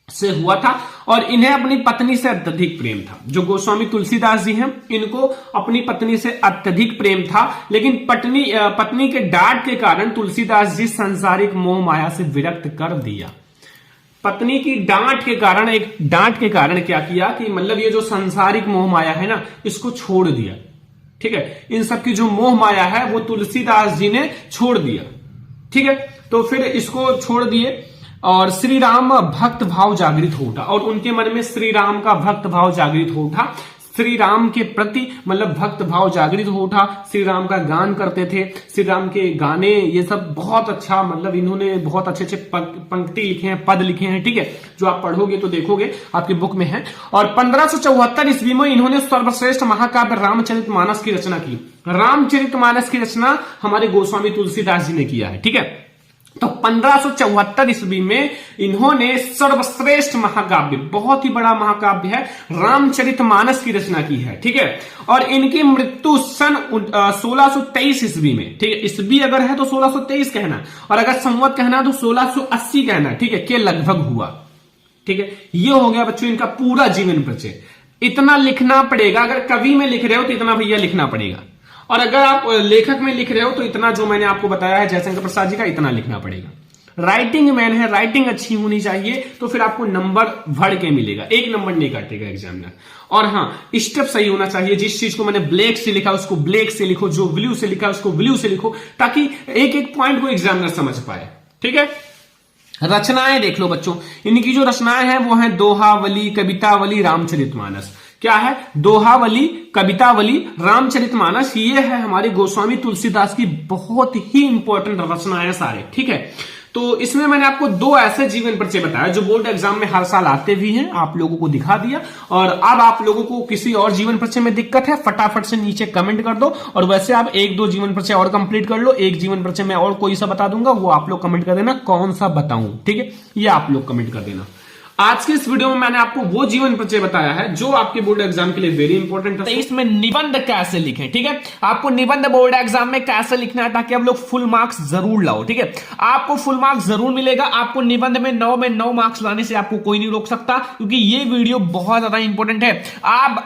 से हुआ था और इन्हें अपनी पत्नी से अत्यधिक प्रेम था। जो गोस्वामी तुलसीदास जी हैं, इनको अपनी पत्नी से अत्यधिक प्रेम था, लेकिन पत्नी के डांट के कारण तुलसीदास जी सांसारिक मोह माया से विरक्त कर दिया। पत्नी की डांट के कारण क्या किया कि मतलब ये जो सांसारिक मोह माया है ना, इसको छोड़ दिया। ठीक है, इन सब की जो मोह माया है वो तुलसीदास जी ने छोड़ दिया। ठीक है, तो फिर इसको छोड़ दिए और श्री राम भक्त भाव जागृत हो उठा और उनके मन में श्री राम का भक्त भाव जागृत हो उठा। श्री राम के प्रति मतलब भक्त भाव जागृत हो उठा। श्री राम का गान करते थे, श्री राम के गाने ये सब बहुत अच्छा, मतलब इन्होंने बहुत अच्छे अच्छे पंक्ति लिखे हैं, पद लिखे हैं। ठीक है, जो आप पढ़ोगे तो देखोगे आपकी बुक में है। और 1574 ईस्वी में इन्होंने सर्वश्रेष्ठ महाकाव्य रामचरितमानस की रचना की। रामचरितमानस की रचना हमारे गोस्वामी तुलसीदास जी ने किया है। ठीक है, तो 1574 ईस्वी में इन्होंने सर्वश्रेष्ठ महाकाव्य, बहुत ही बड़ा महाकाव्य है, रामचरितमानस की रचना की है। ठीक है, और इनकी मृत्यु सन 1623 ईस्वी में। ठीक है, ईस्वी अगर है तो 1623 कहना, और अगर संवत कहना तो 1680 कहना। ठीक है, के लगभग हुआ। ठीक है, ये हो गया बच्चों इनका पूरा जीवन परिचय। इतना लिखना पड़ेगा, अगर कवि में लिख रहे हो तो इतना भैया लिखना पड़ेगा, और अगर आप लेखक में लिख रहे हो तो इतना जो मैंने आपको बताया है जयशंकर प्रसाद जी का, इतना लिखना पड़ेगा। राइटिंग मैन है, राइटिंग अच्छी होनी चाहिए, तो फिर आपको नंबर बढ़ के मिलेगा, 1 नंबर नहीं काटेगा एग्जामिनर। और हाँ, स्टेप सही होना चाहिए। जिस चीज को मैंने ब्लैक से लिखा उसको ब्लैक से लिखो, जो ब्लू से लिखा उसको ब्लू से लिखो, ताकि एक एक पॉइंट को एग्जामिनर समझ पाए। ठीक है, रचनाएं देख लो बच्चों, इनकी जो रचनाएं हैं वो है दोहावली, कवितावली, रामचरितमानस। क्या है? दोहावली, कवितावली, रामचरितमानस। ये है हमारे गोस्वामी तुलसीदास की बहुत ही इंपॉर्टेंट रचनाएं सारे। ठीक है, तो इसमें मैंने आपको 2 ऐसे जीवन परिचय बताया जो बोर्ड एग्जाम में हर साल आते भी हैं, आप लोगों को दिखा दिया। और अब आप लोगों को किसी और जीवन परिचय में दिक्कत है, फटाफट से नीचे कमेंट कर दो। और वैसे आप 1-2 जीवन परिचय और कंप्लीट कर लो। एक जीवन परिचय में और कोई सा बता दूंगा, वो आप लोग कमेंट कर देना कौन सा बताऊं। ठीक है, ये आप लोग कमेंट कर देना। आज के इस वीडियो में मैंने आपको वो जीवन परिचय बताया है जो आपके बोर्ड एग्जाम के लिए वेरी इंपॉर्टेंट है। तो इसमें निबंध कैसे लिखें, ठीक है, आपको निबंध बोर्ड एग्जाम में कैसे लिखना है ताकि आप लोग फुल मार्क्स जरूर लाओ। ठीक है, आपको फुल मार्क्स जरूर मिलेगा। आपको निबंध में 9 मार्क्स लाने से आपको कोई नहीं रोक सकता, क्योंकि ये वीडियो बहुत ज्यादा इंपॉर्टेंट है।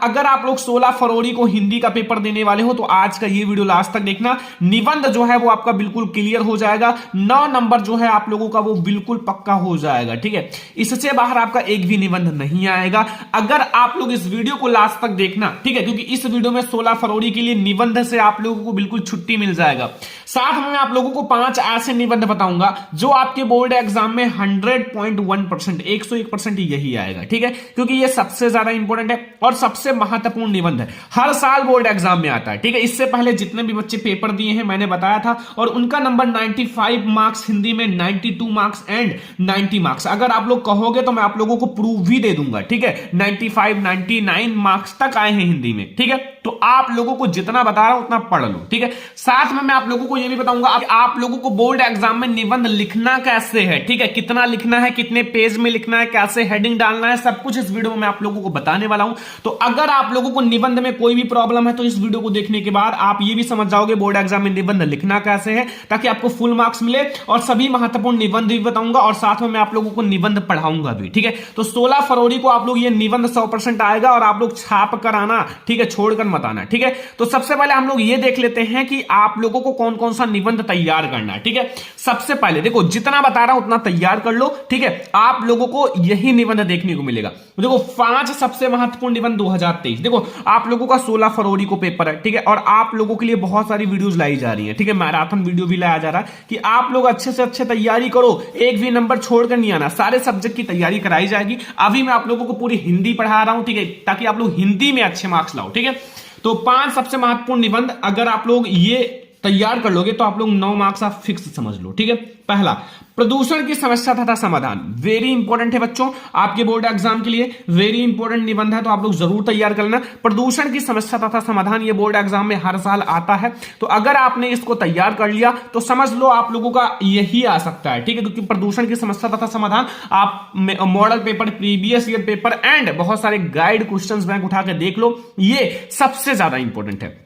अगर आप लोग 16 फरवरी को हिंदी का पेपर देने वाले हो तो आज का ये वीडियो लास्ट तक देखना। निबंध जो है वो आपका बिल्कुल क्लियर हो जाएगा, 9 नंबर जो है आप लोगों का वो बिल्कुल पक्का हो जाएगा। ठीक है, इससे बाहर आपका एक भी निबंध नहीं आएगा। अगर आप लोग इस वीडियो को लास्ट तक देखना, ठीक है, क्योंकि इस वीडियो में 16 फरवरी के लिए निबंध से आप लोगों को बिल्कुल छुट्टी मिल जाएगा। साथ में मैं आप लोगों को 5 ऐसे निबंध बताऊंगा जो आपके बोर्ड एग्जाम में 100.1%, 101% यही आएगा। ठीक है, क्योंकि ये सबसे ज्यादा इंपॉर्टेंट है और सबसे महत्वपूर्ण निबंध है, हर साल बोर्ड एग्जाम में आता है। ठीक है, इससे पहले जितने भी बच्चे पेपर दिए हैं मैंने बताया था, और उनका नंबर 95 मार्क्स हिंदी में, 92 मार्क्स एंड 90 मार्क्स। अगर आप लोग कहोगे तो मैं आप लोगों को प्रूफ भी दे दूंगा। ठीक है, 95, 99 मार्क्स तक आए हैं हिंदी में। ठीक है, तो आप लोगों को जितना बता रहा हूं उतना पढ़ लो। ठीक है, साथ में मैं आप लोगों को यह भी बताऊंगा आप लोगों को बोर्ड एग्जाम में निबंध लिखना कैसे है। ठीक है, कितना लिखना है, कितने पेज में लिखना है, कैसे हेडिंग डालना है, सब कुछ इस वीडियो में मैं आप लोगों को बताने वाला हूं। तो अगर आप लोगों को निबंध में कोई भी प्रॉब्लम है तो इस वीडियो को देखने के बाद आप ये भी समझ जाओगे बोर्ड एग्जाम में निबंध लिखना कैसे है, ताकि आपको फुल मार्क्स मिले। और सभी महत्वपूर्ण निबंध भी बताऊंगा और साथ में मैं आप लोगों को निबंध पढ़ाऊंगा भी। ठीक है, तो 16 फरवरी को आप लोग ये निबंध 100% आएगा और आप लोग छाप कर आना। ठीक है, छोड़कर मत आना। ठीक है, तो सबसे पहले हम लोग ये देख लेते हैं कि आप लोगों को कौन कौन सा निबंध तैयार करना है। ठीक है, सबसे पहले देखो, जितना बता रहा हूं उतना तैयार कर लो। ठीक है, आप लोगों को यही निबंध देखने को मिलेगा। देखो, 5 सबसे महत्वपूर्ण निबंध 2023। देखो, आप लोगों का 16 फरवरी को पेपर है। ठीक है, और आप लोगों के लिए बहुत सारी वीडियोस लाई जा रही है। ठीक है, मैराथन वीडियो भी लाया जा रहा है कि आप लोग अच्छे से अच्छे तैयारी करो, एक भी नंबर छोड़कर नहीं आना, सारे सब्जेक्ट की तैयारी कराई जाएगी। अभी मैं आप लोगों को पूरी हिंदी पढ़ा रहा हूं। ठीक है, ताकि आप लोग हिंदी में अच्छे मार्क्स लाओ। ठीक है, तो 5 सबसे महत्वपूर्ण निबंध अगर आप लोग ये तैयार कर लोगे तो आप लोग 9 मार्क्स आप फिक्स समझ लो। ठीक है, पहला, प्रदूषण की समस्या तथा समाधान, वेरी इंपॉर्टेंट है बच्चों आपके बोर्ड एग्जाम के लिए, वेरी इंपॉर्टेंट निबंध है, तो आप लोग जरूर तैयार कर लेना। प्रदूषण की समस्या तथा समाधान ये बोर्ड एग्जाम में हर साल आता है, तो अगर आपने इसको तैयार कर लिया तो समझ लो आप लोगों का यही आ सकता है। ठीक है, क्योंकि प्रदूषण की समस्या तथा समाधान आप model paper, previous year paper and बहुत सारे गाइड क्वेश्चंस बैंक उठा के देख लो, ये सबसे ज्यादा इंपॉर्टेंट है।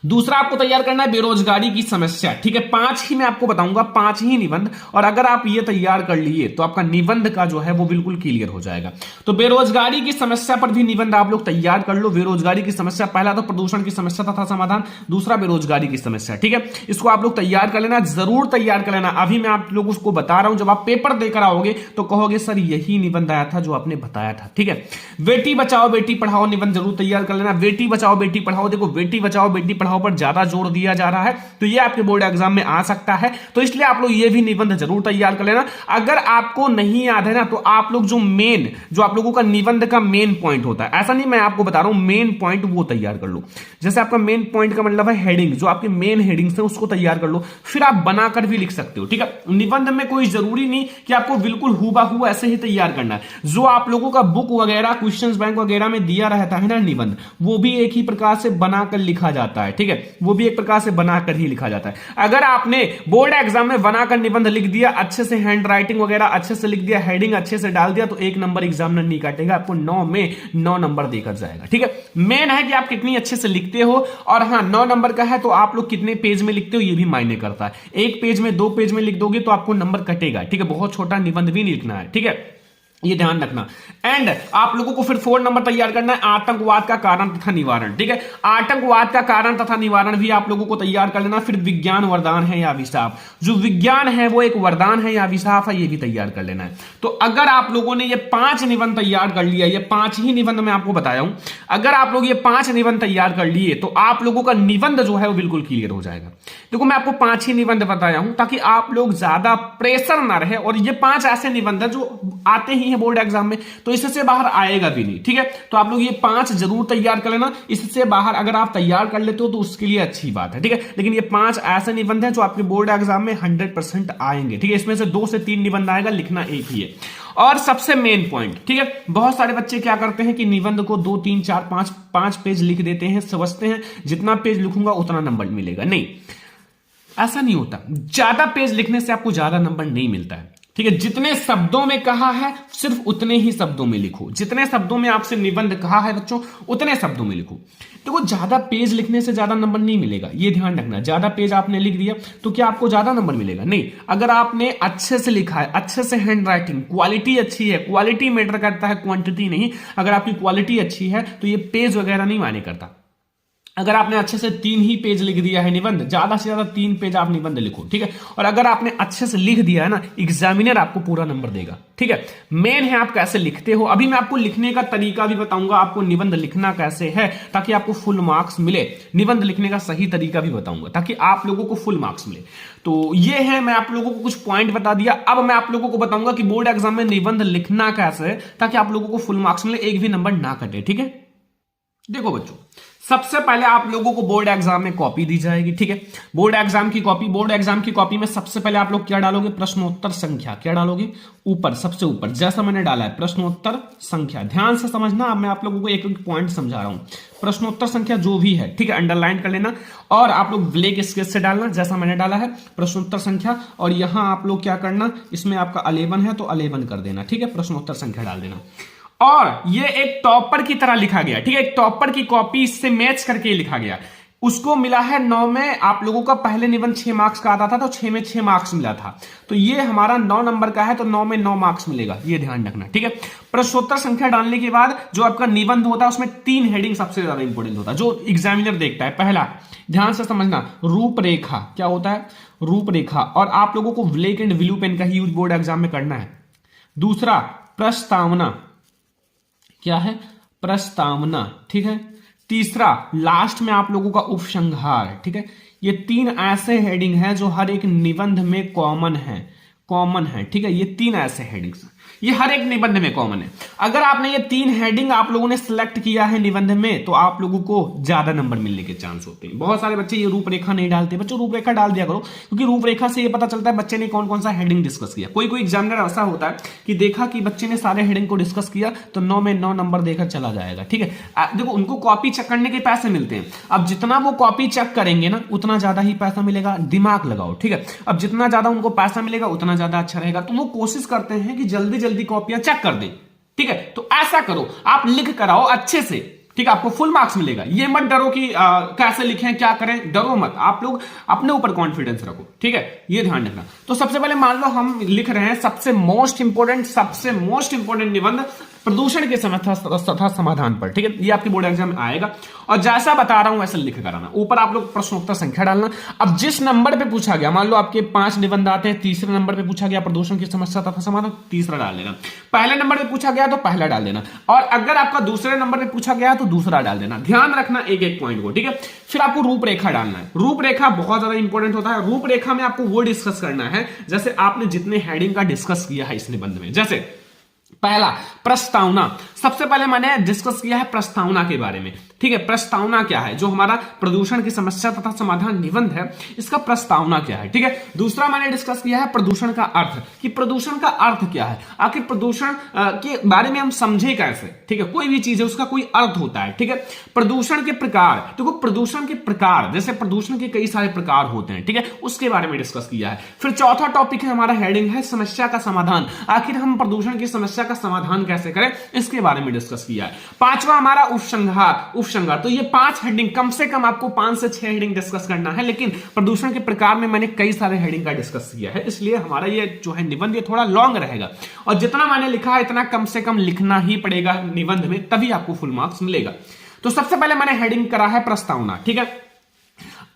दूसरा आपको तैयार करना है बेरोजगारी की समस्या। ठीक है, 5 ही मैं आपको बताऊंगा, 5 ही निबंध, और अगर आप ये तैयार कर लिए तो आपका निबंध का जो है वो बिल्कुल क्लियर हो जाएगा। तो बेरोजगारी की समस्या पर भी निबंध आप लोग तैयार कर लो। बेरोजगारी की समस्या, पहला तो प्रदूषण की समस्या तथा समाधान, दूसरा बेरोजगारी की समस्या। ठीक है, इसको आप लोग तैयार कर लेना, जरूर तैयार कर लेना। अभी मैं आप लोगों को बता रहा हूं, जब आप पेपर देकर आओगे तो कहोगे सर यही निबंध आया था जो आपने बताया था। ठीक है, बेटी बचाओ बेटी पढ़ाओ निबंध जरूर तैयार कर लेना। बेटी बचाओ बेटी पढ़ाओ, देखो बेटी बचाओ बेटी पढ़ाओ पर ज्यादा जोर दिया जा रहा है, तो ये आपके बोर्ड एग्जाम में आ सकता है, तो इसलिए आप लोग ये भी निबंध जरूर तैयार कर लेना। अगर आपको नहीं याद है ना, तो आप लोग जो आप लोगों का निबंध का मेन पॉइंट होता है, ऐसा नहीं मैं आपको बता रहा हूं, मेन पॉइंट वो तैयार कर लो। जैसे आपका मेन पॉइंट का मतलब है हेडिंग, जो आपके मेन हेडिंग्स है उसको तैयार कर लो, फिर आप बनाकर भी लिख सकते हो। ठीक है, निबंध में कोई जरूरी नहीं कि आपको बिल्कुल हूबहू ऐसे ही तैयार करना है। जो आप लोगों का बुक वगैरह क्वेश्चंस बैंक वगैरह में दिया रहता है ना निबंध, वो भी एक ही प्रकार से बनाकर लिखा जाता है। ठीक है, वो भी एक प्रकार से बनाकर ही लिखा जाता है। अगर आपने बोर्ड एग्जाम में बनाकर निबंध लिख दिया, अच्छे से हैंड राइटिंग वगैरह अच्छे से लिख दिया, हेडिंग अच्छे से डाल दिया, तो 1 नंबर एग्जामिनर नहीं काटेगा, आपको 9 में 9 नंबर देकर जाएगा। ठीक है, मेन है कि आप कितनी अच्छे से लिखते हो, और हाँ 9 नंबर का है तो आप लोग कितने पेज में लिखते हो ये भी मायने करता है। 1 पेज में 2 पेज में लिख दोगे तो आपको नंबर कटेगा। ठीक है, बहुत छोटा निबंध भी नहीं लिखना है। ठीक है, ये ध्यान रखना। एंड आप लोगों को फिर 4 नंबर तैयार करना है आतंकवाद का कारण तथा निवारण। ठीक है, आतंकवाद का कारण तथा निवारण भी आप लोगों को तैयार कर लेना। फिर विज्ञान वरदान है या अभिशाप, जो विज्ञान है वो एक वरदान है या अभिशाप है, ये भी तैयार कर लेना है। तो अगर आप लोगों ने ये 5 निबंध तैयार कर लिया, ये 5 ही निबंध मैं आपको बताया हूं, अगर आप लोग ये 5 निबंध तैयार कर लिए तो आप लोगों का निबंध जो है वो बिल्कुल क्लियर हो जाएगा। देखो मैं आपको 5 ही निबंध बताया हूं ताकि आप लोग ज्यादा प्रेशर ना रहे, और ये 5 ऐसे निबंध है जो आते ही बोर्ड एग्जाम में, तो इससे बाहर आएगा भी नहीं। ठीक है, तो आप लोग ये 5 जरूर तैयार कर लेना। इससे बाहर अगर आप तैयार कर लेते हो तो उसके लिए अच्छी बात है। ठीक है, लेकिन ये 5 ऐसे निबंध हैं जो आपके बोर्ड एग्जाम में 100% आएंगे। ठीक है, इसमें से 2 से 3 निबंध आएगा, लिखना एक ही है। और सबसे मेन पॉइंट, ठीक है, बहुत सारे बच्चे क्या करते हैं कि निबंध को 2 3 4 5 पेज लिख देते हैं, समझते हैं जितना पेज लिखूंगा उतना नंबर मिलेगा। नहीं, ऐसा नहीं होता। ज्यादा पेज लिखने से आपको ज्यादा नंबर नहीं मिलता है। ठीक है, जितने शब्दों में कहा है सिर्फ उतने ही शब्दों में लिखो। जितने शब्दों में आपसे निबंध कहा है बच्चों, उतने शब्दों में लिखो। देखो ज्यादा पेज लिखने से ज्यादा नंबर नहीं मिलेगा, ये ध्यान रखना। ज्यादा पेज आपने लिख दिया तो क्या आपको ज्यादा नंबर मिलेगा? नहीं। अगर आपने अच्छे से लिखा है, अच्छे से हैंड राइटिंग, क्वालिटी अच्छी है, क्वालिटी मैटर करता है, क्वांटिटी नहीं। अगर आपकी क्वालिटी अच्छी है तो ये पेज वगैरह नहीं मायने करता। अगर आपने अच्छे से 3 ही पेज लिख दिया है निबंध, ज्यादा से ज्यादा 3 पेज आप निबंध लिखो। ठीक है, और अगर आपने अच्छे से लिख दिया है ना, एग्जामिनर आपको पूरा नंबर देगा। ठीक है, मेन है आप कैसे लिखते हो। अभी मैं आपको लिखने का तरीका भी बताऊंगा, आपको निबंध लिखना कैसे है ताकि आपको फुल मार्क्स मिले। निबंध लिखने का सही तरीका भी बताऊंगा ताकि आप लोगों को फुल मार्क्स मिले। तो ये है, मैं आप लोगों को कुछ पॉइंट बता दिया। अब मैं आप लोगों को बताऊंगा कि बोर्ड एग्जाम में निबंध लिखना कैसे है ताकि आप लोगों को फुल मार्क्स मिले, एक भी नंबर ना कटे। ठीक है, देखो बच्चों, सबसे पहले आप लोगों को बोर्ड एग्जाम में कॉपी दी जाएगी। ठीक है, बोर्ड एग्जाम की कॉपी। बोर्ड एग्जाम की कॉपी में सबसे पहले आप लोग क्या डालोगे? प्रश्नोत्तर संख्या। क्या डालोगे? ऊपर, सबसे ऊपर, जैसा मैंने डाला है प्रश्नोत्तर संख्या। ध्यान से समझना, अब मैं आप लोगों को एक एक पॉइंट समझा रहा हूं। प्रश्नोत्तर संख्या जो भी है, ठीक है, अंडरलाइन कर लेना, और आप लोग ब्लैक स्केच से डालना जैसा मैंने डाला है प्रश्नोत्तर संख्या। और यहां आप लोग क्या करना, इसमें आपका 11 है तो 11 कर देना। ठीक है, प्रश्नोत्तर संख्या डाल देना। और ये एक टॉपर की तरह लिखा गया। ठीक है, एक टॉपर की कॉपी इससे मैच करके लिखा गया। उसको मिला है 9 में। आप लोगों का पहले निबंध 6 मार्क्स का आता था तो 6 में 6 मार्क्स मिला था, तो ये हमारा 9 नंबर का है तो 9 में 9 मार्क्स मिलेगा, ये ध्यान रखना। ठीक है, प्रश्नोत्तर संख्या डालने के बाद जो आपका निबंध होता है उसमें 3 हेडिंग सबसे ज्यादा इंपॉर्टेंट होता है जो एग्जामिनर देखता है। पहला, ध्यान से समझना, रूपरेखा। क्या होता है? रूपरेखा। और आप लोगों को ब्लैक एंड ब्लू पेन का ही यूज बोर्ड एग्जाम में करना है। दूसरा, प्रस्तावना। क्या है? प्रस्तावना। ठीक है, तीसरा, लास्ट में आप लोगों का उपसंहार। ठीक है, ये 3 ऐसे हेडिंग हैं जो हर एक निबंध में कॉमन है। ठीक है, ये 3 ऐसे हेडिंग्स ये हर एक निबंध में कॉमन है। अगर आपने ये 3 हेडिंग आप लोगों ने सिलेक्ट किया है निबंध में तो आप लोगों को ज्यादा नंबर मिलने के चांस होते हैं। बहुत सारे बच्चे ये रूपरेखा नहीं डालते। बच्चों रूपरेखा डाल दिया करो, क्योंकि रूपरेखा से ये पता चलता है बच्चे ने कौन कौन सा हेडिंग डिस्कस किया। कोई कोई एग्जामिनर ऐसा होता है कि देखा कि बच्चे ने सारे हेडिंग को डिस्कस किया तो 9 में 9 नंबर देकर चला जाएगा। ठीक है, देखो उनको कॉपी चेक करने के पैसे मिलते हैं। अब जितना वो कॉपी चेक करेंगे ना उतना ज्यादा ही पैसा मिलेगा। दिमाग लगाओ। ठीक है, अब जितना ज्यादा उनको पैसा मिलेगा उतना ज्यादा अच्छा रहेगा, तो वो कोशिश करते हैं कि जल्दी जल्दी कॉपियां चेक कर दें। ठीक है, तो ऐसा करो, आप लिख कर आओ अच्छे से, ठीक है, आपको फुल मार्क्स मिलेगा। ये मत डरो कि कैसे लिखें क्या करें, डरो मत, आप लोग अपने ऊपर कॉन्फिडेंस रखो, ठीक है, ये ध्यान रखना। तो सबसे पहले मान लो हम लिख रहे हैं सबसे मोस्ट इंपोर्टेंट निबंध प्रदूषण की समस्या तथा समाधान पर, ठीक है, ये आपके बोर्ड एग्जाम में आएगा और जैसा बता रहा हूं वैसे लिख कर आना। ऊपर आप लोग प्रश्नोत्तर संख्या डालना। अब जिस नंबर पे पूछा गया, मान लो आपके 5 निबंध आते हैं, तीसरे नंबर पे पूछा गया प्रदूषण की समस्या तथा समाधान, तीसरा डाल देना। पहले नंबर पे पूछा गया तो पहला डाल देना, और अगर आपका दूसरे नंबर पे पूछा गया तो दूसरा डाल देना। ध्यान रखना एक एक पॉइंट को, ठीक है। फिर आपको रूपरेखा डालना है। रूपरेखा बहुत ज्यादा इंपॉर्टेंट होता है। रूपरेखा में आपको वो डिस्कस करना है जैसे आपने जितने हेडिंग का डिस्कस किया है इस निबंध में। जैसे पहला प्रस्तावना, सबसे पहले मैंने डिस्कस किया है प्रस्तावना के बारे में, ठीक है। प्रस्तावना क्या है, जो हमारा प्रदूषण की समस्या तथा समाधान निबंध है इसका प्रस्तावना क्या है, ठीक है। दूसरा मैंने डिस्कस किया है प्रदूषण का अर्थ, कि प्रदूषण का अर्थ क्या है, आखिर प्रदूषण के बारे में हम समझे कैसे, ठीक है। कोई भी चीज है उसका कोई अर्थ होता है, ठीक है। प्रदूषण के प्रकार, देखो प्रदूषण के प्रकार, जैसे प्रदूषण के कई सारे प्रकार होते हैं, ठीक है, उसके बारे में डिस्कस किया है। फिर चौथा टॉपिक है हमारा हेडिंग है समस्या का समाधान, आखिर हम प्रदूषण की समस्या का समाधान कैसे करें इसके बारे में डिस्कस किया है। पांचवा हमारा उपसंहार, तो ये 5 हेडिंग, कम से कम आपको 5 से 6 हेडिंग डिस्कस करना है, लेकिन प्रदूषण के प्रकार में मैंने कई सारे हेडिंग का डिस्कस किया है, इसलिए हमारा ये जो है निबंध ये थोड़ा लॉन्ग रहेगा, और जितना मैंने लिखा है इतना कम से कम लिखना ही पड़ेगा निबंध में, तभी आपको फुल मार्क्स मिलेगा। तो सबसे पहले मैंने हेडिंग करा है प्रस्तावना, ठीक है।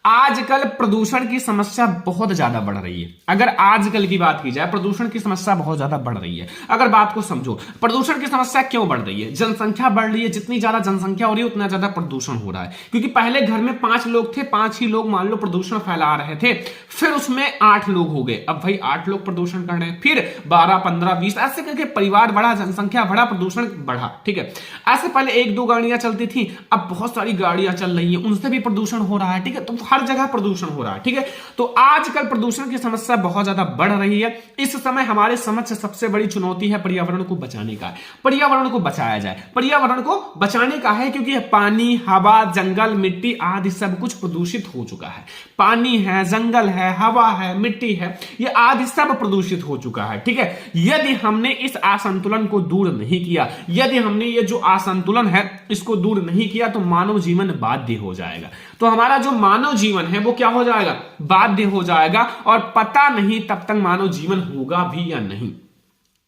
आजकल प्रदूषण की समस्या बहुत ज्यादा बढ़ रही है। अगर आजकल की बात की जाए, प्रदूषण की समस्या बहुत ज्यादा बढ़ रही है। अगर बात को समझो, प्रदूषण की समस्या क्यों बढ़ रही है, जनसंख्या बढ़ रही है, जितनी ज्यादा जनसंख्या हो रही है उतना ज्यादा प्रदूषण हो रहा है। क्योंकि पहले घर में 5 लोग थे, 5 ही लोग मान लो प्रदूषण फैला रहे थे, फिर उसमें 8 लोग हो गए, अब भाई 8 लोग प्रदूषण कर रहे हैं, फिर 12, 15, 20 ऐसे करके परिवार बढ़ा, जनसंख्या बढ़ा, प्रदूषण बढ़ा, ठीक है। ऐसे पहले 1-2 गाड़ियां चलती थी, अब बहुत सारी गाड़ियां चल रही है, उनसे भी प्रदूषण हो रहा है, ठीक है। तो हर जगह प्रदूषण हो रहा है, ठीक है। तो आजकल प्रदूषण की समस्या बहुत ज्यादा बढ़ रही है। इस समय हमारे समक्ष सबसे बड़ी चुनौती है पर्यावरण को बचाने का। पर्यावरण को बचाया जाए, पर्यावरण को बचाने का है, क्योंकि पानी, हवा, जंगल, मिट्टी आदि सब कुछ प्रदूषित हो चुका है। पानी है, जंगल है, हवा है, मिट्टी है, ये आदि सब प्रदूषित हो चुका है, ठीक है। यदि हमने इस असंतुलन को दूर नहीं किया, यदि हमने ये जो असंतुलन है इसको दूर नहीं किया, तो मानव जीवन बाध्य हो जाएगा। तो हमारा जो मानव जीवन है वो क्या हो जाएगा, बाध्य हो जाएगा, और पता नहीं तब तक मानव जीवन होगा भी या नहीं,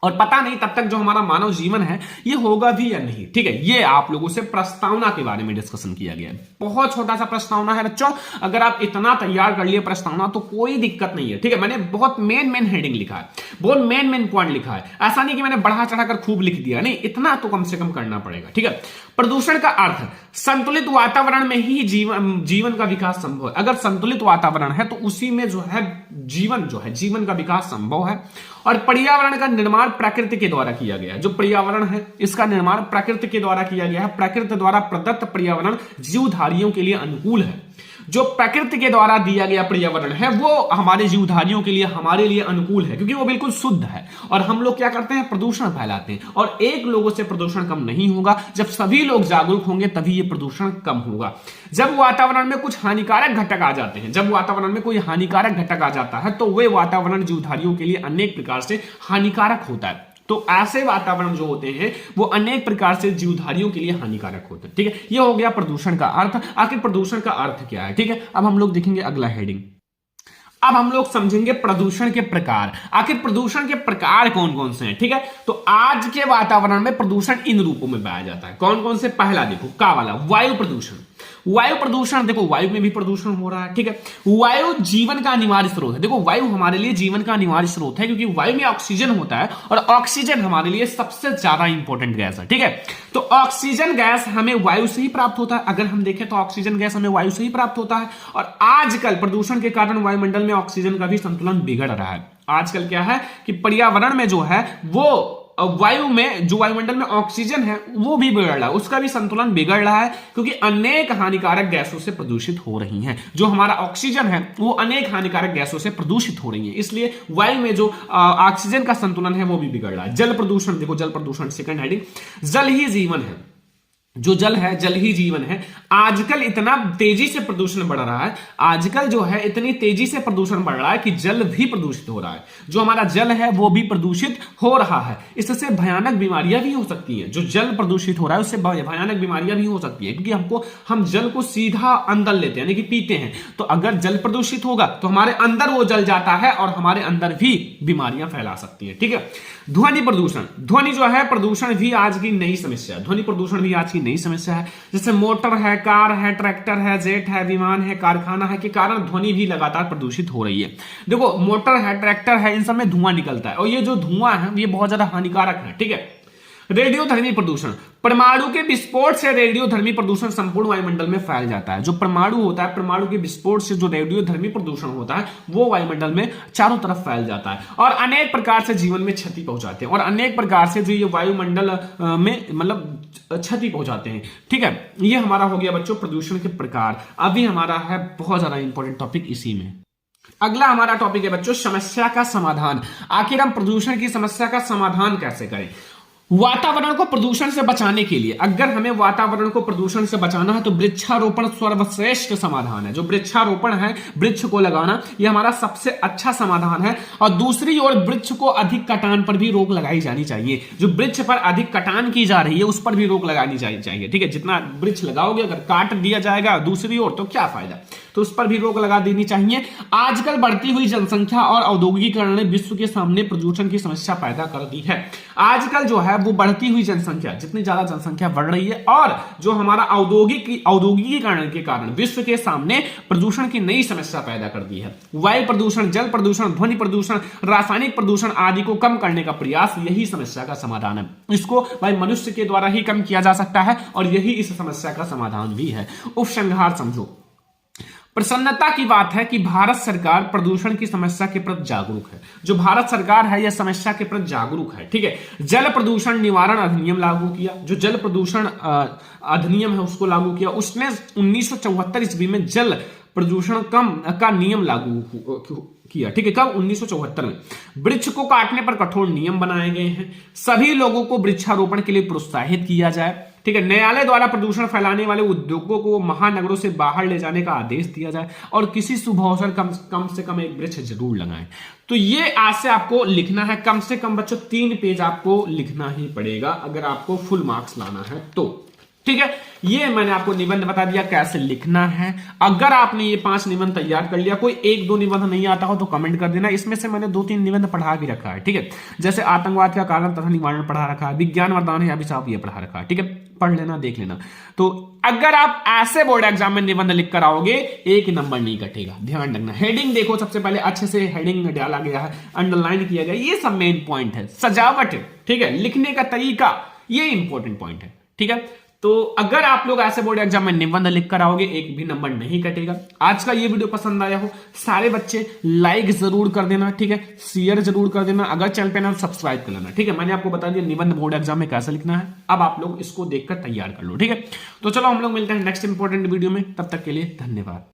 और पता नहीं तब तक जो हमारा मानव जीवन है ये होगा भी या नहीं, ठीक है। ये आप लोगों से प्रस्तावना के बारे में डिस्कशन किया गया है। बहुत छोटा सा प्रस्तावना है बच्चों, अगर आप इतना तैयार कर लिए प्रस्तावना तो कोई दिक्कत नहीं है, ठीक है। मैंने बहुत मेन हेडिंग लिखा है, बहुत मेन पॉइंट लिखा है, ऐसा नहीं कि मैंने बढ़ा चढ़ाकर खूब लिख दिया, नहीं, इतना तो कम से कम करना पड़ेगा, ठीक है। प्रदूषण का अर्थ, संतुलित वातावरण में ही जीवन का विकास संभव है। अगर संतुलित वातावरण है तो उसी में जो है जीवन का विकास संभव है। और पर्यावरण का निर्माण प्रकृति के द्वारा किया गया है। जो पर्यावरण है इसका निर्माण प्रकृति के द्वारा किया गया है। प्रकृति द्वारा प्रदत्त पर्यावरण जीवधारियों के लिए अनुकूल है। जो प्रकृति के द्वारा दिया गया पर्यावरण है वो हमारे जीवधारियों के लिए, हमारे लिए अनुकूल है, क्योंकि वो बिल्कुल शुद्ध है। और हम लोग क्या करते हैं, प्रदूषण फैलाते हैं, और एक लोगों से प्रदूषण कम नहीं होगा। जब सभी लोग जागरूक होंगे तभी ये प्रदूषण कम होगा। जब वातावरण में कुछ हानिकारक घटक आ जाते हैं, जब वातावरण में कोई हानिकारक घटक आ जाता है तो वे वातावरण जीवधारियों के लिए अनेक प्रकार से हानिकारक होता है। तो ऐसे वातावरण जो होते हैं वो अनेक प्रकार से जीवधारियों के लिए हानिकारक होते हैं, ठीक है। ये हो गया प्रदूषण का अर्थ। आखिर प्रदूषण का अर्थ क्या है, ठीक है। अब हम लोग देखेंगे अगला हेडिंग। अब हम लोग समझेंगे प्रदूषण के प्रकार। आखिर प्रदूषण के प्रकार कौन कौन से हैं, ठीक है। तो आज के वातावरण में प्रदूषण इन रूपों में पाया जाता है। कौन कौन से, पहला देखो का वाला, वायु प्रदूषण। वायु प्रदूषण, देखो वायु में भी प्रदूषण हो रहा है, ठीक है। वायु जीवन का अनिवार्य स्रोत है। देखो वायु हमारे लिए जीवन का अनिवार्य स्रोत है, क्योंकि वायु में ऑक्सीजन होता है, और ऑक्सीजन हमारे लिए सबसे ज्यादा इंपॉर्टेंट गैस है, ठीक है। तो ऑक्सीजन गैस हमें वायु से ही प्राप्त होता है। अगर हम देखें तो ऑक्सीजन गैस हमें वायु से ही प्राप्त होता है। और आजकल प्रदूषण के कारण वायुमंडल में ऑक्सीजन का भी संतुलन बिगड़ रहा है। आजकल क्या है कि पर्यावरण में जो है वो वायु में, जो वायुमंडल में ऑक्सीजन है वो भी बिगड़ रहा है, उसका भी संतुलन बिगड़ रहा है, क्योंकि अनेक हानिकारक गैसों से प्रदूषित हो रही हैं। जो हमारा ऑक्सीजन है वो अनेक हानिकारक गैसों से प्रदूषित हो रही है, इसलिए वायु में जो ऑक्सीजन का संतुलन है वो भी बिगड़ रहा है। जल प्रदूषण, देखो जल प्रदूषण सेकंड हेडिंग, जल ही जीवन है। जो जल है, जल ही जीवन है। आजकल इतना तेजी से प्रदूषण बढ़ रहा है, आजकल जो है इतनी तेजी से प्रदूषण बढ़ रहा है कि जल भी प्रदूषित हो रहा है। जो हमारा जल है वो भी प्रदूषित हो रहा है। इससे भयानक बीमारियां भी हो सकती हैं। जो जल प्रदूषित हो रहा है उससे भयानक बीमारियां भी हो सकती है, क्योंकि हम जल को सीधा अंदर लेते हैं, यानी कि पीते हैं। तो अगर जल प्रदूषित होगा तो हमारे अंदर वो जल जाता है और हमारे अंदर भी बीमारियां फैला सकती है। ठीक है। ध्वनि प्रदूषण, ध्वनि जो है प्रदूषण भी आज की नई समस्या है। ध्वनि प्रदूषण भी आज की नई समस्या है। जैसे मोटर है, कार है, ट्रैक्टर है, जेट है, विमान है, कारखाना है के कारण ध्वनि भी लगातार प्रदूषित हो रही है। देखो, मोटर है, ट्रैक्टर है, इन सब में धुआं निकलता है और ये जो धुआं है ये बहुत ज्यादा हानिकारक है। ठीक है। रेडियोधर्मी प्रदूषण, परमाणु के विस्फोट से रेडियोधर्मी प्रदूषण संपूर्ण वायुमंडल में फैल जाता है। जो परमाणु होता है, परमाणु के विस्फोट से जो रेडियोधर्मी प्रदूषण होता है वो वायुमंडल में चारों तरफ फैल जाता है और अनेक प्रकार से जीवन में क्षति पहुंचाते हैं और अनेक प्रकार से जो ये वायुमंडल में मतलब क्षति पहुंचाते हैं। ठीक है। ये हमारा हो गया बच्चों प्रदूषण के प्रकार। अभी हमारा है बहुत ज्यादा इंपॉर्टेंट टॉपिक इसी में। अगला हमारा टॉपिक है बच्चों समस्या का समाधान। आखिर हम प्रदूषण की समस्या का समाधान कैसे करें? वातावरण को प्रदूषण से बचाने के लिए, अगर हमें वातावरण को प्रदूषण से बचाना है तो वृक्षारोपण सर्वश्रेष्ठ समाधान है। जो वृक्षारोपण है, वृक्ष को लगाना, यह हमारा सबसे अच्छा समाधान है। और दूसरी ओर वृक्ष को अधिक कटान पर भी रोक लगाई जानी चाहिए। जो वृक्ष पर अधिक कटान की जा रही है उस पर भी रोक लगानी चाहिए। ठीक है। जितना वृक्ष लगाओगे अगर काट दिया जाएगा दूसरी ओर तो क्या फायदा, तो उस पर भी रोक लगा देनी चाहिए। आजकल बढ़ती हुई जनसंख्या और औद्योगिकीकरण ने विश्व के सामने प्रदूषण की समस्या पैदा कर दी है। आजकल जो है वो बढ़ती हुई जनसंख्या, जितनी ज्यादा जनसंख्या बढ़ रही है और जो हमारा औद्योगिकीकरण के कारण विश्व के सामने प्रदूषण की नई समस्या पैदा कर दी है। वायु प्रदूषण, जल प्रदूषण, ध्वनि प्रदूषण, रासायनिक प्रदूषण आदि को कम करने का प्रयास यही समस्या का समाधान है। इसको भाई मनुष्य के द्वारा ही कम किया जा सकता है और यही इस समस्या का समाधान भी है। उपसंहार समझो। प्रसन्नता की बात है कि भारत सरकार प्रदूषण की समस्या के प्रति जागरूक है। जो भारत सरकार है यह समस्या के प्रति जागरूक है। ठीक है। जल प्रदूषण निवारण अधिनियम लागू किया। जो जल प्रदूषण अधिनियम है उसको लागू किया। उसने 1974 ईस्वी में जल प्रदूषण कम का नियम लागू किया। ठीक है। कब? 1974 में। वृक्ष को काटने पर कठोर नियम बनाए गए हैं। सभी लोगों को वृक्षारोपण के लिए प्रोत्साहित किया जाए। ठीक है। न्यायालय द्वारा प्रदूषण फैलाने वाले उद्योगों को महानगरों से बाहर ले जाने का आदेश दिया जाए और किसी शुभ अवसर कम से कम एक वृक्ष जरूर लगाएं। तो ये आज से आपको लिखना है, कम से कम बच्चों 3 पेज आपको लिखना ही पड़ेगा अगर आपको फुल मार्क्स लाना है तो। ठीक है। ये मैंने आपको निबंध बता दिया कैसे लिखना है। अगर आपने ये 5 निबंध तैयार कर लिया, कोई 1-2 निबंध नहीं आता हो तो कमेंट कर देना। इसमें से मैंने 2-3 निबंध पढ़ा भी रखा है। ठीक है। जैसे आतंकवाद का कारण तथा निवारण पढ़ा रखा है, विज्ञान वरदान है अभिशाप ये पढ़ा रखा है। ठीक है। पढ़ लेना, देख लेना। तो अगर आप ऐसे बोर्ड एग्जाम में निबंध लिख कर आओगे 1 नंबर नहीं कटेगा। ध्यान रखना। हेडिंग देखो, सबसे पहले अच्छे से हेडिंग डाला गया है, अंडरलाइन किया गया, ये सब मेन पॉइंट है। सजावट, ठीक है, लिखने का तरीका, ये इंपॉर्टेंट पॉइंट है। ठीक है। तो अगर आप लोग ऐसे बोर्ड एग्जाम में निबंध लिख कर आओगे 1 भी नंबर नहीं कटेगा। आज का ये वीडियो पसंद आया हो सारे बच्चे लाइक जरूर कर देना। ठीक है। शेयर जरूर कर देना। अगर चैनल पे ना सब्सक्राइब कर लेना। ठीक है। मैंने आपको बता दिया निबंध बोर्ड एग्जाम में कैसे लिखना है। अब आप लोग इसको देखकर तैयार कर लो। ठीक है। तो चलो हम लोग मिलते हैं नेक्स्ट इंपॉर्टेंट वीडियो में। तब तक के लिए धन्यवाद।